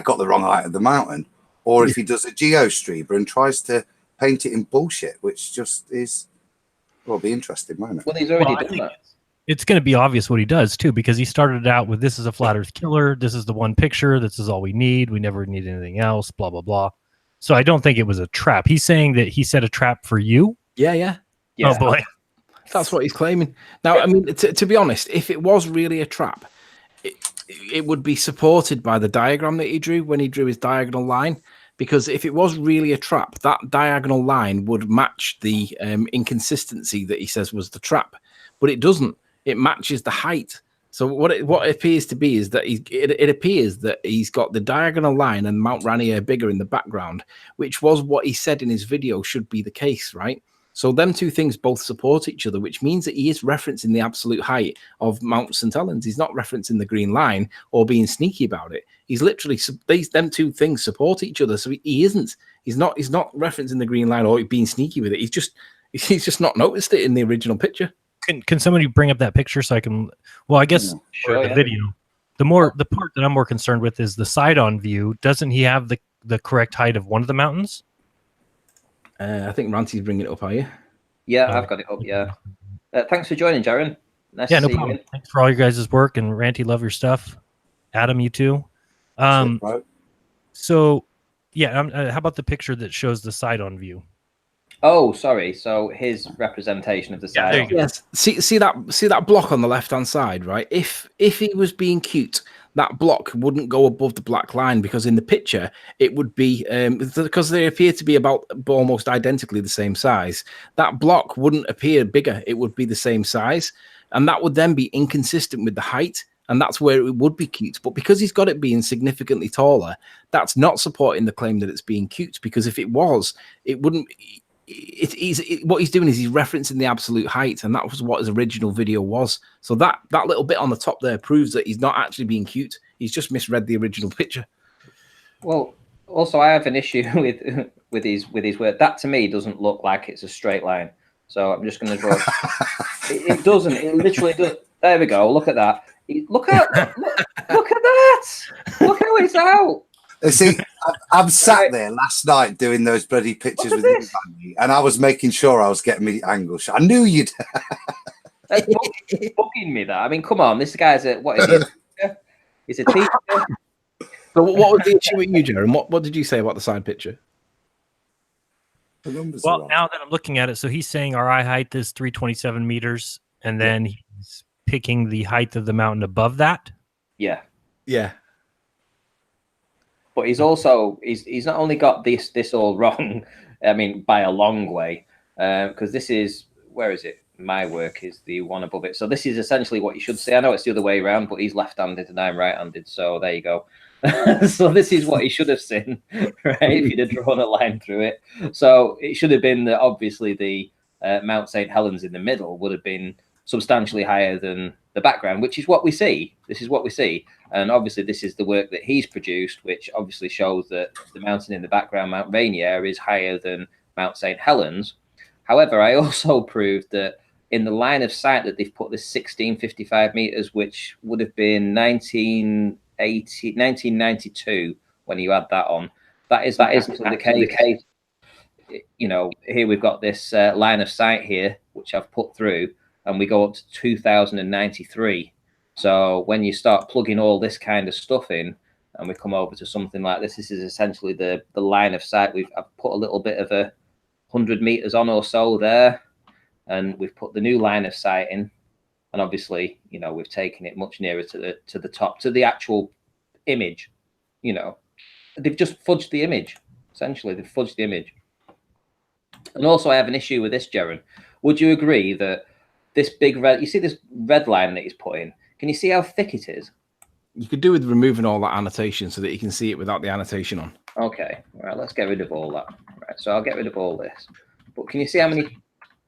got the wrong height of the mountain, or if he does a geostreamer and tries to paint it in bullshit, which just is. Will be interesting, won't it? Well, he's already done that. It's going to be obvious what he does too, because he started out with "This is a flat Earth killer. This is the one picture. This is all we need. We never need anything else." Blah blah blah. So I don't think it was a trap. He's saying that he set a trap for you. Yeah. Oh boy, that's what he's claiming. Now, I mean, to be honest, if it was really a trap, it would be supported by the diagram that he drew when he drew his diagonal line. Because if it was really a trap, that diagonal line would match the inconsistency that he says was the trap. But it doesn't. It matches the height. So what it appears to be is that it appears that he's got the diagonal line and Mount Rainier bigger in the background, which was what he said in his video should be the case, right? So them two things both support each other, which means that he is referencing the absolute height of Mount St. Helens. He's not referencing the green line or being sneaky about it. He's literally, them two things support each other. So he's not referencing the green line or being sneaky with it. He's just not noticed it in the original picture. Can somebody bring up that picture so I can? Well, I guess the video. The part that I'm more concerned with is the side-on view. Doesn't he have the correct height of one of the mountains? I think Ranty's bringing it up. Are you? Yeah, I've got it up. Yeah. Thanks for joining, Jeran. Nice no to see problem. you. Thanks for all your guys' work, and Ranty, love your stuff. Adam, you too. So, how about the picture that shows the side-on view? Oh, sorry. So his representation of the side. Yes. See that block on the left-hand side, right? If he was being cute, that block wouldn't go above the black line, because in the picture it would be, because they appear to be about almost identically the same size, that block wouldn't appear bigger, it would be the same size, and that would then be inconsistent with the height, and that's where it would be cute. But because he's got it being significantly taller, that's not supporting the claim that it's being cute, because if it was, it wouldn't. What he's doing is he's referencing the absolute height, and that was what his original video was. So that little bit on the top there proves that he's not actually being cute. He's just misread the original picture. Well, also I have an issue with his word. That to me doesn't look like it's a straight line. So I'm just going to draw. It doesn't. It literally does. There we go. Look at that. Look at that. Look how it's out. See, I'm sat there last night doing those bloody pictures with you, and I was making sure I was getting me angle shot. I knew you'd. That's bugging me. That, I mean, come on, this guy's what is he? He's a teacher. So what was the issue with you, Jeran? What did you say about the side picture? Well, now that I'm looking at it, so he's saying our eye height is 327 meters, and then he's picking the height of the mountain above that. Yeah. Yeah. But he's also he's not only got this all wrong, I mean, by a long way, because this is, where is it? My work is the one above it. So this is essentially what you should see. I know it's the other way around, but he's left-handed and I'm right-handed. So there you go. So this is what he should have seen, right? If he'd have drawn a line through it. So it should have been that obviously the Mount St. Helens in the middle would have been substantially higher than the background, which is what we see. This is what we see. And obviously this is the work that he's produced, which obviously shows that the mountain in the background, Mount Rainier, is higher than Mount St. Helens. However, I also proved that in the line of sight that they've put this 1655 meters, which would have been 1992 when you add that on, that is the case. You know, here we've got this line of sight here, which I've put through, and we go up to 2093. So when you start plugging all this kind of stuff in, and we come over to something like this, this is essentially the line of sight. I've put a little bit of 100 meters on or so there, and we've put the new line of sight in, and obviously, you know, we've taken it much nearer to the top, to the actual image. You know, they've just fudged the image. Essentially, they've fudged the image. And also, I have an issue with this, Jeran. Would you agree that this big red, you see this red line that he's put in? Can you see how thick it is? You could do with removing all that annotation so that you can see it without the annotation on. Okay, all right, let's get rid of all that. Right, so I'll get rid of all this. But can you see how many?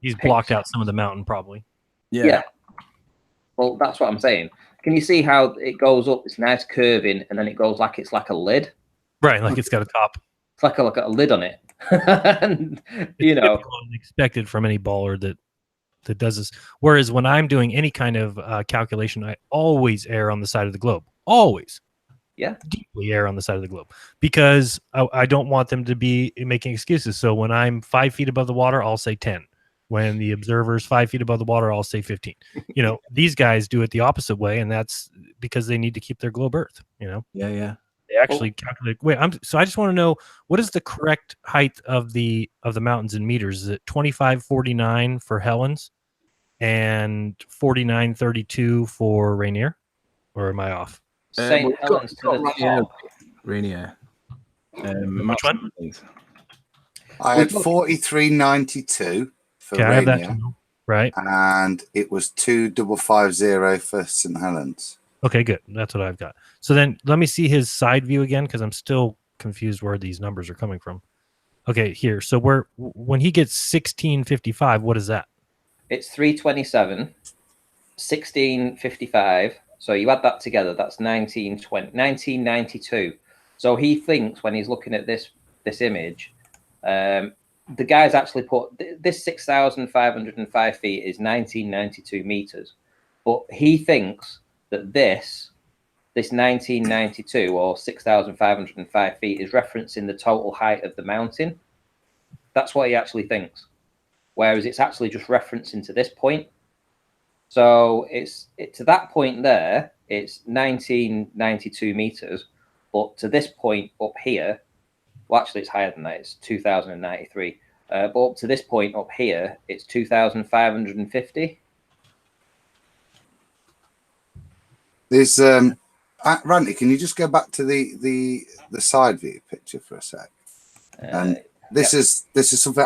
He's blocked out some of the mountain, probably. Yeah. Well, that's what I'm saying. Can you see how it goes up? It's nice curving, and then it goes like it's like a lid. Right, like it's got a top. It's like a lid on it. And, you know, expected from any baller that does this. Whereas when I'm doing any kind of calculation, I always err on the side of the globe. Always. Yeah. Deeply err on the side of the globe, because I don't want them to be making excuses. So when I'm 5 feet above the water, I'll say 10. When the observer's 5 feet above the water, I'll say 15. You know, these guys do it the opposite way, and that's because they need to keep their globe Earth. You know. Yeah. They actually calculate. Wait, so I just want to know, what is the correct height of the mountains in meters? Is it 2549 for Helens and 4932 for Rainier, or am I off? St. Helens to the top. Rainier. Which one? I had 4392 for Okay, I have that Rainier, too. Right. and it was 2550 for St. Helens. Okay, good. That's what I've got. So then let me see his side view again, because I'm still confused where these numbers are coming from. Okay, here. So when he gets 1655, what is that? It's 327, 1655. So you add that together, that's 1992. So he thinks when he's looking at this image, the guy's actually put this 6,505 feet is 1992 meters, but he thinks that this 1992 or 6,505 feet is referencing the total height of the mountain. That's what he actually thinks, whereas it's actually just referencing to this point. So it's to that point there, it's 1992 meters, but to this point up here, well, actually it's higher than that. It's 2,093. But up to this point up here, it's 2,550. There's Randy, can you just go back to the side view picture for a sec? And this is something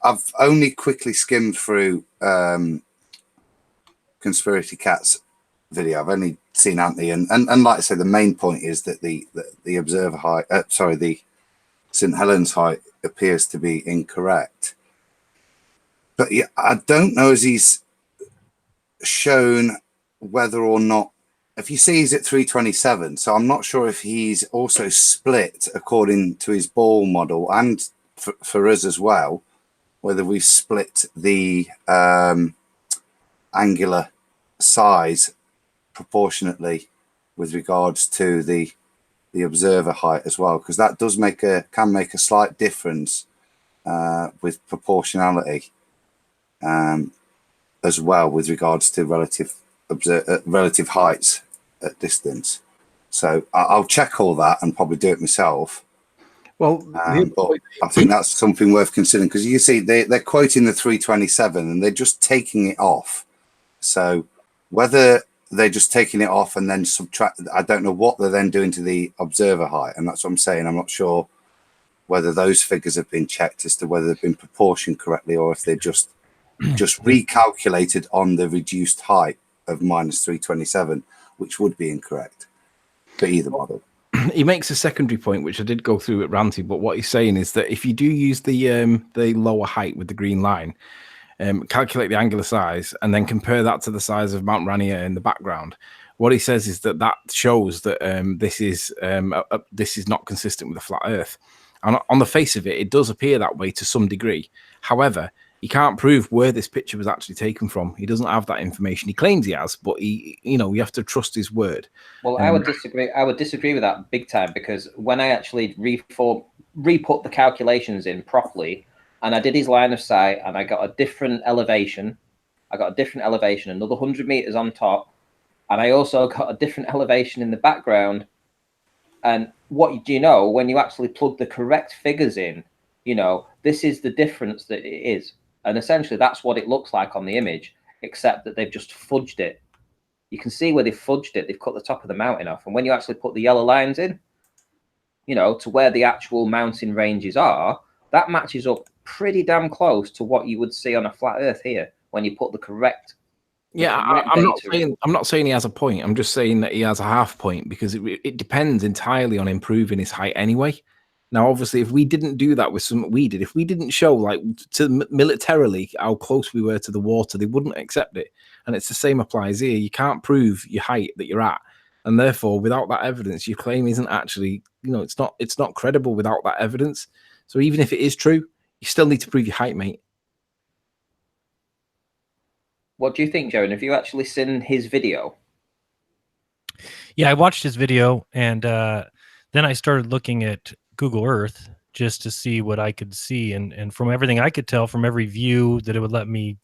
I've only quickly skimmed through Conspiracy Catz video. I've only seen Anthony, and like I say, the main point is that the observer height, the St. Helens height appears to be incorrect. But yeah, I don't know as he's shown whether or not, if you see he's at 327, so I'm not sure if he's also split according to his ball model and for us as well, whether we've split the angular size proportionately with regards to the observer height as well, because that does can make a slight difference with proportionality as well with regards to relative heights at distance. So I'll check all that and probably do it myself. Well, but I think that's something worth considering, because you see they're quoting the 327 and they're just taking it off. So whether they're just taking it off and then subtract, I don't know what they're then doing to the observer height, and that's what I'm saying. I'm not sure whether those figures have been checked as to whether they've been proportioned correctly, or if they're just recalculated on the reduced height of minus 327, which would be incorrect for either model. He makes a secondary point, which I did go through at Ranty, but what he's saying is that if you do use the lower height with the green line, calculate the angular size, and then compare that to the size of Mount Rainier in the background, what he says is that shows that this is not consistent with the flat Earth. And on the face of it, it does appear that way to some degree. However, he can't prove where this picture was actually taken from. He doesn't have that information. He claims he has, but you have to trust his word. Well, I would disagree. I would disagree with that big time, because when I actually re-put the calculations in properly, and I did his line of sight, and I got a different elevation. Another 100 meters on top, and I also got a different elevation in the background. And what do you know, when you actually plug the correct figures in, this is the difference that it is. And essentially that's what it looks like on the image, except that they've just fudged it. You can see where they've fudged it. They've cut the top of the mountain off. And when you actually put the yellow lines in, to where the actual mountain ranges are, that matches up pretty damn close to what you would see on a flat Earth here when you put the correct. I'm not saying he has a point. I'm just saying that he has a half point, because it depends entirely on improving his height anyway. Now, obviously, if we didn't do that with something we did, if we didn't show militarily how close we were to the water, they wouldn't accept it. And it's the same applies here. You can't prove your height that you're at, and therefore, without that evidence, your claim isn't actually, it's not credible without that evidence. So even if it is true, you still need to prove your height, mate. What do you think, Jeran? Have you actually seen his video? Yeah, I watched his video, and then I started looking at Google Earth just to see what I could see. And from everything I could tell, from every view that it would let me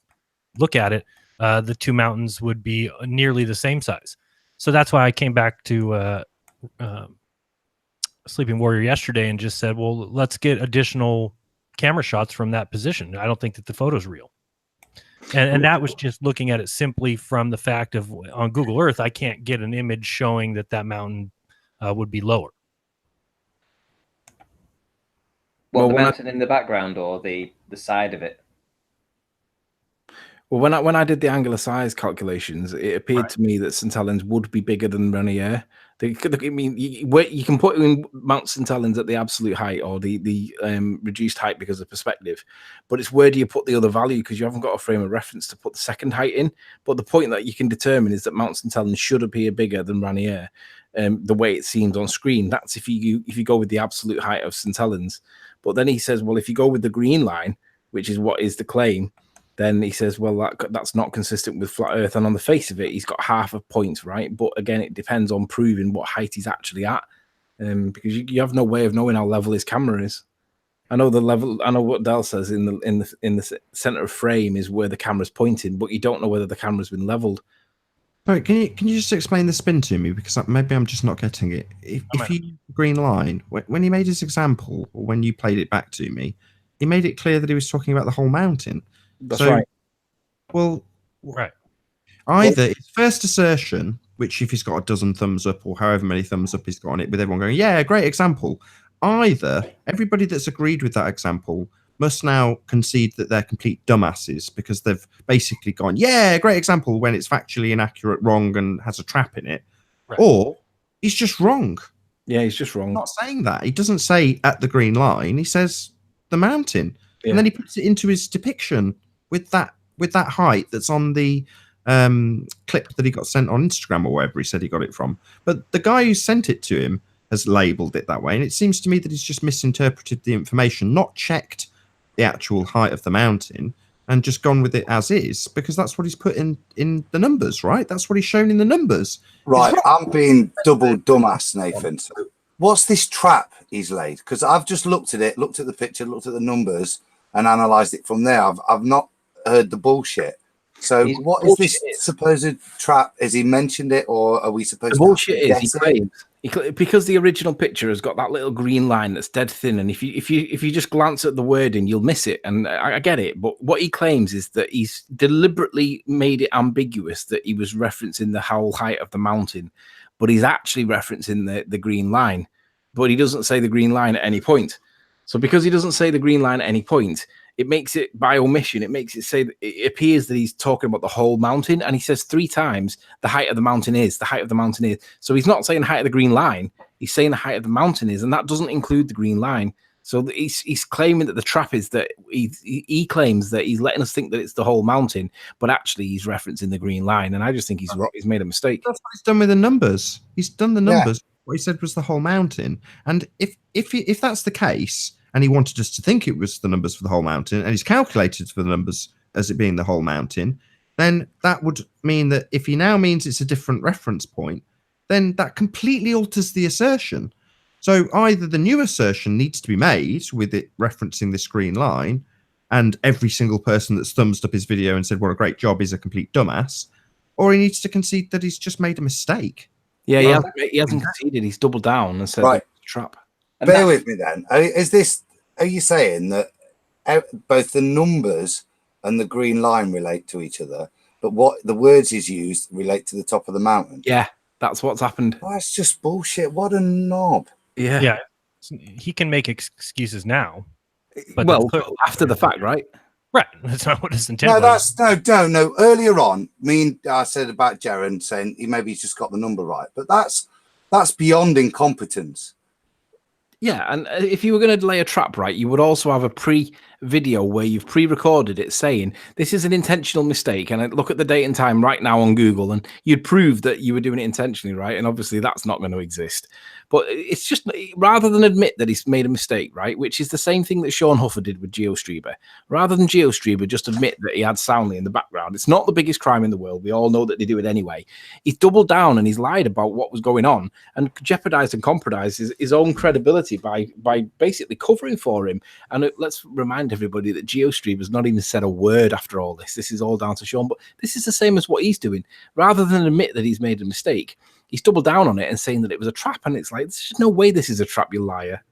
look at it, the two mountains would be nearly the same size. So that's why I came back to Sleeping Warrior yesterday and just said, well, let's get additional camera shots from that position. I don't think that the photo's real. And that was just looking at it simply from the fact of, on Google Earth, I can't get an image showing that mountain would be lower. Well, the mountain in the background, or the side of it? Well, when I did the angular size calculations, it appeared to me that St. Helens would be bigger than Rainier. You can put in Mount St. Helens at the absolute height, or the reduced height because of perspective, but it's where do you put the other value, because you haven't got a frame of reference to put the second height in. But the point that you can determine is that Mount St. Helens should appear bigger than Rainier, the way it seems on screen. That's if you go with the absolute height of St. Helens. But then he says, well, if you go with the green line, which is what is the claim, then he says, well, that's not consistent with flat Earth. And on the face of it, he's got half a point, right? But again, it depends on proving what height he's actually at, because you have no way of knowing how level his camera is. I know what Dell says in the center of frame is where the camera's pointing, but you don't know whether the camera's been leveled. Sorry, can you just explain the spin to me, because maybe I'm just not getting it. If you green line, when he made his example, or when you played it back to me, he made it clear that he was talking about the whole mountain. That's right. Well, right. Either his first assertion which if he's got a dozen thumbs up or however many thumbs up he's got on it, with everyone going, yeah, great example. Either everybody that's agreed with that example must now concede that they're complete dumbasses because they've basically gone, yeah, great example, when it's factually inaccurate, wrong, and has a trap in it. Right. Or he's just wrong. Yeah, he's just wrong. I'm not saying that. He doesn't say at the green line. He says the mountain. Yeah. And then he puts it into his depiction with that height that's on the clip that he got sent on Instagram or wherever he said he got it from. But the guy who sent it to him has labeled it that way. And it seems to me that he's just misinterpreted the information, not checked the actual height of the mountain, and just gone with it as is, because that's what he's put in the numbers, right? That's what he's shown in the numbers. Right, I'm being double dumbass, Nathan. So what's this trap he's laid? Because I've just looked at it, looked at the picture, looked at the numbers, and analysed it from there. I've not heard the bullshit. So what is this supposed trap? Has he mentioned it, or are we supposed to bullshit is he claims because the original picture has got that little green line that's dead thin, and if you just glance at the wording, you'll miss it. And I get it, but what he claims is that he's deliberately made it ambiguous that he was referencing the whole height of the mountain, but he's actually referencing the green line. But he doesn't say the green line at any point. So because he doesn't say the green line at any point, it makes it, by omission, it makes it say that it appears that he's talking about the whole mountain, and he says 3 times the height of the mountain is, the height of the mountain is. So he's not saying the height of the green line, he's saying the height of the mountain is, and that doesn't include the green line. So he's claiming that the trap is that he claims that he's letting us think that it's the whole mountain, but actually he's referencing the green line, and I just think he's made a mistake. That's what he's done with the numbers. He's done the numbers. Yeah. What he said was the whole mountain, and if that's the case, and he wanted us to think it was the numbers for the whole mountain, and he's calculated for the numbers as it being the whole mountain, then that would mean that if he now means it's a different reference point, then that completely alters the assertion. So either the new assertion needs to be made with it referencing this green line, and every single person that's thumbs up his video and said, what a great job, is a complete dumbass, or he needs to concede that he's just made a mistake. Yeah, he hasn't conceded. He's doubled down and said, right, trap. And bear with me then. Are you saying that both the numbers and the green line relate to each other, but what the words he's used relate to the top of the mountain? Yeah, that's what's happened. Oh, that's just bullshit. What a knob. Yeah. He can make excuses now. But after the fact, right? Right. That's not what his intent was. No. Earlier on, I said about Jeran saying he's just got the number right, but that's beyond incompetence. Yeah, and if you were going to lay a trap, right, you would also have a pre-video where you've pre-recorded it saying, this is an intentional mistake, and look at the date and time right now on Google, and you'd prove that you were doing it intentionally, right? And obviously that's not going to exist. But it's just, rather than admit that he's made a mistake, right, which is the same thing that Sean Huffer did with GeoStreamer, rather than GeoStreamer just admit that he had Soundly in the background, it's not the biggest crime in the world. We all know that they do it anyway. He's doubled down and he's lied about what was going on and jeopardized and compromised his own credibility by basically covering for him. And let's remind everybody that GeoStreamer's not even said a word after all this. This is all down to Sean, but this is the same as what he's doing. Rather than admit that he's made a mistake, he's doubled down on it and saying that it was a trap, and it's like, there's just no way this is a trap, you liar.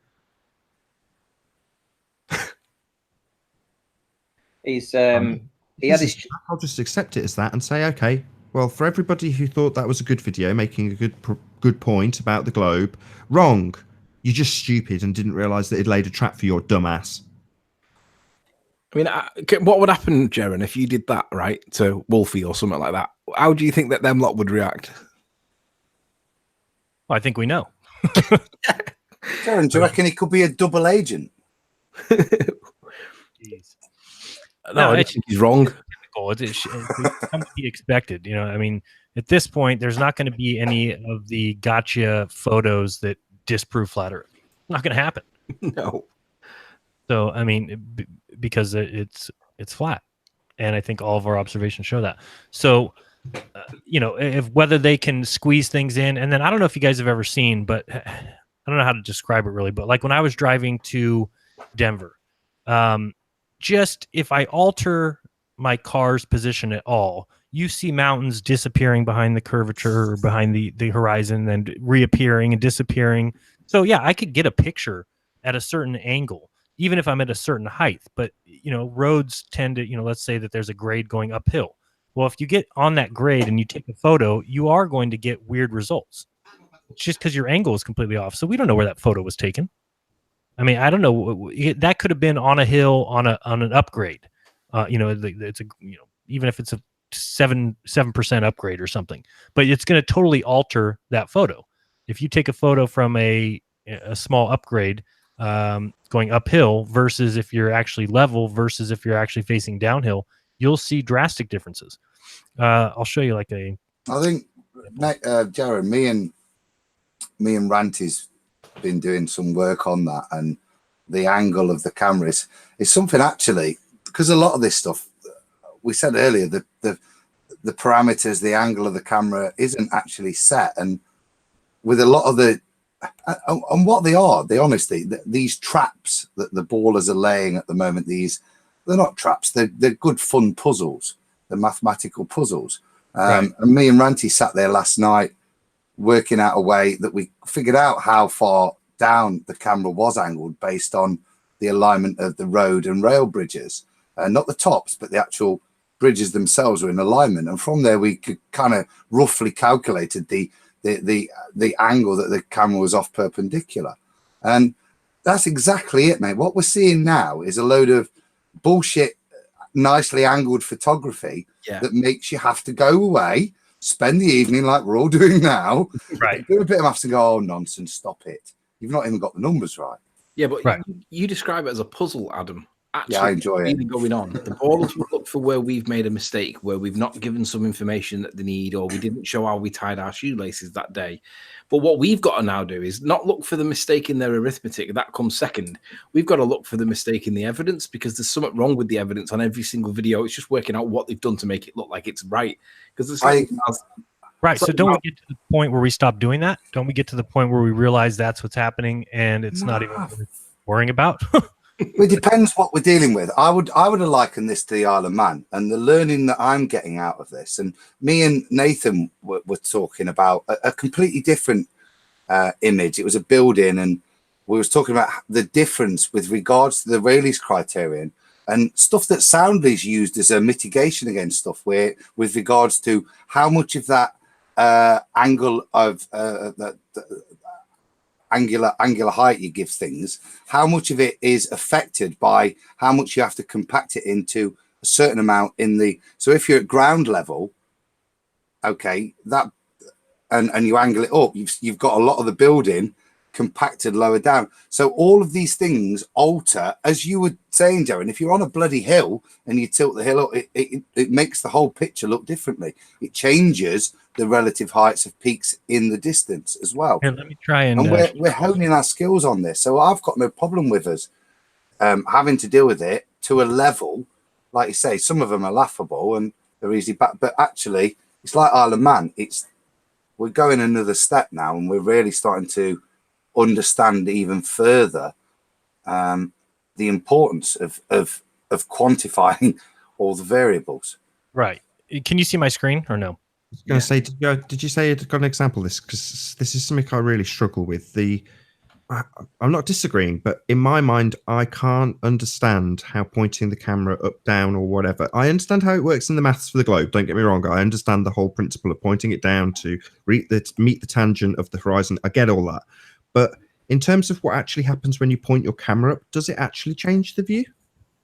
He had his. I'll just accept it as that and say, okay, well, for everybody who thought that was a good video, making a good point about the globe, wrong. You're just stupid and didn't realise that it laid a trap for your dumbass. I mean, what would happen, Jeran, if you did that, right, to Wolfie or something like that? How do you think that them lot would react? Well, I think we know. Jeran, do you reckon he could be a double agent? No, I think he's wrong. It's to be expected. I mean, at this point, there's not going to be any of the gotcha photos that disprove flat Earth. Not going to happen. No. So, I mean, because it's flat, and I think all of our observations show that. So, if whether they can squeeze things in, and then I don't know if you guys have ever seen, but I don't know how to describe it really. But like when I was driving to Denver, just if I alter my car's position at all, you see mountains disappearing behind the curvature or behind the horizon and reappearing and disappearing. So yeah, I could get a picture at a certain angle, even if I'm at a certain height. But roads tend to, let's say that there's a grade going uphill. Well, if you get on that grade and you take a photo, you are going to get weird results. It's just because your angle is completely off. So we don't know where that photo was taken. I mean, I don't know. That could have been on a hill on an upgrade. It's a even if it's a 7% upgrade or something, but it's going to totally alter that photo. If you take a photo from a small upgrade going uphill versus if you're actually level versus if you're actually facing downhill, you'll see drastic differences. I'll show you I think, Jeran, me and Ranty's been doing some work on that, and the angle of the camera is something actually, because a lot of this stuff we said earlier, the parameters, the angle of the camera isn't actually set, and with a lot of the and what they are, the honesty, these traps that the ballers are laying at the moment, they're not traps, they're good fun puzzles, they're mathematical puzzles. Right. And me and Ranty sat there last night working out a way that we figured out how far down the camera was angled based on the alignment of the road and rail bridges, not the tops, but the actual bridges themselves were in alignment. And from there, we could kind of roughly calculated the angle that the camera was off perpendicular. And that's exactly it, mate. What we're seeing now is a load of bullshit, nicely angled photography that makes you have to go away, spend the evening like we're all doing now, right, do a bit of maths and go, oh, nonsense, stop it. You've not even got the numbers right. Yeah, but you describe it as a puzzle, Adam. Actually, I enjoy really it. Going on. The ballers will look for where we've made a mistake, where we've not given some information that they need, or we didn't show how we tied our shoelaces that day. But what we've got to now do is not look for the mistake in their arithmetic. That comes second. We've got to look for the mistake in the evidence, because there's something wrong with the evidence on every single video. It's just working out what they've done to make it look like it's right. Because right. So don't we get to the point where we stop doing that? Don't we get to the point where we realize that's what's happening and it's not even worth worrying about? It depends what we're dealing with. I would have likened this to the Isle of Man and the learning that I'm getting out of this. And me and Nathan were talking about a completely different image. It was a building, and we was talking about the difference with regards to the Rayleigh's criterion and stuff that Soundly's used as a mitigation against stuff, where with regards to how much of that angle of angular height you give things, how much of it is affected by how much you have to compact it into a certain amount in the. So if you're at ground level, okay, that and you angle it up, you've got a lot of the building compacted lower down. So all of these things alter, as you were saying, Jeran. If you're on a bloody hill and you tilt the hill up, it makes the whole picture look differently. It changes the relative heights of peaks in the distance as well. Here, let me try and we're honing our skills on this. So I've got no problem with us having to deal with it to a level, like you say, some of them are laughable and they're easy back, but actually it's like Isle of Man. We're going another step now, and we're really starting to understand even further the importance of quantifying all the variables. Right. Can you see my screen or no? I was going to say, did you say you'd got an example of this? Because this is something I really struggle with. I'm not disagreeing, but in my mind, I can't understand how pointing the camera up, down, or whatever. I understand how it works in the maths for the globe. Don't get me wrong. I understand the whole principle of pointing it down to meet the tangent of the horizon. I get all that. But in terms of what actually happens when you point your camera up, does it actually change the view?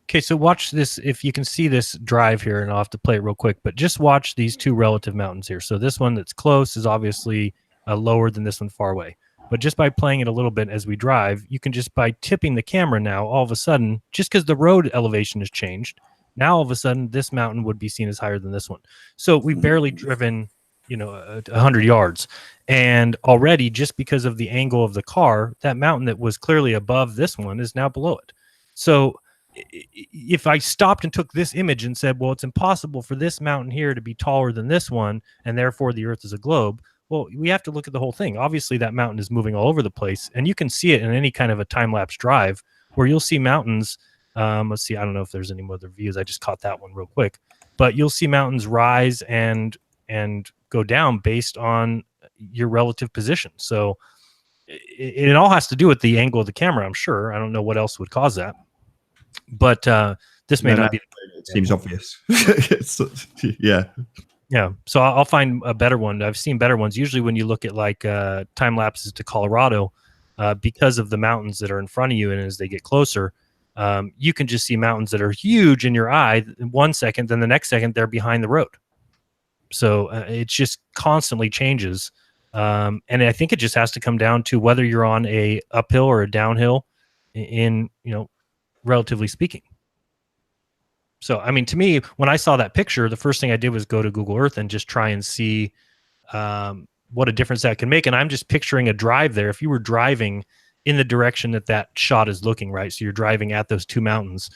Okay, so watch this. If you can see this drive here, and I'll have to play it real quick, but just watch these two relative mountains here. So this one that's close is obviously lower than this one far away. But just by playing it a little bit as we drive, you can just by tipping the camera now, all of a sudden, just because the road elevation has changed, now all of a sudden this mountain would be seen as higher than this one. So we've barely driven 100 yards. And already, just because of the angle of the car, that mountain that was clearly above this one is now below it. So if I stopped and took this image and said, well, it's impossible for this mountain here to be taller than this one, and therefore the Earth is a globe, well, we have to look at the whole thing. Obviously, that mountain is moving all over the place, and you can see it in any kind of a time-lapse drive where you'll see mountains. Let's see, I don't know if there's any other views. I just caught that one real quick. But you'll see mountains rise and go down based on your relative position. So it all has to do with the angle of the camera, I'm sure. I don't know what else would cause that. But this may not be. seems obvious. Yeah. Yeah. So I'll find a better one. I've seen better ones. Usually when you look at like time lapses to Colorado, because of the mountains that are in front of you, and as they get closer, you can just see mountains that are huge in your eye in 1 second, then the next second they're behind the road. So it just constantly changes. And I think it just has to come down to whether you're on a uphill or a downhill in, relatively speaking. So, I mean, to me, when I saw that picture, the first thing I did was go to Google Earth and just try and see what a difference that can make. And I'm just picturing a drive there. If you were driving in the direction that shot is looking, right? So you're driving at those two mountains,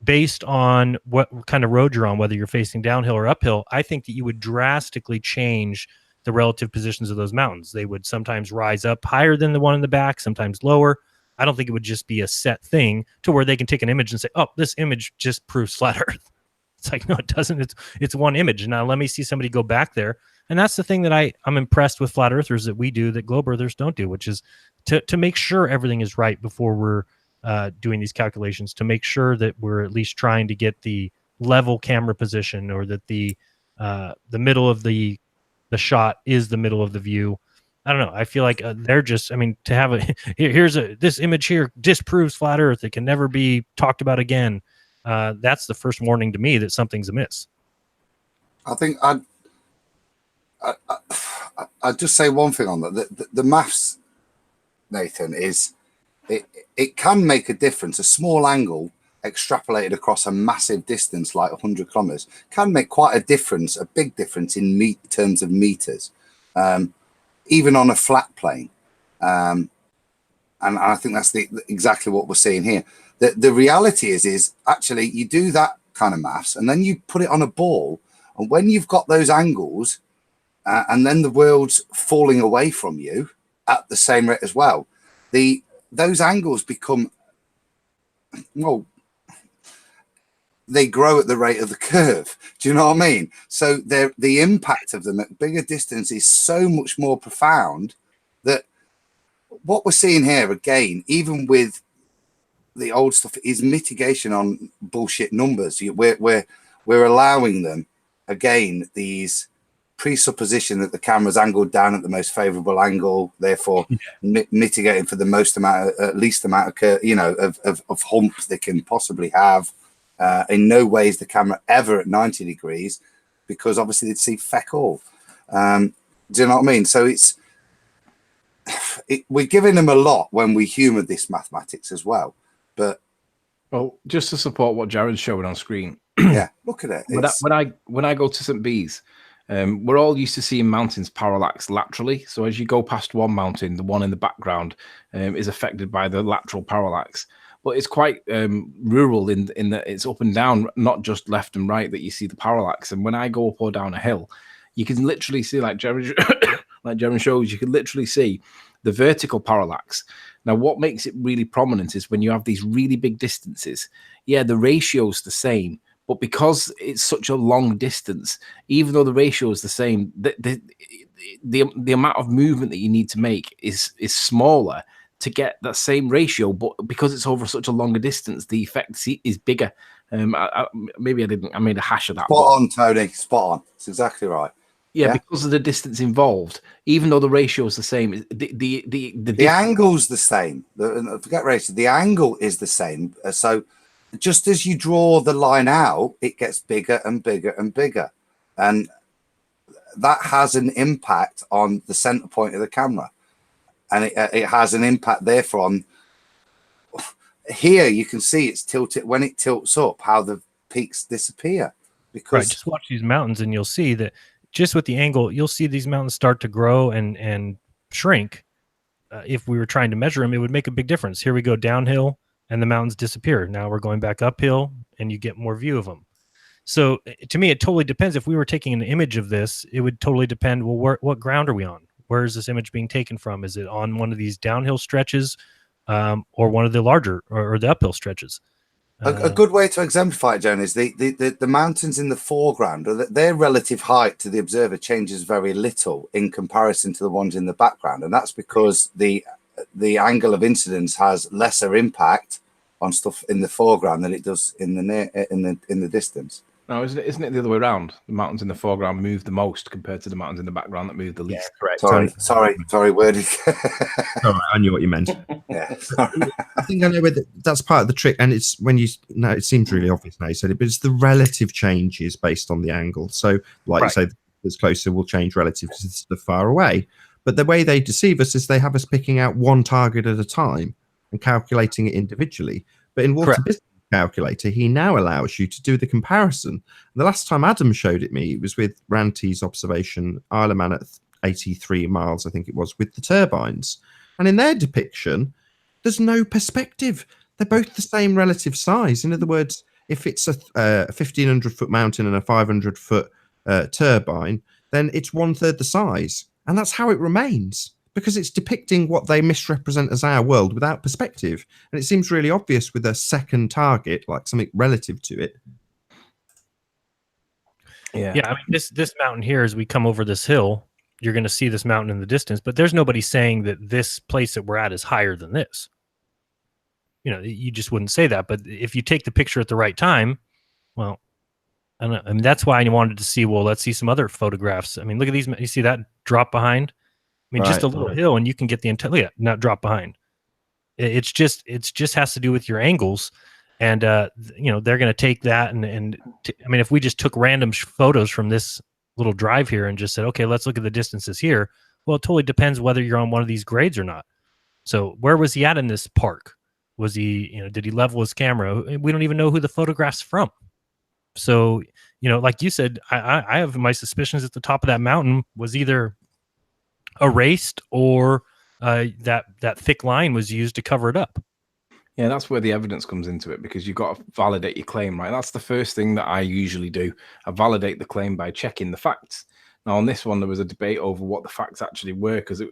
based on what kind of road you're on, whether you're facing downhill or uphill, I think that you would drastically change the relative positions of those mountains. They would sometimes rise up higher than the one in the back, sometimes lower. I don't think it would just be a set thing to where they can take an image and say, oh, this image just proves flat Earth. It's like, no, it doesn't. It's one image. Now let me see somebody go back there. And that's the thing that I'm impressed with flat earthers that we do that globe earthers don't do, which is to make sure everything is right before we're doing these calculations, to make sure that we're at least trying to get the level camera position, or that the middle of the shot is the middle of the view. I don't know. I feel like they're just, I mean, to have this image here disproves flat Earth. It can never be talked about again. That's the first warning to me that something's amiss. I think I'd just say one thing on that. The maths, Nathan, is it can make a difference. A small angle extrapolated across a massive distance like 100 kilometers can make quite a difference, a big difference in terms of meters. Even on a flat plane. And I think that's exactly what we're seeing here. The reality is actually you do that kind of maths and then you put it on a ball, and when you've got those angles and then the world's falling away from you at the same rate as well, those angles become, well, they grow at the rate of the curve. Do you know what I mean? So the impact of them at bigger distance is so much more profound that what we're seeing here, again, even with the old stuff, is mitigation on bullshit numbers. We're allowing them, again, these presupposition that the camera's angled down at the most favorable angle, therefore mitigating for the least amount of humps they can possibly have. In no way is the camera ever at 90 degrees, because obviously they'd see feck all. Do you know what I mean? So we're giving them a lot when we humour this mathematics as well. But well, just to support what Jeran's showing on screen, yeah, look at it. When I go to St. Bees, we're all used to seeing mountains parallax laterally. So as you go past one mountain, the one in the background is affected by the lateral parallax. But it's quite rural in that it's up and down, not just left and right, that you see the parallax. And when I go up or down a hill, you can literally see, like Jeran shows, you can literally see the vertical parallax. Now, what makes it really prominent is when you have these really big distances, yeah, the ratio's the same, but because it's such a long distance, even though the ratio is the same, the amount of movement that you need to make is smaller to get that same ratio, but because it's over such a longer distance, the effect is bigger. I made a hash of that. Spot on, Tony. Spot on. It's exactly right. Yeah, because of the distance involved, even though the ratio is the same, the angle's the same. Forget ratio. The angle is the same. So just as you draw the line out, it gets bigger and bigger and bigger, and that has an impact on the center point of the camera. And it has an impact, therefore, on here. You can see it's tilted when it tilts up, how the peaks disappear. Because right, just watch these mountains, and you'll see that just with the angle, you'll see these mountains start to grow and shrink. If we were trying to measure them, it would make a big difference. Here we go downhill, and the mountains disappear. Now we're going back uphill, and you get more view of them. So to me, it totally depends. If we were taking an image of this, it would totally depend. Well, what ground are we on? Where is this image being taken from? Is it on one of these downhill stretches or one of the larger or the uphill stretches? A good way to exemplify it, John, is the mountains in the foreground, or their relative height to the observer changes very little in comparison to the ones in the background. And that's because the angle of incidence has lesser impact on stuff in the foreground than it does in the distance. No, isn't it the other way around? The mountains in the foreground move the most compared to the mountains in the background that move the least. Correct. Sorry, worded. All right, I knew what you meant. Yeah, sorry. I think I know where that's part of the trick, and it's when you know it seems really obvious now you said it, but it's the relative changes based on the angle. So, like you say, as closer will change relative to the far away. But the way they deceive us is they have us picking out one target at a time and calculating it individually. But in Walter Business Calculator, he now allows you to do the comparison. The last time Adam showed it me, it was with Ranty's observation, Isle of Man at 83 miles, I think it was, with the turbines. And in their depiction, there's no perspective. They're both the same relative size. In other words, if it's a 1,500-foot mountain and a 500-foot turbine, then it's 1/3 the size. And that's how it remains, because it's depicting what they misrepresent as our world without perspective. And it seems really obvious with a second target, like something relative to it. Yeah, I mean, this mountain here, as we come over this hill, you're going to see this mountain in the distance, but there's nobody saying that this place that we're at is higher than this. You know, you just wouldn't say that. But if you take the picture at the right time, well, I don't know. I mean, that's why I wanted to see, well, let's see some other photographs. I mean, look at these. You see that drop behind? I mean, just a little hill and you can get the entire, look at not drop behind. It just has to do with your angles. And, you know, they're going to take that. I mean, if we just took random photos from this little drive here and just said, okay, let's look at the distances here. Well, it totally depends whether you're on one of these grades or not. So where was he at in this park? Was he, you know, did he level his camera? We don't even know who the photograph's from. So, you know, like you said, I have my suspicions at the top of that mountain was either erased or that thick line was used to cover it up. Yeah, that's where the evidence comes into it, because you've got to validate your claim, right? That's the first thing that I usually do. I validate the claim by checking the facts. Now, on this one, there was a debate over what the facts actually were, because I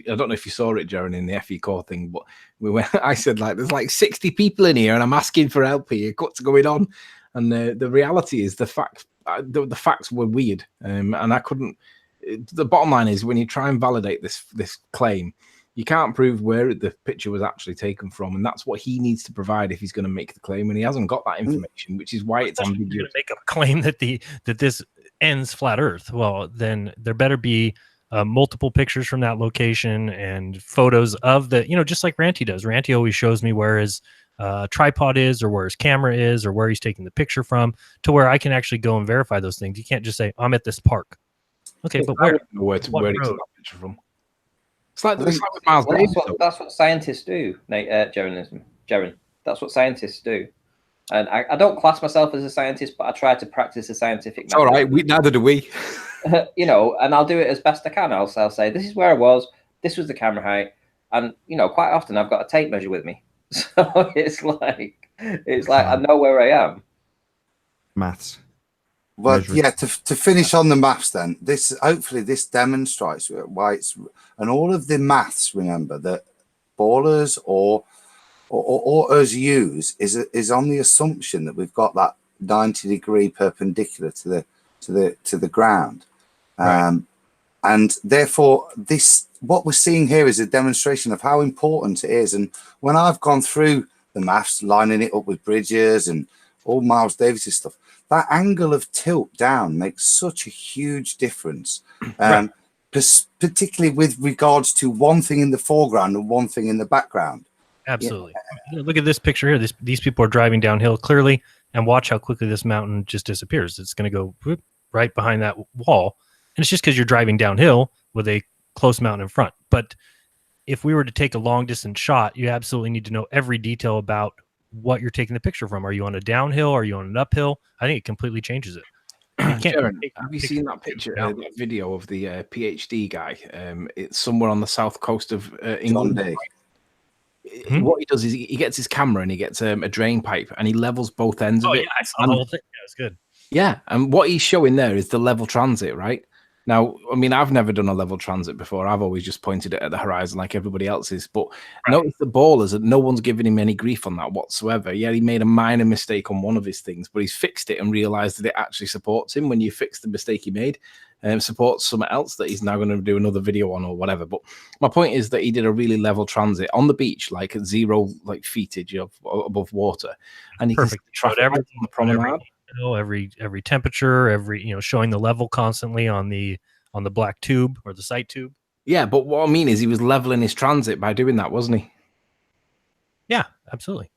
don't know if you saw it, Jeran, in the FE core thing, but I said, like, there's like 60 people in here and I'm asking for help here. What's going on? And the reality is the facts were weird, and I couldn't. The bottom line is, when you try and validate this claim, you can't prove where the picture was actually taken from, and that's what he needs to provide if he's going to make the claim, and he hasn't got that information, which is why it's ambiguous. You're going to make a claim that this ends flat Earth. Well, then there better be multiple pictures from that location and photos of the, you know, just like Ranty does. Ranty always shows me where his tripod is, or where his camera is, or where he's taking the picture from, to where I can actually go and verify those things. You can't just say, I'm at this park. Okay, but where he took that picture from? It's like Miles Davis. That's what scientists do, Jeranism. Jeran. That's what scientists do. And I don't class myself as a scientist, but I try to practice a scientific method. All right, neither do we. You know, and I'll do it as best I can. I'll say, this is where I was, this was the camera height, and, you know, quite often I've got a tape measure with me. So it's like I know where I am. Maths. Well, yeah, to finish on the maths then, hopefully this demonstrates why it's, and all of the maths, remember, that ballers or us use is on the assumption that we've got that 90-degree perpendicular to the ground. Right. And therefore what we're seeing here is a demonstration of how important it is. And when I've gone through the maths, lining it up with Bridges and all Miles Davis's stuff, that angle of tilt down makes such a huge difference, Right. Particularly with regards to one thing in the foreground and one thing in the background. Absolutely. Yeah. Look at this picture here. These people are driving downhill clearly, and watch how quickly this mountain just disappears. It's going to go whoop, right behind that wall. And it's just because you're driving downhill with a close mountain in front. But if we were to take a long distance shot, you absolutely need to know every detail about what you're taking the picture from. Are you on a downhill? Are you on an uphill? I think it completely changes it. Jeran, have you seen that picture, that video of the PhD guy? It's somewhere on the south coast of England. What he does is he gets his camera and he gets a drain pipe and he levels both ends of it. Yeah, I saw the whole thing. Yeah, it's good. Yeah, and what he's showing there is the level transit, right? Now, I mean, I've never done a level transit before. I've always just pointed it at the horizon like everybody else is. But notice the ballers, that no one's giving him any grief on that whatsoever. Yeah, he made a minor mistake on one of his things, but he's fixed it and realized that it actually supports him when you fix the mistake he made. supports something else that he's now going to do another video on or whatever. But my point is that he did a really level transit on the beach, like at 0 feetage above water, and he Perfect. can see traffic on the promenade. Every temperature, showing the level constantly on the black tube or the sight tube. Yeah, but what I mean is he was leveling his transit by doing that, wasn't he? Yeah, absolutely.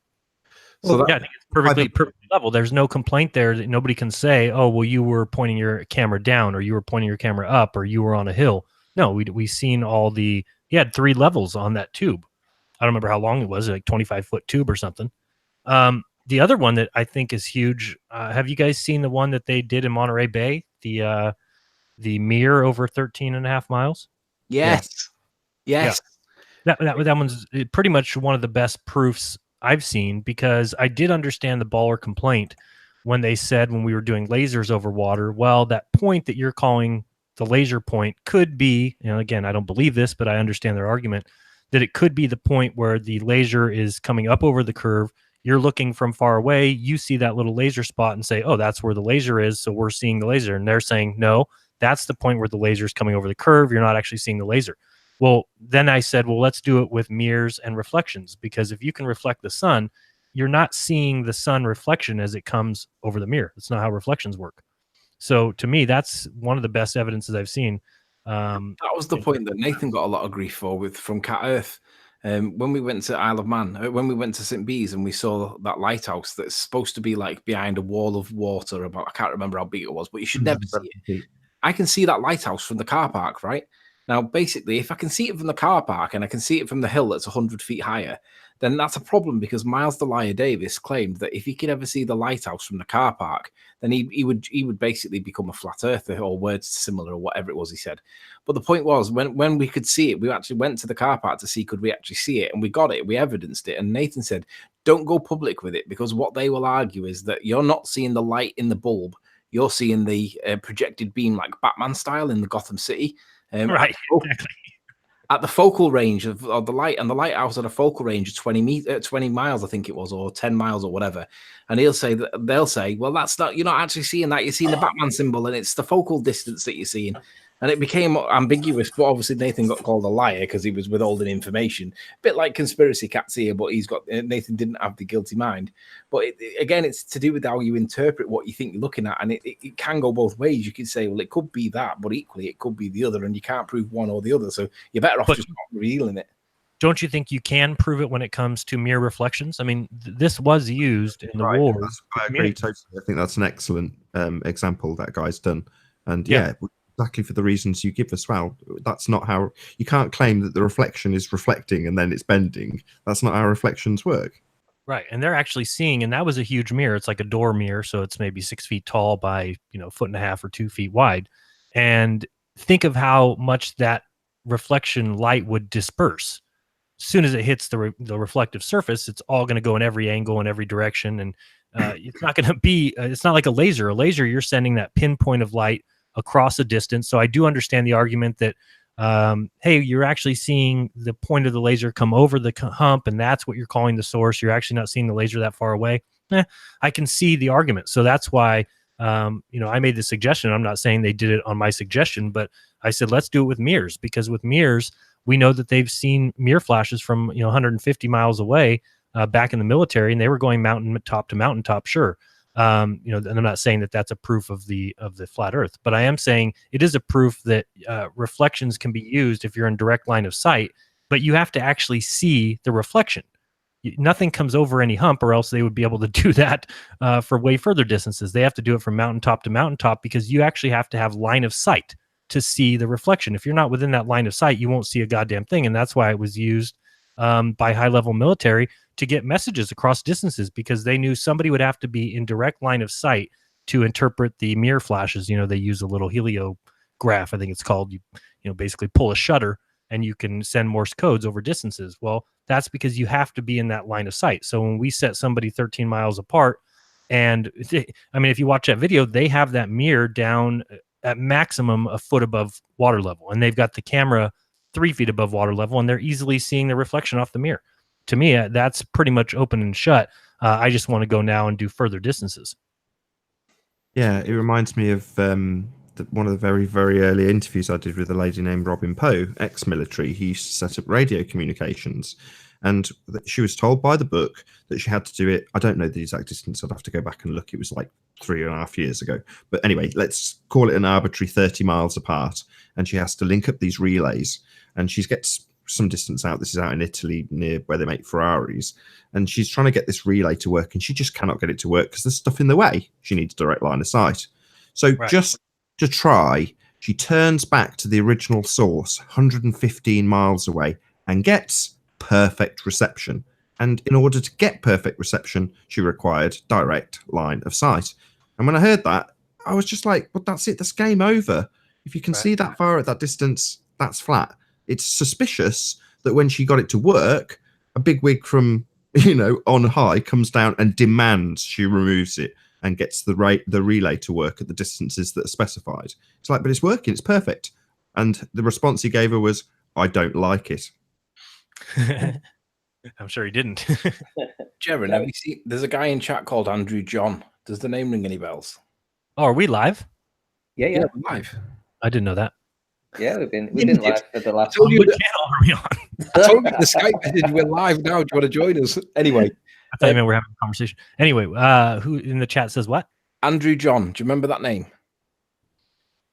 So Well, I think it's perfectly level. There's no complaint there that nobody can say, oh, well, you were pointing your camera down, or you were pointing your camera up, or you were on a hill. No, we seen he had 3 levels on that tube. I don't remember how long it was, like 25-foot tube or something. The other one that I think is huge, have you guys seen the one that they did in Monterey Bay? The mirror over 13.5 miles? Yes. Yeah. That one's pretty much one of the best proofs I've seen, because I did understand the baller complaint when they said, when we were doing lasers over water, well, that point that you're calling the laser point could be, again, I don't believe this, but I understand their argument, that it could be the point where the laser is coming up over the curve. You're looking from far away, you see that little laser spot and say, oh, that's where the laser is, so we're seeing the laser. And they're saying, no, that's the point where the laser is coming over the curve. You're not actually seeing the laser. Well, then I said, well, let's do it with mirrors and reflections, because if you can reflect the sun, you're not seeing the sun reflection as it comes over the mirror. That's not how reflections work. So to me, that's one of the best evidences I've seen. That was the point that Nathan got a lot of grief for from Cat Earth. When we went to Isle of Man, when we went to St. Bees and we saw that lighthouse that's supposed to be like behind a wall of water, I can't remember how big it was, but you should never see it. I can see that lighthouse from the car park, right? Now, basically, if I can see it from the car park and I can see it from the hill that's 100 feet higher, then that's a problem, because Miles Delia Davis claimed that if he could ever see the lighthouse from the car park, then he would basically become a flat earther, or words similar, or whatever it was he said. But the point was, when we could see it, we actually went to the car park to see could we actually see it, and we got it, we evidenced it. And Nathan said, don't go public with it, because what they will argue is that you're not seeing the light in the bulb, you're seeing the projected beam like Batman style in the Gotham City. Right, exactly. At the focal range of the light, and the lighthouse at a focal range of 20 miles, I think it was, or 10 miles or whatever. And they'll say, well, that's not, you're not actually seeing that. You're seeing the Batman symbol, and it's the focal distance that you're seeing. And it became ambiguous, but obviously Nathan got called a liar because he was withholding information. A bit like Conspiracy Catz here, but Nathan didn't have the guilty mind. But again, it's to do with how you interpret what you think you're looking at, and it can go both ways. You could say, well, it could be that, but equally it could be the other, and you can't prove one or the other. So you're better off just not revealing it. Don't you think you can prove it when it comes to mirror reflections? I mean, this was used in the wars. I agree totally. I think that's an excellent example that guy's done. And yeah, exactly for the reasons you give as well. That's not how you can't claim that the reflection is reflecting and then it's bending. That's not how reflections work. Right. And they're actually seeing, and that was a huge mirror. It's like a door mirror. So it's maybe 6 feet tall by, 1.5 or 2 feet wide. And think of how much that reflection light would disperse. As soon as it hits the reflective surface, it's all going to go in every angle in every direction. And it's not going to be, it's not like a laser. A laser, you're sending that pinpoint of light across a distance. So I do understand the argument that, hey, you're actually seeing the point of the laser come over the hump, and that's what you're calling the source. You're actually not seeing the laser that far away. I can see the argument. So that's why, I made the suggestion. I'm not saying they did it on my suggestion, but I said, let's do it with mirrors, because with mirrors, we know that they've seen mirror flashes from 150 miles away back in the military, and they were going mountaintop to mountaintop. Sure. And I'm not saying that that's a proof of the flat earth, but I am saying it is a proof that reflections can be used if you're in direct line of sight, but you have to actually see the reflection. Nothing comes over any hump, or else they would be able to do that for way further distances. They have to do it from mountaintop to mountaintop, because you actually have to have line of sight to see the reflection. If you're not within that line of sight, you won't see a goddamn thing. And that's why it was used by high-level military to get messages across distances, because they knew somebody would have to be in direct line of sight to interpret the mirror flashes. They use a little heliograph, I think it's called. You basically pull a shutter and you can send Morse codes over distances. Well, that's because you have to be in that line of sight. So when we set somebody 13 miles apart, and if you watch that video, they have that mirror down at maximum a foot above water level, and they've got the camera 3 feet above water level, and they're easily seeing the reflection off the mirror. To me, that's pretty much open and shut. I just want to go now and do further distances. Yeah, it reminds me of the one of the very, very early interviews I did with a lady named Robin Poe, ex-military. He used to set up radio communications, and she was told by the book that she had to do it. I don't know the exact distance. I'd have to go back and look. It was like 3.5 years ago. But anyway, let's call it an arbitrary 30 miles apart. And she has to link up these relays. And she gets some distance out. This is out in Italy near where they make Ferraris. And she's trying to get this relay to work. And she just cannot get it to work because there's stuff in the way. She needs direct line of sight. So just to try, she turns back to the original source, 115 miles away, and gets perfect reception. And in order to get perfect reception, she required direct line of sight. And when I heard that, I was just like, well, that's it. That's game over. If you can see that far at that distance, that's flat. It's suspicious that when she got it to work, a big wig from, on high comes down and demands she removes it and gets the relay to work at the distances that are specified. It's like, but it's working. It's perfect. And the response he gave her was, I don't like it. I'm sure he didn't. Jeran, have you seen? There's a guy in chat called Andrew John. Does the name ring any bells? Oh, are we live? Yeah, we're live. I didn't know that. Yeah, we've been live for the last. What channel are we on? I told you the Skype message. We're live now. Do you want to join us? Anyway, I thought you meant we're having a conversation. Anyway, who in the chat says what? Andrew John. Do you remember that name?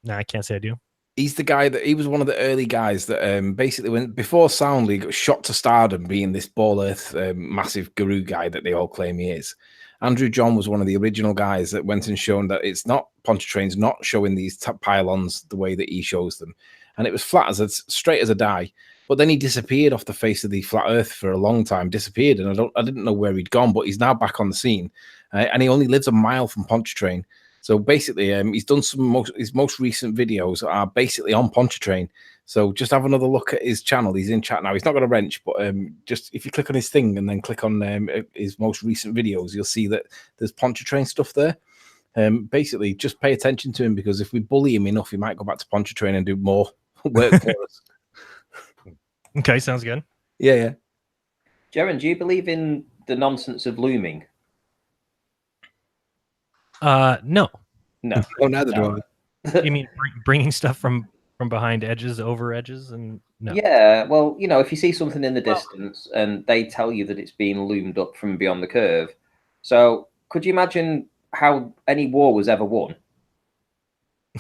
No, I can't say I do. He's the guy he was one of the early guys that basically before Soundly got shot to stardom being this ball earth massive guru guy that they all claim he is. Andrew John was one of the original guys that went and shown that it's not Pontchartrain's not showing these pylons the way that he shows them. And it was flat straight as a die. But then he disappeared off the face of the flat earth for a long time, disappeared. And I didn't know where he'd gone, but he's now back on the scene. And he only lives a mile from Pontchartrain. So basically, he's done his most recent videos are basically on Pontchartrain. So just have another look at his channel. He's in chat now. He's not got a wrench, but just if you click on his thing and then click on his most recent videos, you'll see that there's Pontchartrain stuff there. Basically, just pay attention to him because if we bully him enough, he might go back to Pontchartrain and do more work for us. Okay, sounds good. Yeah. Jeran, do you believe in the nonsense of looming? No. Oh, neither do I. You mean bringing stuff from behind edges over edges? And no. Yeah, well, if you see something in the distance and they tell you that it's being loomed up from beyond the curve. So could you imagine how any war was ever won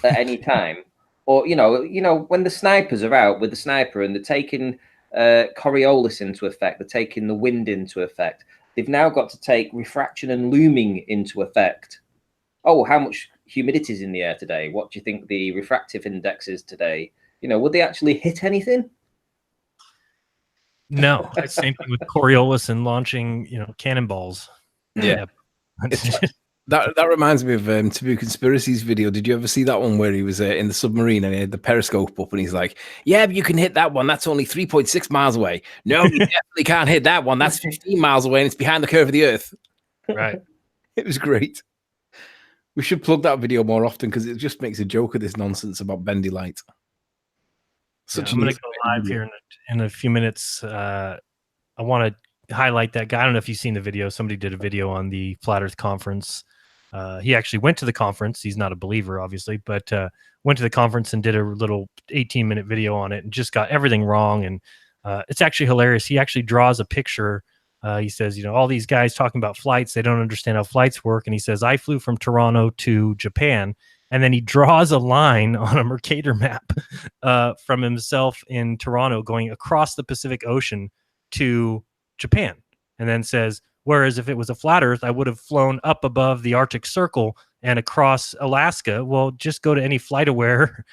at any time? Or, when the snipers are out with the sniper and they're taking Coriolis into effect, they're taking the wind into effect. They've now got to take refraction and looming into effect. Oh, how much humidity is in the air today? What do you think the refractive index is today? Would they actually hit anything? No. Same thing with Coriolis and launching, cannonballs. Yeah. That reminds me of Taboo Conspiracy's video. Did you ever see that one where he was in the submarine and he had the periscope up and he's like, yeah, but you can hit that one. That's only 3.6 miles away. No, you definitely can't hit that one. That's 15 miles away and it's behind the curve of the earth. Right. It was great. We should plug that video more often because it just makes a joke of this nonsense about bendy light. I'm going to go live here in a few minutes. I want to highlight that guy. I don't know if you've seen the video. Somebody did a video on the Flat Earth conference. He actually went to the conference. He's not a believer, obviously, but went to the conference and did a little 18-minute video on it and just got everything wrong. And it's actually hilarious. He actually draws a picture. He says, all these guys talking about flights, they don't understand how flights work. And he says, I flew from Toronto to Japan. And then he draws a line on a Mercator map from himself in Toronto going across the Pacific Ocean to Japan. And then says, whereas if it was a flat Earth, I would have flown up above the Arctic Circle and across Alaska. Well, just go to any FlightAware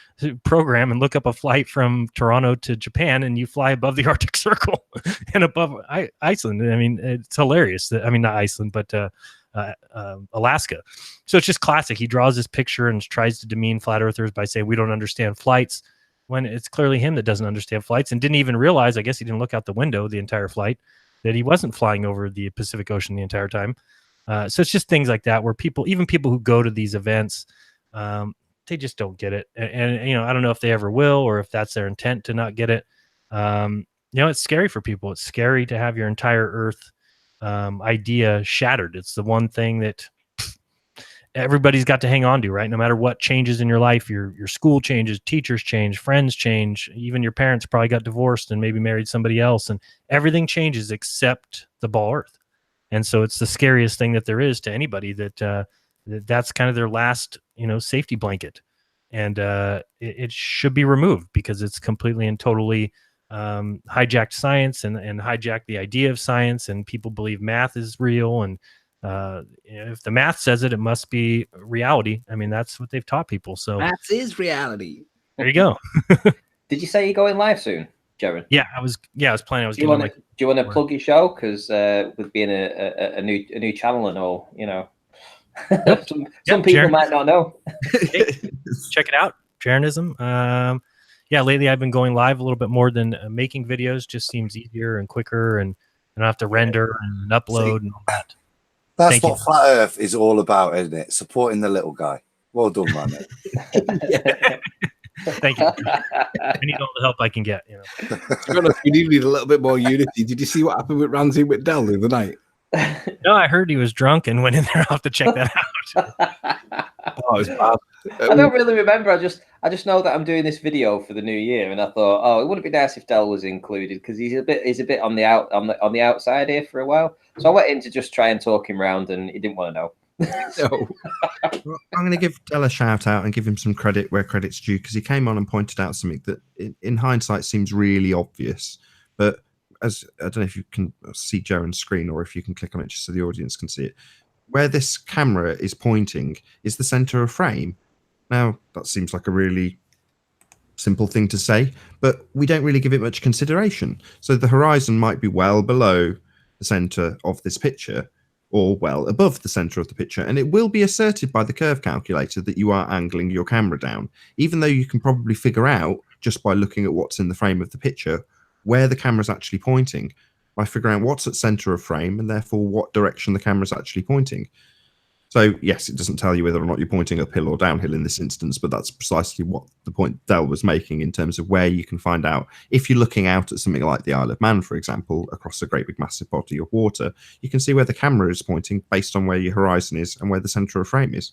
program and look up a flight from Toronto to Japan and you fly above the Arctic Circle and above Iceland. I mean, it's hilarious. I mean, not Iceland, but Alaska. So it's just classic. He draws this picture and tries to demean flat earthers by saying we don't understand flights when it's clearly him that doesn't understand flights and didn't even realize, I guess he didn't look out the window the entire flight, that he wasn't flying over the Pacific Ocean the entire time. So it's just things like that where even people who go to these events, they just don't get it. And I don't know if they ever will or if that's their intent to not get it. It's scary for people. It's scary to have your entire Earth idea shattered. It's the one thing that everybody's got to hang on to, right? No matter what changes in your life, your school changes, teachers change, friends change, even your parents probably got divorced and maybe married somebody else, and everything changes except the ball Earth. And so it's the scariest thing that there is to anybody that's kind of their last, safety blanket. And it should be removed because it's completely and totally hijacked science and hijacked the idea of science, and people believe math is real. And if the math says it, it must be reality. I mean, that's what they've taught people. So math is reality. There you go. Did you say you're going live soon, Jeran? Yeah, I was planning. Do you want to plug your show? Because with being a new channel and all, Yep. some people might not know. Check it out, Jeranism. Lately I've been going live a little bit more than making videos. Just seems easier and quicker, and I don't have to render and upload and all that. That's what Flat Earth is all about, isn't it? Supporting the little guy. Well done, man. Thank you. I need all the help I can get. To be honest, we need a little bit more unity. Did you see what happened with Ramsey Whitdell the other night? No, I heard he was drunk and went in there. I'll have to check that out. Oh, it was bad. I don't really remember. I just know that I'm doing this video for the new year, and I thought, oh, it wouldn't be nice if Dell was included because he's a bit on the outside here for a while. So I went in to just try and talk him round, and he didn't want to know. No. Well, I'm going to give Dell a shout out and give him some credit where credit's due, because he came on and pointed out something that in hindsight seems really obvious, but as I don't know if you can see Jeran's screen or if you can click on it just so the audience can see it. Where this camera is pointing is the center of frame. Now, that seems like a really simple thing to say, but we don't really give it much consideration. So the horizon might be well below the center of this picture or well above the center of the picture, and it will be asserted by the curve calculator that you are angling your camera down, even though you can probably figure out just by looking at what's in the frame of the picture where the camera is actually pointing by figuring out what's at center of frame and therefore what direction the camera is actually pointing. So yes, it doesn't tell you whether or not you're pointing uphill or downhill in this instance, but that's precisely what the point Dell was making in terms of where you can find out. If you're looking out at something like the Isle of Man, for example, across a great big massive body of water, you can see where the camera is pointing based on where your horizon is and where the center of frame is.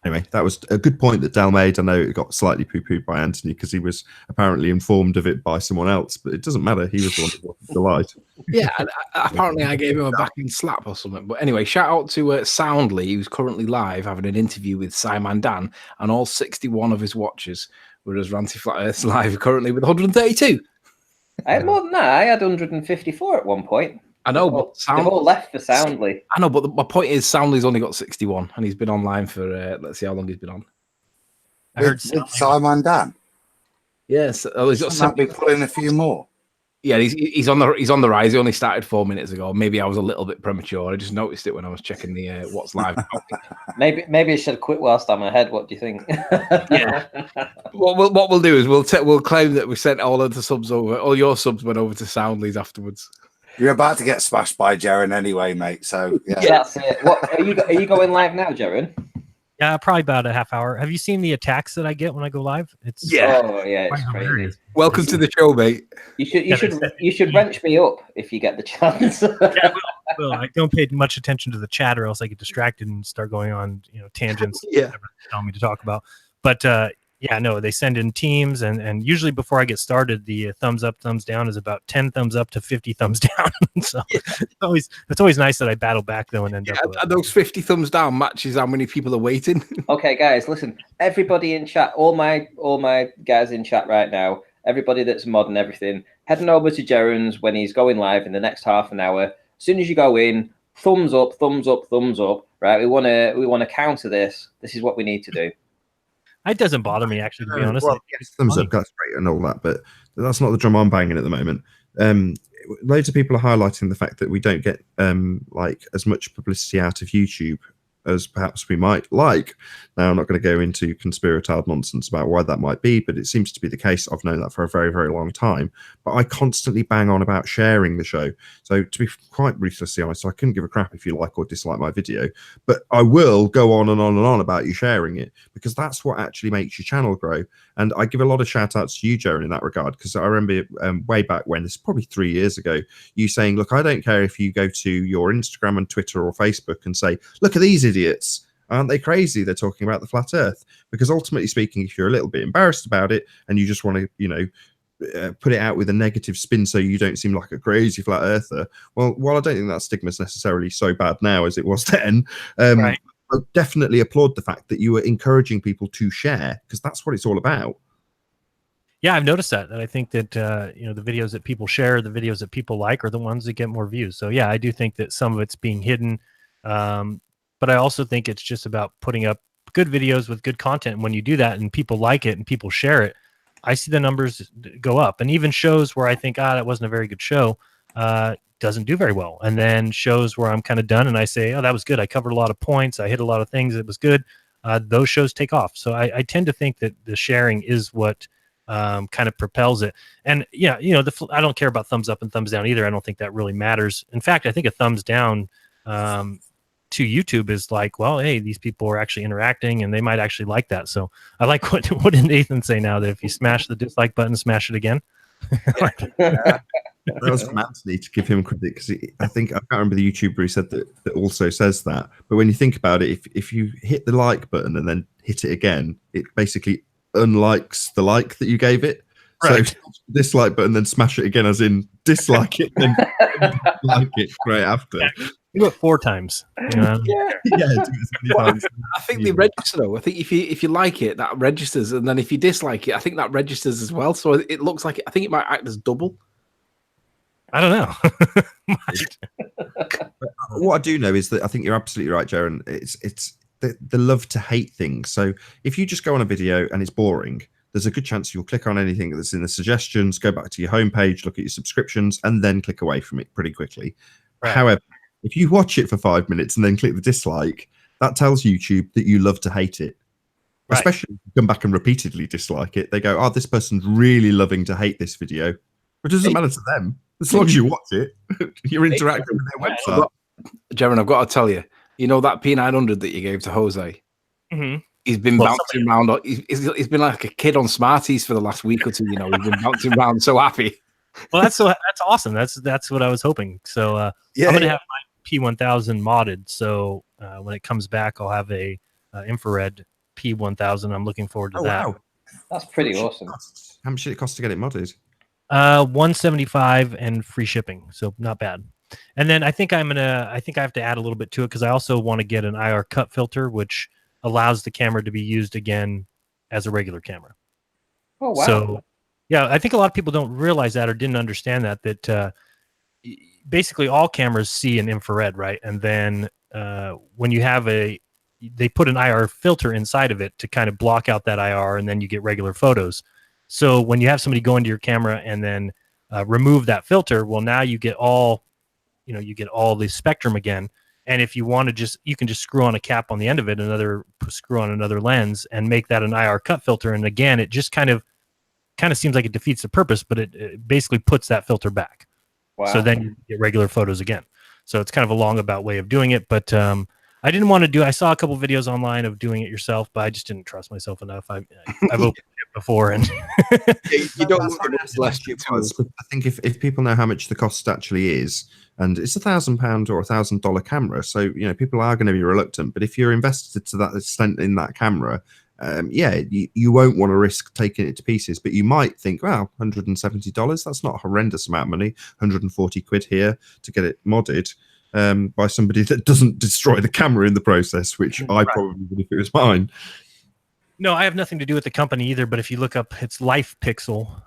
Anyway, that was a good point that Dell made. I know it got slightly poo-pooed by Anthony because he was apparently informed of it by someone else, but it doesn't matter. He was the one who wanted the light. Yeah, apparently I gave him a backing slap or something. But anyway, shout out to Soundly, who's currently live having an interview with Simon Dan, and all 61 of his watchers, whereas Ranty Flat Earth's live currently with 132. I had more than that. I had 154 at one point. I know, but they've all left for Soundly. I know, but my point is Soundly's only got 61, and he's been online for, let's see how long he's been on. I heard Simon Dan. Yes, he's got might be pulling a few more. Yeah, he's on the rise. He only started 4 minutes ago. Maybe I was a little bit premature. I just noticed it when I was checking the what's live. maybe I should have quit whilst I'm ahead. What do you think? Yeah. What we'll do is we'll claim that we sent all of the subs over. All your subs went over to Soundly's afterwards. You're about to get smashed by Jeran anyway, mate. So yeah, that's it. What are you going live now, Jeran? Yeah, probably about a half hour. Have you seen the attacks that I get when I go live? It's it's crazy. Welcome to the show, mate. You should wrench me up if you get the chance. Yeah, well, I don't pay much attention to the chat, or else I get distracted and start going on tangents. Yeah, tell me to talk about. But yeah, no, they send in teams, and usually before I get started, the thumbs up, thumbs down is about 10 thumbs up to 50 thumbs down. So it's always nice that I battle back though and end up. And those 50 thumbs down matches how many people are waiting. Okay, guys, listen. Everybody in chat, all my guys in chat right now, everybody that's mod and everything, heading over to Jeran's when he's going live in the next half an hour. As soon as you go in, thumbs up, thumbs up, thumbs up. Right, we want to counter this. This is what we need to do. It doesn't bother me, actually, to be honest. Well, yes, thumbs up, that's great and all that, but that's not the drum I'm banging at the moment. Loads of people are highlighting the fact that we don't get like as much publicity out of YouTube as perhaps we might like. Now, I'm not going to go into conspiratorial nonsense about why that might be, but it seems to be the case. I've known that for a very, very long time. But I constantly bang on about sharing the show. So to be quite ruthlessly honest, I couldn't give a crap if you like or dislike my video, but I will go on and on and on about you sharing it, because that's what actually makes your channel grow. And I give a lot of shout outs to you, Jeran, in that regard, because I remember way back when, this is probably 3 years ago, you saying, look, I don't care if you go to your Instagram and Twitter or Facebook and say, look at these idiots, Aren't they crazy? They're talking about the flat Earth. Because ultimately speaking, if you're a little bit embarrassed about it and you just want to, you know, put it out with a negative spin so you don't seem like a crazy flat earther, well, while I don't think that stigma is necessarily so bad now as it was then, Right. I definitely applaud the fact that you were encouraging people to share, because that's what it's all about. Yeah, I've noticed that. And I think that, you know, the videos that people share, the videos that people like are the ones that get more views. So yeah, I do think that some of it's being hidden. But I also think it's just about putting up good videos with good content. And when you do that and people like it and people share it, I see the numbers go up. And even shows where I think, that wasn't a very good show, doesn't do very well. And then shows where I'm kind of done and I say, that was good. I covered a lot of points. I hit a lot of things. It was good. Those shows take off. So I tend to think that the sharing is what kind of propels it. And yeah, you know, I don't care about thumbs up and thumbs down either. I don't think that really matters. In fact, I think a thumbs down to YouTube is like, well, hey, these people are actually interacting and they might actually like that. So I like what did Nathan say now, that if you smash the dislike button, smash it again. That was from Anthony, to give him credit, because I can't remember the YouTuber who said that also says that. But when you think about it, if you hit the like button and then hit it again, it basically unlikes the like that you gave it. Right. So dislike button, then smash it again, as in dislike it, then like it right after. Do it 4 times. You know? I think they register though. I think if you like it, that registers, and then if you dislike it, I think that registers as well. So it looks like I think it might act as double. I don't know. What I do know is that I think you're absolutely right, Jeran. It's the love to hate things. So if you just go on a video and it's boring, there's a good chance you'll click on anything that's in the suggestions, go back to your homepage, look at your subscriptions, and then click away from it pretty quickly. Right. However, if you watch it for 5 minutes and then click the dislike, that tells YouTube that you love to hate it. Right. Especially if you come back and repeatedly dislike it. They go, this person's really loving to hate this video. But it doesn't matter to them. As long as you watch it, you're interacting with their website. Jeran, I've got to tell you, you know that P900 that you gave to Jose? Mm-hmm. He's been bouncing around. He's been like a kid on Smarties for the last week or two. You know, he's been bouncing around, so happy. Well, that's awesome. That's what I was hoping. So I'm gonna have my P1000 modded. So when it comes back, I'll have a infrared P1000. I'm looking forward to that. Wow. That's pretty awesome. How much did it cost to get it modded? $175 and free shipping. So not bad. And then I think I have to add a little bit to it, because I also want to get an IR cut filter, which allows the camera to be used again as a regular camera. Oh, wow. So yeah, I think a lot of people don't realize that, or didn't understand that basically all cameras see an infrared, right? And then when you have they put an IR filter inside of it to kind of block out that IR, and then you get regular photos. So when you have somebody go into your camera and then remove that filter, well, now you get all the spectrum again. And if you want to you can just screw on a cap on the end of it, screw on another lens, and make that an IR cut filter. And again, it just kind of seems like it defeats the purpose, but it basically puts that filter back. Wow. So then you get regular photos again. So it's kind of a long about way of doing it. But I didn't want to I saw a couple videos online of doing it yourself, but I just didn't trust myself enough. I've opened it before, and you don't want to. I think if people know how much the cost actually is, and it's £1,000 or $1,000 camera, so people are going to be reluctant. But if you're invested to that extent in that camera, you won't want to risk taking it to pieces. But you might think, well, $170, that's not a horrendous amount of money. 140 quid here to get it modded by somebody that doesn't destroy the camera in the process, which I probably would if it was mine. No, I have nothing to do with the company either, but if you look up, it's Life Pixel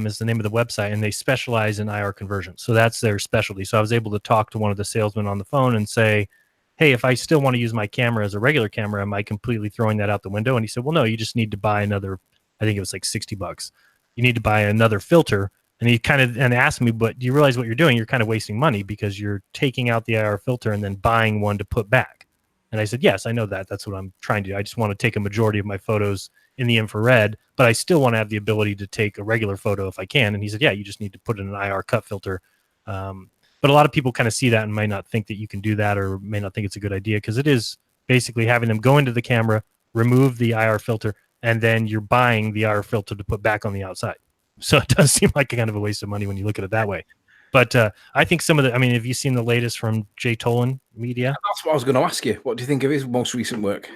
is the name of the website, and they specialize in IR conversion. So that's their specialty. So I was able to talk to one of the salesmen on the phone and say, hey, if I still want to use my camera as a regular camera, am I completely throwing that out the window? And he said, well, no, you just need to buy another, I think it was like $60. You need to buy another filter. And he asked me, but do you realize what you're doing? You're kind of wasting money, because you're taking out the IR filter and then buying one to put back. And I said, yes, I know that. That's what I'm trying to do. I just want to take a majority of my photos in the infrared, but I still want to have the ability to take a regular photo if I can. And he said, yeah, you just need to put in an IR cut filter. But a lot of people kind of see that and might not think that you can do that, or may not think it's a good idea, because it is basically having them go into the camera, remove the IR filter, and then you're buying the IR filter to put back on the outside. So it does seem like a kind of a waste of money when you look at it that way. But I think some of the, I mean, have you seen the latest from Jay Tolan Media? That's what I was going to ask you. What do you think of his most recent work?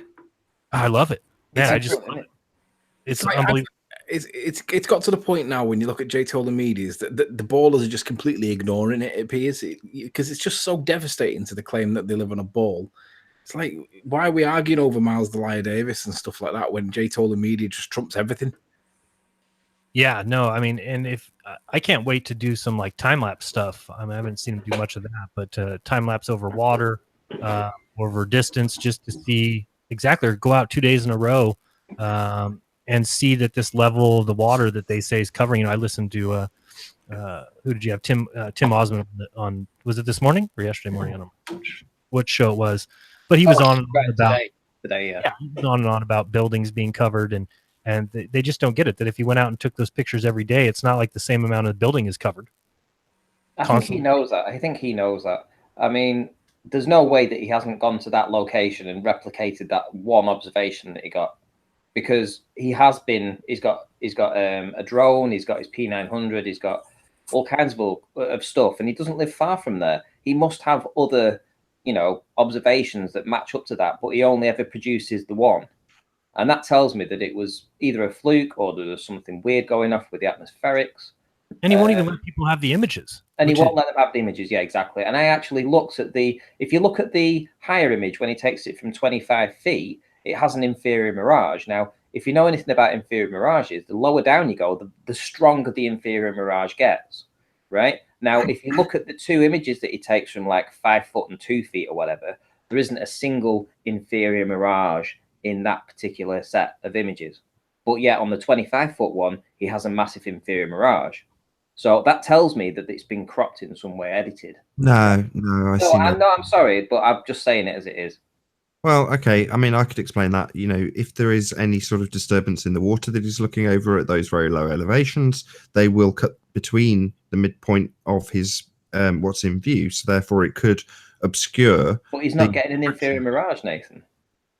I love it. Man, It's it's unbelievable. It's got to the point now when you look at Jay Tolan Medias that the ballers are just completely ignoring it. It appears because it's just so devastating to the claim that they live on a ball. It's like, why are we arguing over Miles Delia Davis and stuff like that when Jay Tolan Media just trumps everything? Yeah, no, I mean, and if I can't wait to do some like time lapse stuff. I haven't seen him do much of that, but time lapse over water, over distance, just to see exactly, or go out 2 days in a row, and see that this level of the water that they say is covering. You know, I listened to who did you have? Tim Osmond on, was it this morning or yesterday morning? I don't know what show it was, but he was on and on about today, yeah, he was on and on about buildings being covered, and they just don't get it, that if you went out and took those pictures every day, it's not like the same amount of building is covered. I think he knows that. I think he knows that. I mean, there's no way that he hasn't gone to that location and replicated that one observation that he got, because he has been. He's got a drone. He's got his P900. He's got all kinds of stuff, and he doesn't live far from there. He must have other, you know, observations that match up to that, but he only ever produces the one. And that tells me that it was either a fluke or there was something weird going off with the atmospherics. And he won't even let people have the images. And he won't let them have the images. Yeah, exactly. And I actually looked at if you look at the higher image, when he takes it from 25 feet, it has an inferior mirage. Now, if you know anything about inferior mirages, the lower down you go, the stronger the inferior mirage gets, right? Now, if you look at the two images that he takes from like 5 foot and 2 feet or whatever, there isn't a single inferior mirage in that particular set of images. But yet on the 25-foot one, he has a massive inferior mirage. So that tells me that it's been cropped in some way, edited. No, I'm sorry, but I'm just saying it as it is. Well, okay. I mean, I could explain that. You know, if there is any sort of disturbance in the water that he's looking over at those very low elevations, they will cut between the midpoint of his what's in view. So therefore, it could obscure. But he's not getting an inferior mirage, Nathan.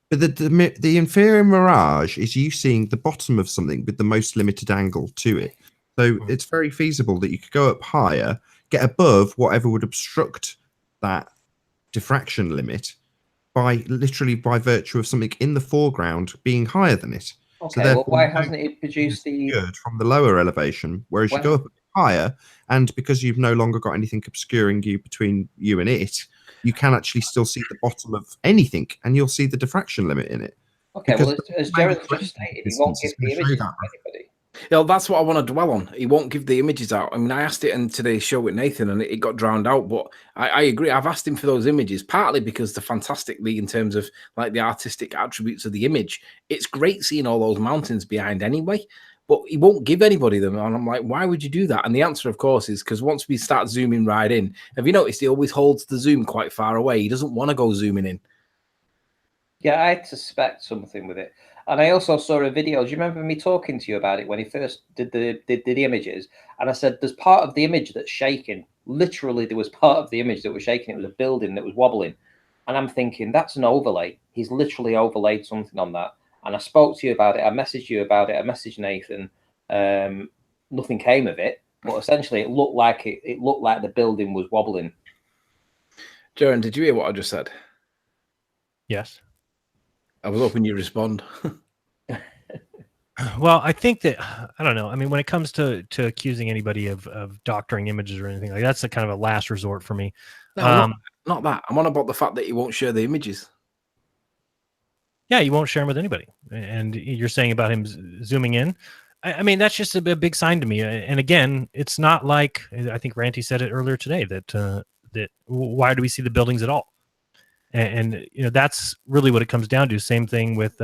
But the inferior mirage is you seeing the bottom of something with the most limited angle to it. So it's very feasible that you could go up higher, get above whatever would obstruct that diffraction limit by virtue of something in the foreground being higher than it. Okay, so well, why hasn't it produced from the lower elevation, whereas you go up higher, and because you've no longer got anything obscuring you between you and it, you can actually still see the bottom of anything, and you'll see the diffraction limit in it. Okay, well, as Jeran just stated, he won't give the images to anybody. Yeah, that's what I want to dwell on. He won't give the images out. I mean, I asked it in today's show with Nathan, and it got drowned out. But I agree. I've asked him for those images, partly because they're fantastically in terms of like the artistic attributes of the image. It's great seeing all those mountains behind anyway, but he won't give anybody them. And I'm like, why would you do that? And the answer, of course, is because once we start zooming right in, have you noticed he always holds the zoom quite far away? He doesn't want to go zooming in. Yeah, I suspect something with it. And I also saw a video. Do you remember me talking to you about it when he first did the images? And I said, there's part of the image that's shaking. Literally, there was part of the image that was shaking. It was a building that was wobbling. And I'm thinking, that's an overlay. He's literally overlaid something on that. And I spoke to you about it. I messaged you about it. I messaged Nathan. Nothing came of it. But essentially, it looked like the building was wobbling. Jeran, did you hear what I just said? Yes. I was hoping you'd respond. Well, I think that, I don't know. I mean, when it comes to accusing anybody of doctoring images or anything like that's a kind of a last resort for me. No, not that. I'm on about the fact that he won't share the images. Yeah, you won't share them with anybody. And you're saying about him zooming in. I mean, that's just a big sign to me. And again, it's not like, I think Ranty said it earlier today, that why do we see the buildings at all? And you know, that's really what it comes down to. Same thing with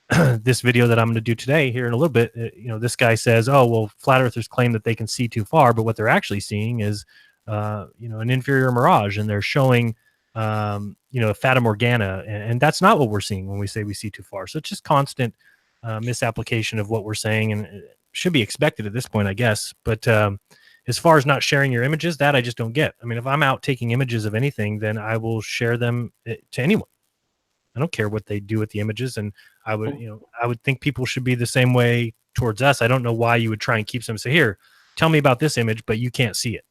this video that I'm going to do today here in a little bit. You know, this guy says, oh, well, flat earthers claim that they can see too far, but what they're actually seeing is, you know, an inferior mirage, and they're showing, you know, a Fata Morgana. And that's not what we're seeing when we say we see too far. So it's just constant misapplication of what we're saying, and it should be expected at this point, I guess. But as far as not sharing your images, that I just don't get. I mean, if I'm out taking images of anything, then I will share them to anyone. I don't care what they do with the images. And I would, you know, I would think people should be the same way towards us. I don't know why you would try and keep some. Say, here, tell me about this image, but you can't see it.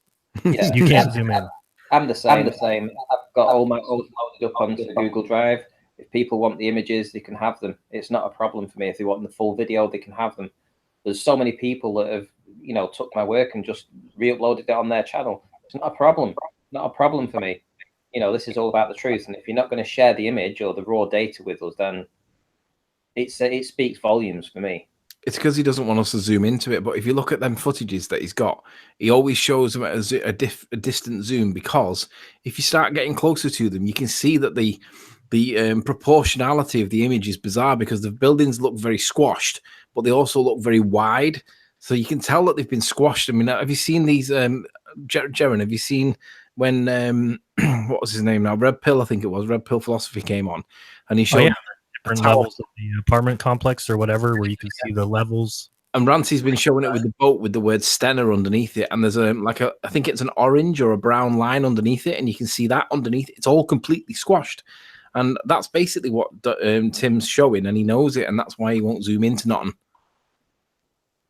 Yeah, You can't zoom in. I'm the same. I've got all my old loaded up onto the Google Drive. If people want the images, they can have them. It's not a problem for me. If they want the full video, they can have them. There's so many people that have, took my work and just re-uploaded it on their channel. It's not a problem. Not a problem for me. This is all about the truth. And if you're not going to share the image or the raw data with us, then it speaks volumes for me. It's because he doesn't want us to zoom into it. But if you look at them footages that he's got, he always shows them at a distant zoom, because if you start getting closer to them, you can see that the proportionality of the image is bizarre, because the buildings look very squashed, but they also look very wide. So you can tell that they've been squashed. I mean, have you seen these, Jeran, have you seen when, what was his name now? Red Pill, I think it was. Red Pill Philosophy came on, and he showed different levels of the apartment complex or whatever, where you can see the levels. And Rancy's been showing it with the boat with the word Stenner underneath it, and there's I think it's an orange or a brown line underneath it, and you can see that underneath it's all completely squashed, and that's basically what Tim's showing, and he knows it, and that's why he won't zoom into nothing.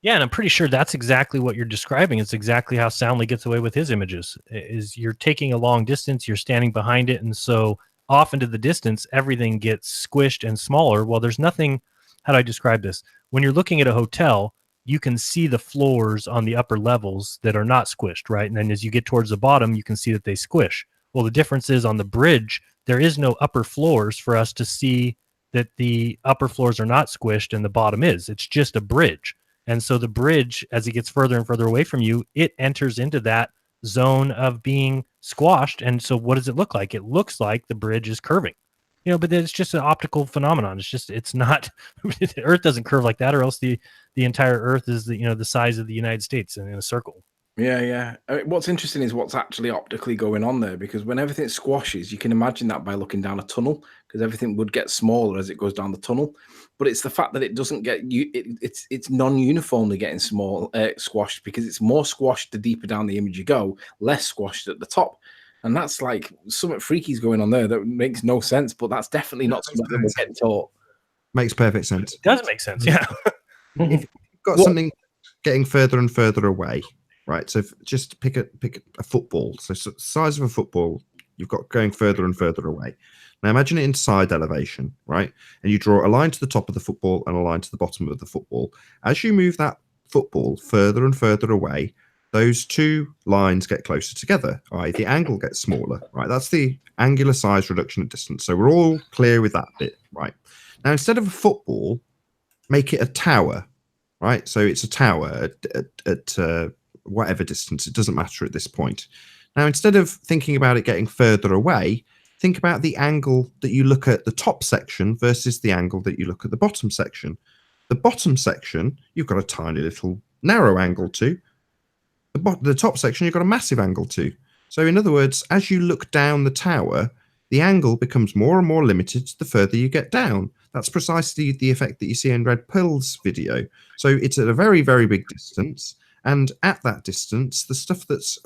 Yeah, and I'm pretty sure that's exactly what you're describing. It's exactly how Soundly gets away with his images. Is you're taking a long distance, you're standing behind it, and so off into the distance, everything gets squished and smaller. Well, there's nothing. How do I describe this? When you're looking at a hotel, you can see the floors on the upper levels that are not squished, right? And then as you get towards the bottom, you can see that they squish. Well, the difference is on the bridge, there is no upper floors for us to see that the upper floors are not squished and the bottom is. It's just a bridge. And so the bridge, as it gets further and further away from you, it enters into that zone of being squashed. And so what does it look like? It looks like the bridge is curving. But it's just an optical phenomenon. It's not, the Earth doesn't curve like that, or else the entire Earth is the size of the United States in a circle. Yeah. I mean, what's interesting is what's actually optically going on there, because when everything squashes, you can imagine that by looking down a tunnel, because everything would get smaller as it goes down the tunnel. But it's the fact that it doesn't get it's non-uniformly getting squashed, because it's more squashed the deeper down the image you go, less squashed at the top. And that's like something freaky's going on there that makes no sense, but that's definitely not something that we're getting taught. Makes perfect sense. It does make sense, yeah. If you've got something getting further and further away, right? So just pick a football. So size of a football, you've got going further and further away. Now imagine it in side elevation, right? And you draw a line to the top of the football and a line to the bottom of the football. As you move that football further and further away, those two lines get closer together, right? The angle gets smaller, right? That's the angular size reduction of distance. So we're all clear with that bit, right? Now, instead of a football, make it a tower, right? So it's a tower at whatever distance. It doesn't matter at this point. Now, instead of thinking about it getting further away, think about the angle that you look at the top section versus the angle that you look at the bottom section. The bottom section, you've got a tiny little narrow angle to. The top section, you've got a massive angle to. So in other words, as you look down the tower, the angle becomes more and more limited the further you get down. That's precisely the effect that you see in Red Pill's video. So it's at a very, very big distance. And at that distance, the stuff that's,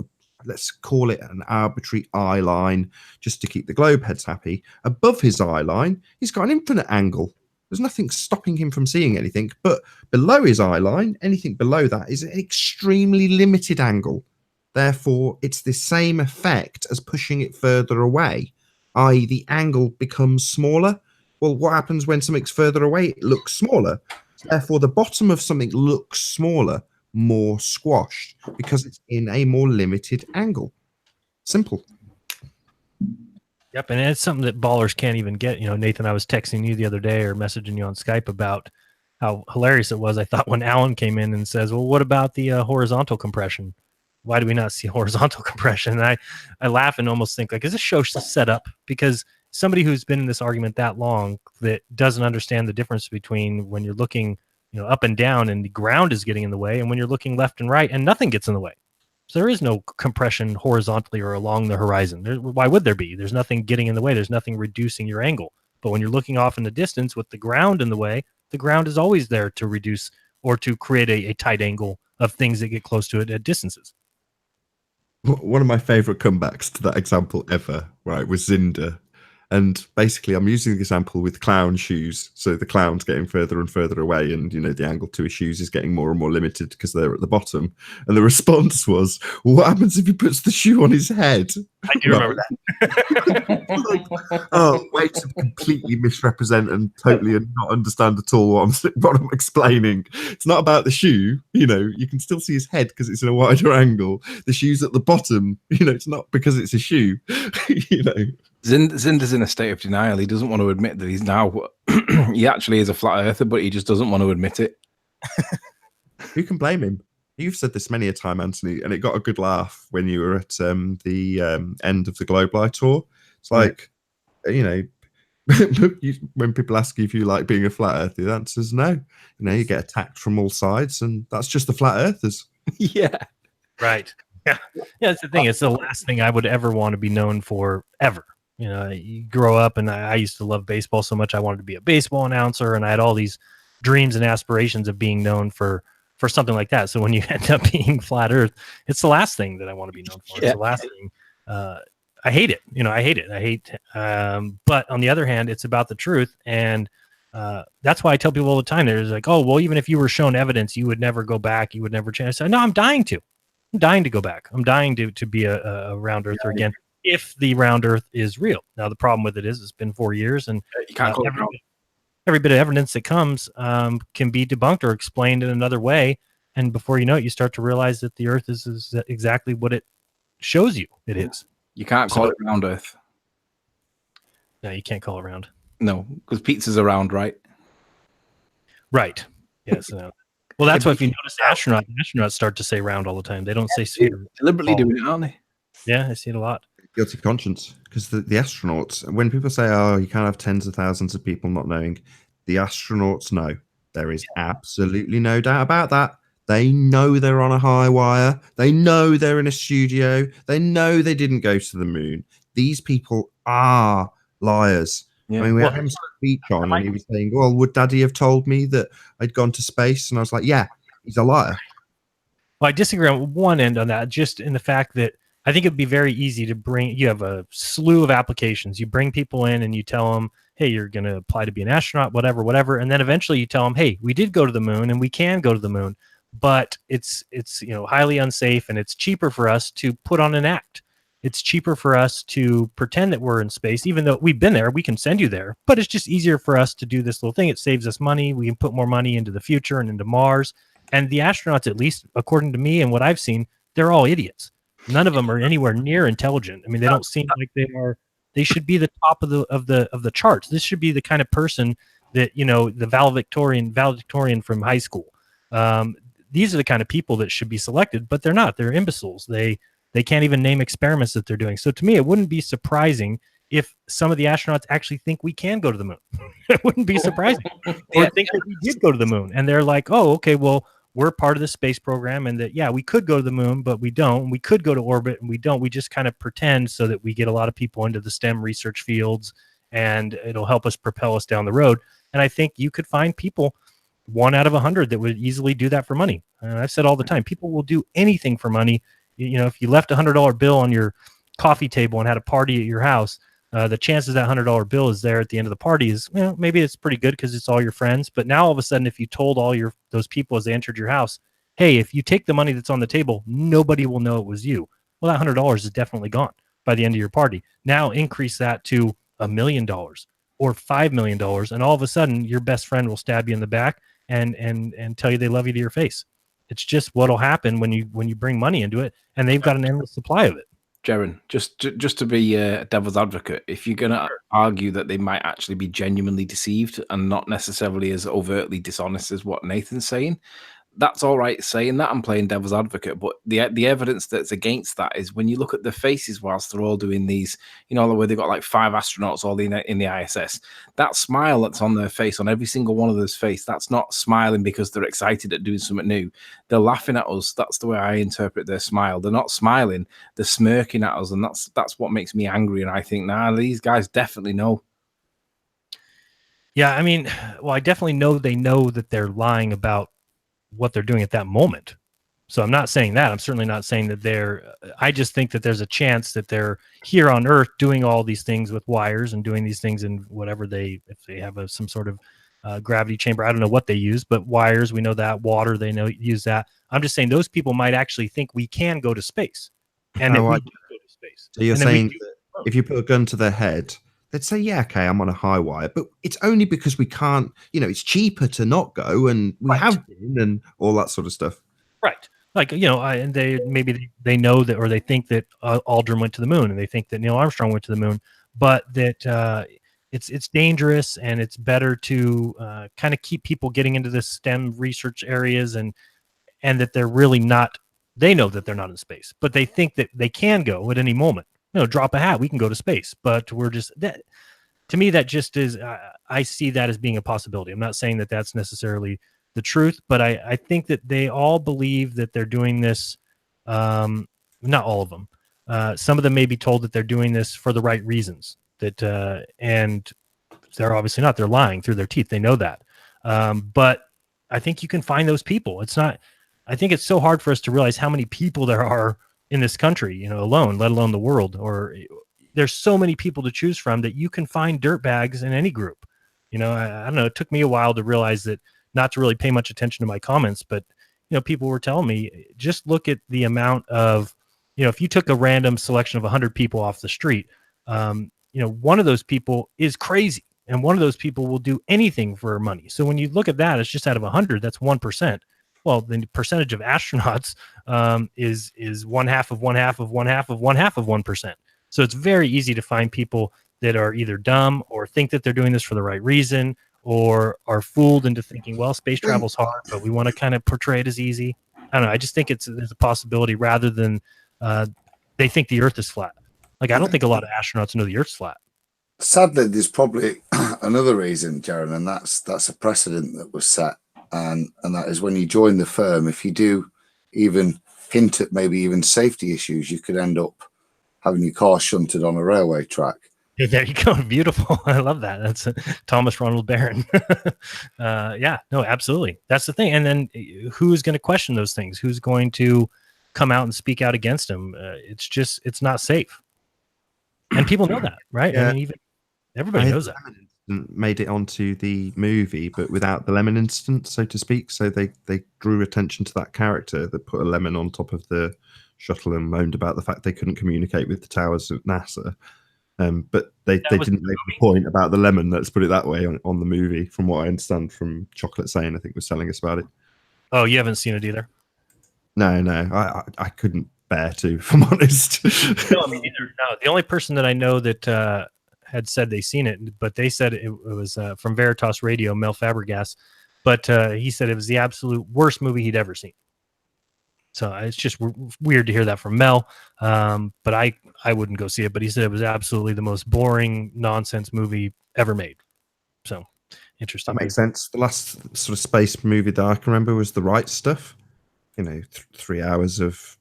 let's call it an arbitrary eye line, just to keep the globe heads happy, above his eye line, he's got an infinite angle. There's nothing stopping him from seeing anything, but below his eye line, anything below that is an extremely limited angle. Therefore, it's the same effect as pushing it further away, i.e. the angle becomes smaller. Well, what happens when something's further away? It looks smaller. Therefore, the bottom of something looks smaller, more squashed, because it's in a more limited angle. Simple. Yep, and it's something that ballers can't even get. Nathan, I was texting you the other day or messaging you on Skype about how hilarious it was. I thought when Alan came in and says, well, what about the horizontal compression? Why do we not see horizontal compression? And I laugh and almost think, like, is this show set up? Because somebody who's been in this argument that long that doesn't understand the difference between when you're looking up and down and the ground is getting in the way, and when you're looking left and right and nothing gets in the way. So there is no compression horizontally or along the horizon. Why would there be? There's nothing getting in the way. There's nothing reducing your angle. But when you're looking off in the distance with the ground in the way, the ground is always there to reduce or to create a tight angle of things that get close to it at distances. One of my favorite comebacks to that example ever, right, was Zinda. And basically, I'm using the example with clown shoes. So the clown's getting further and further away, and the angle to his shoes is getting more and more limited because they're at the bottom. And the response was, well, "What happens if he puts the shoe on his head?" I do remember that. Oh, way to completely misrepresent and totally not understand at all what I'm explaining. It's not about the shoe. You can still see his head because it's in a wider angle. The shoe's at the bottom. It's not because it's a shoe. Zinder's in a state of denial. He doesn't want to admit that he's now. He actually is a flat earther, but he just doesn't want to admit it. Who can blame him? You've said this many a time, Anthony, and it got a good laugh when you were at the end of the Globe Light tour. It's like, when people ask you if you like being a flat earther, the answer is no. You get attacked from all sides, and that's just the flat earthers. Yeah. Right. Yeah. That's the thing. It's the last thing I would ever want to be known for, ever. You grow up, and I used to love baseball so much. I wanted to be a baseball announcer, and I had all these dreams and aspirations of being known for something like that. So when you end up being flat earth, it's the last thing that I want to be known for. It's the last thing. I hate it. I hate it. But on the other hand, it's about the truth. And that's why I tell people all the time, there's like, oh, well, even if you were shown evidence, you would never go back. You would never change. I say, no, I'm dying to go back. I'm dying to be a round earther again, if the round earth is real. Now, the problem with it is it's been 4 years, and you can't call every bit of evidence that comes can be debunked or explained in another way. And before you know it, you start to realize that the earth is exactly what it shows you it is. You can't call it round earth. No, you can't call it round. No, because pizza's around, right? Right. Yes. No. Well, that's why if you notice astronauts start to say round all the time. They don't say sphere. Deliberately doing it, aren't they? Yeah, I see it a lot. Guilty conscience, because the astronauts, when people say, oh, you can't have tens of thousands of people not knowing, the astronauts know. There is absolutely no doubt about that. They know they're on a high wire. They know they're in a studio. They know they didn't go to the moon. These people are liars. Yeah. I mean, we had him speech on, and he was saying, well, would Daddy have told me that I'd gone to space? And I was like, yeah, he's a liar. Well, I disagree on one end on that, just in the fact that I think it'd be very easy to you have a slew of applications. You bring people in and you tell them, hey, you're going to apply to be an astronaut, whatever. And then eventually you tell them, hey, we did go to the moon and we can go to the moon, but it's highly unsafe, and it's cheaper for us to put on an act. It's cheaper for us to pretend that we're in space, even though we've been there, we can send you there, but it's just easier for us to do this little thing. It saves us money. We can put more money into the future and into Mars. And the astronauts, at least according to me and what I've seen, they're all idiots. None of them are anywhere near intelligent. I mean, they don't seem like they are. They should be the top of the charts. This should be the kind of person that, the valedictorian from high school. These are the kind of people that should be selected, but they're not. They're imbeciles. They can't even name experiments that they're doing. So to me, it wouldn't be surprising if some of the astronauts actually think we can go to the moon. It wouldn't be surprising. Or think that we did go to the moon, and they're like, oh, okay, well, we're part of the space program, and that, yeah, we could go to the moon, but we don't. We could go to orbit, and we don't. We just kind of pretend so that we get a lot of people into the STEM research fields, and it'll help us propel us down the road. And I think you could find people, 1 out of 100, that would easily do that for money. And I've said all the time, people will do anything for money. If you left $100 bill on your coffee table and had a party at your house, the chances that $100 bill is there at the end of the party is, maybe it's pretty good because it's all your friends. But now all of a sudden, if you told all those people as they entered your house, hey, if you take the money that's on the table, nobody will know it was you. Well, that $100 is definitely gone by the end of your party. Now increase that to $1 million or $5 million, and all of a sudden your best friend will stab you in the back and tell you they love you to your face. It's just what'll happen when you bring money into it, and they've got an endless supply of it. Jeran, just to be a devil's advocate, if you're going to argue that they might actually be genuinely deceived and not necessarily as overtly dishonest as what Nathan's saying, that's all right saying that. I'm playing devil's advocate, but the evidence that's against that is when you look at the faces whilst they're all doing these, where they've got like 5 astronauts all in the ISS. That smile that's on their face, on every single one of those face, that's not smiling because they're excited at doing something new. They're laughing at us. That's the way I interpret their smile. They're not smiling. They're smirking at us, and that's what makes me angry. And I think, these guys definitely know. Yeah, I mean, well, I definitely know they know that they're lying about what they're doing at that moment. So I'm not saying that. I'm certainly not saying that they're. I just think that there's a chance that they're here on Earth doing all these things with wires and doing these things in whatever if they have some sort of gravity chamber. I don't know what they use, but wires, we know that. Water, they know use that. I'm just saying those people might actually think we can go to space, and that we do go to space. So you're saying that if you put a gun to their head, they'd say, "Yeah, okay, I'm on a high wire," but it's only because we can't. It's cheaper to not go, and we have been, and all that sort of stuff. Right. Like, and they know that, or they think that Aldrin went to the moon, and they think that Neil Armstrong went to the moon, but that it's dangerous, and it's better to kind of keep people getting into the STEM research areas, and that they're really not. They know that they're not in space, but they think that they can go at any moment. Drop a hat, we can go to space, but we're just that. To me, that just is. I see that as being a possibility. I'm not saying that that's necessarily the truth, but I think that they all believe that they're doing this. Not all of them. Some of them may be told that they're doing this for the right reasons. And they're obviously not. They're lying through their teeth. They know that. But I think you can find those people. It's not. I think it's so hard for us to realize how many people there are in this country, alone, let alone the world. Or there's so many people to choose from that you can find dirtbags in any group. I don't know. It took me a while to realize that. Not to really pay much attention to my comments, but people were telling me, just look at the amount of, if you took a random selection of 100 people off the street, one of those people is crazy, and one of those people will do anything for money. So when you look at that, it's just out of 100, that's 1%. Well, the percentage of astronauts is 1/2 of 1/2 of 1/2 of 1/2 of 1%. So it's very easy to find people that are either dumb or think that they're doing this for the right reason, or are fooled into thinking, well, space travel's hard, but we want to kind of portray it as easy. I don't know. I just think there's a possibility rather than they think the Earth is flat. Like, I don't think a lot of astronauts know the Earth's flat. Sadly, there's probably another reason, Jeran, and that's a precedent that was set. And that is when you join the firm, if you do even hint at maybe even safety issues, you could end up having your car shunted on a railway track. There you go. Beautiful. I love that. That's Thomas Ronald Barron. Yeah, no, absolutely. That's the thing. And then who's going to question those things? Who's going to come out and speak out against him? It's not safe. And people know that, right? Yeah. I mean, even everybody knows that. Made it onto the movie, but without the lemon incident, so to speak. So they drew attention to that character that put a lemon on top of the shuttle and moaned about the fact they couldn't communicate with the towers at NASA. But they didn't make the point about the lemon. Let's put it that way on the movie, from what I understand from Chocolate Sane, I think, was telling us about it. Oh, you haven't seen it either? No, I couldn't bear to, if I'm honest. No, me neither. No, the only person that I know that had said they seen it, but they said it was from Veritas Radio, Mel Fabregas, but he said it was the absolute worst movie he'd ever seen. So it's just weird to hear that from Mel, but I wouldn't go see it. But he said it was absolutely the most boring nonsense movie ever made. So interesting. That makes sense. The last sort of space movie that I can remember was The Right Stuff. 3 hours of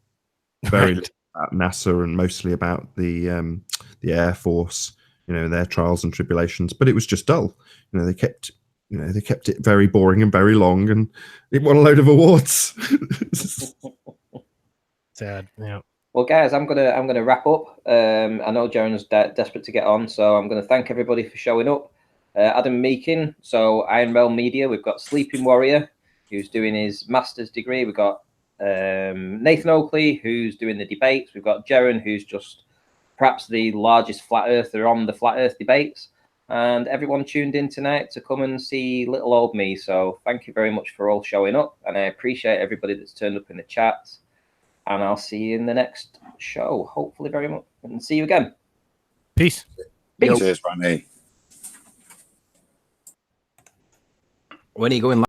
very little about NASA and mostly about the Air Force, their trials and tribulations. But it was just dull. They kept it very boring and very long, and it won a load of awards. Sad. Yeah. Well, guys, I'm gonna wrap up. I know Jeran's desperate to get on, so I'm gonna thank everybody for showing up. Adam Meakin, so Iron Realm Media. We've got Sleeping Warrior, who's doing his master's degree. We've got Nathan Oakley, who's doing the debates. We've got Jeran, who's just perhaps the largest flat earther on the flat Earth debates. And everyone tuned in tonight to come and see little old me. So thank you very much for all showing up, and I appreciate everybody that's turned up in the chats. And I'll see you in the next show, hopefully very much. And see you again. Peace. Cheers, Randy. When are you going live?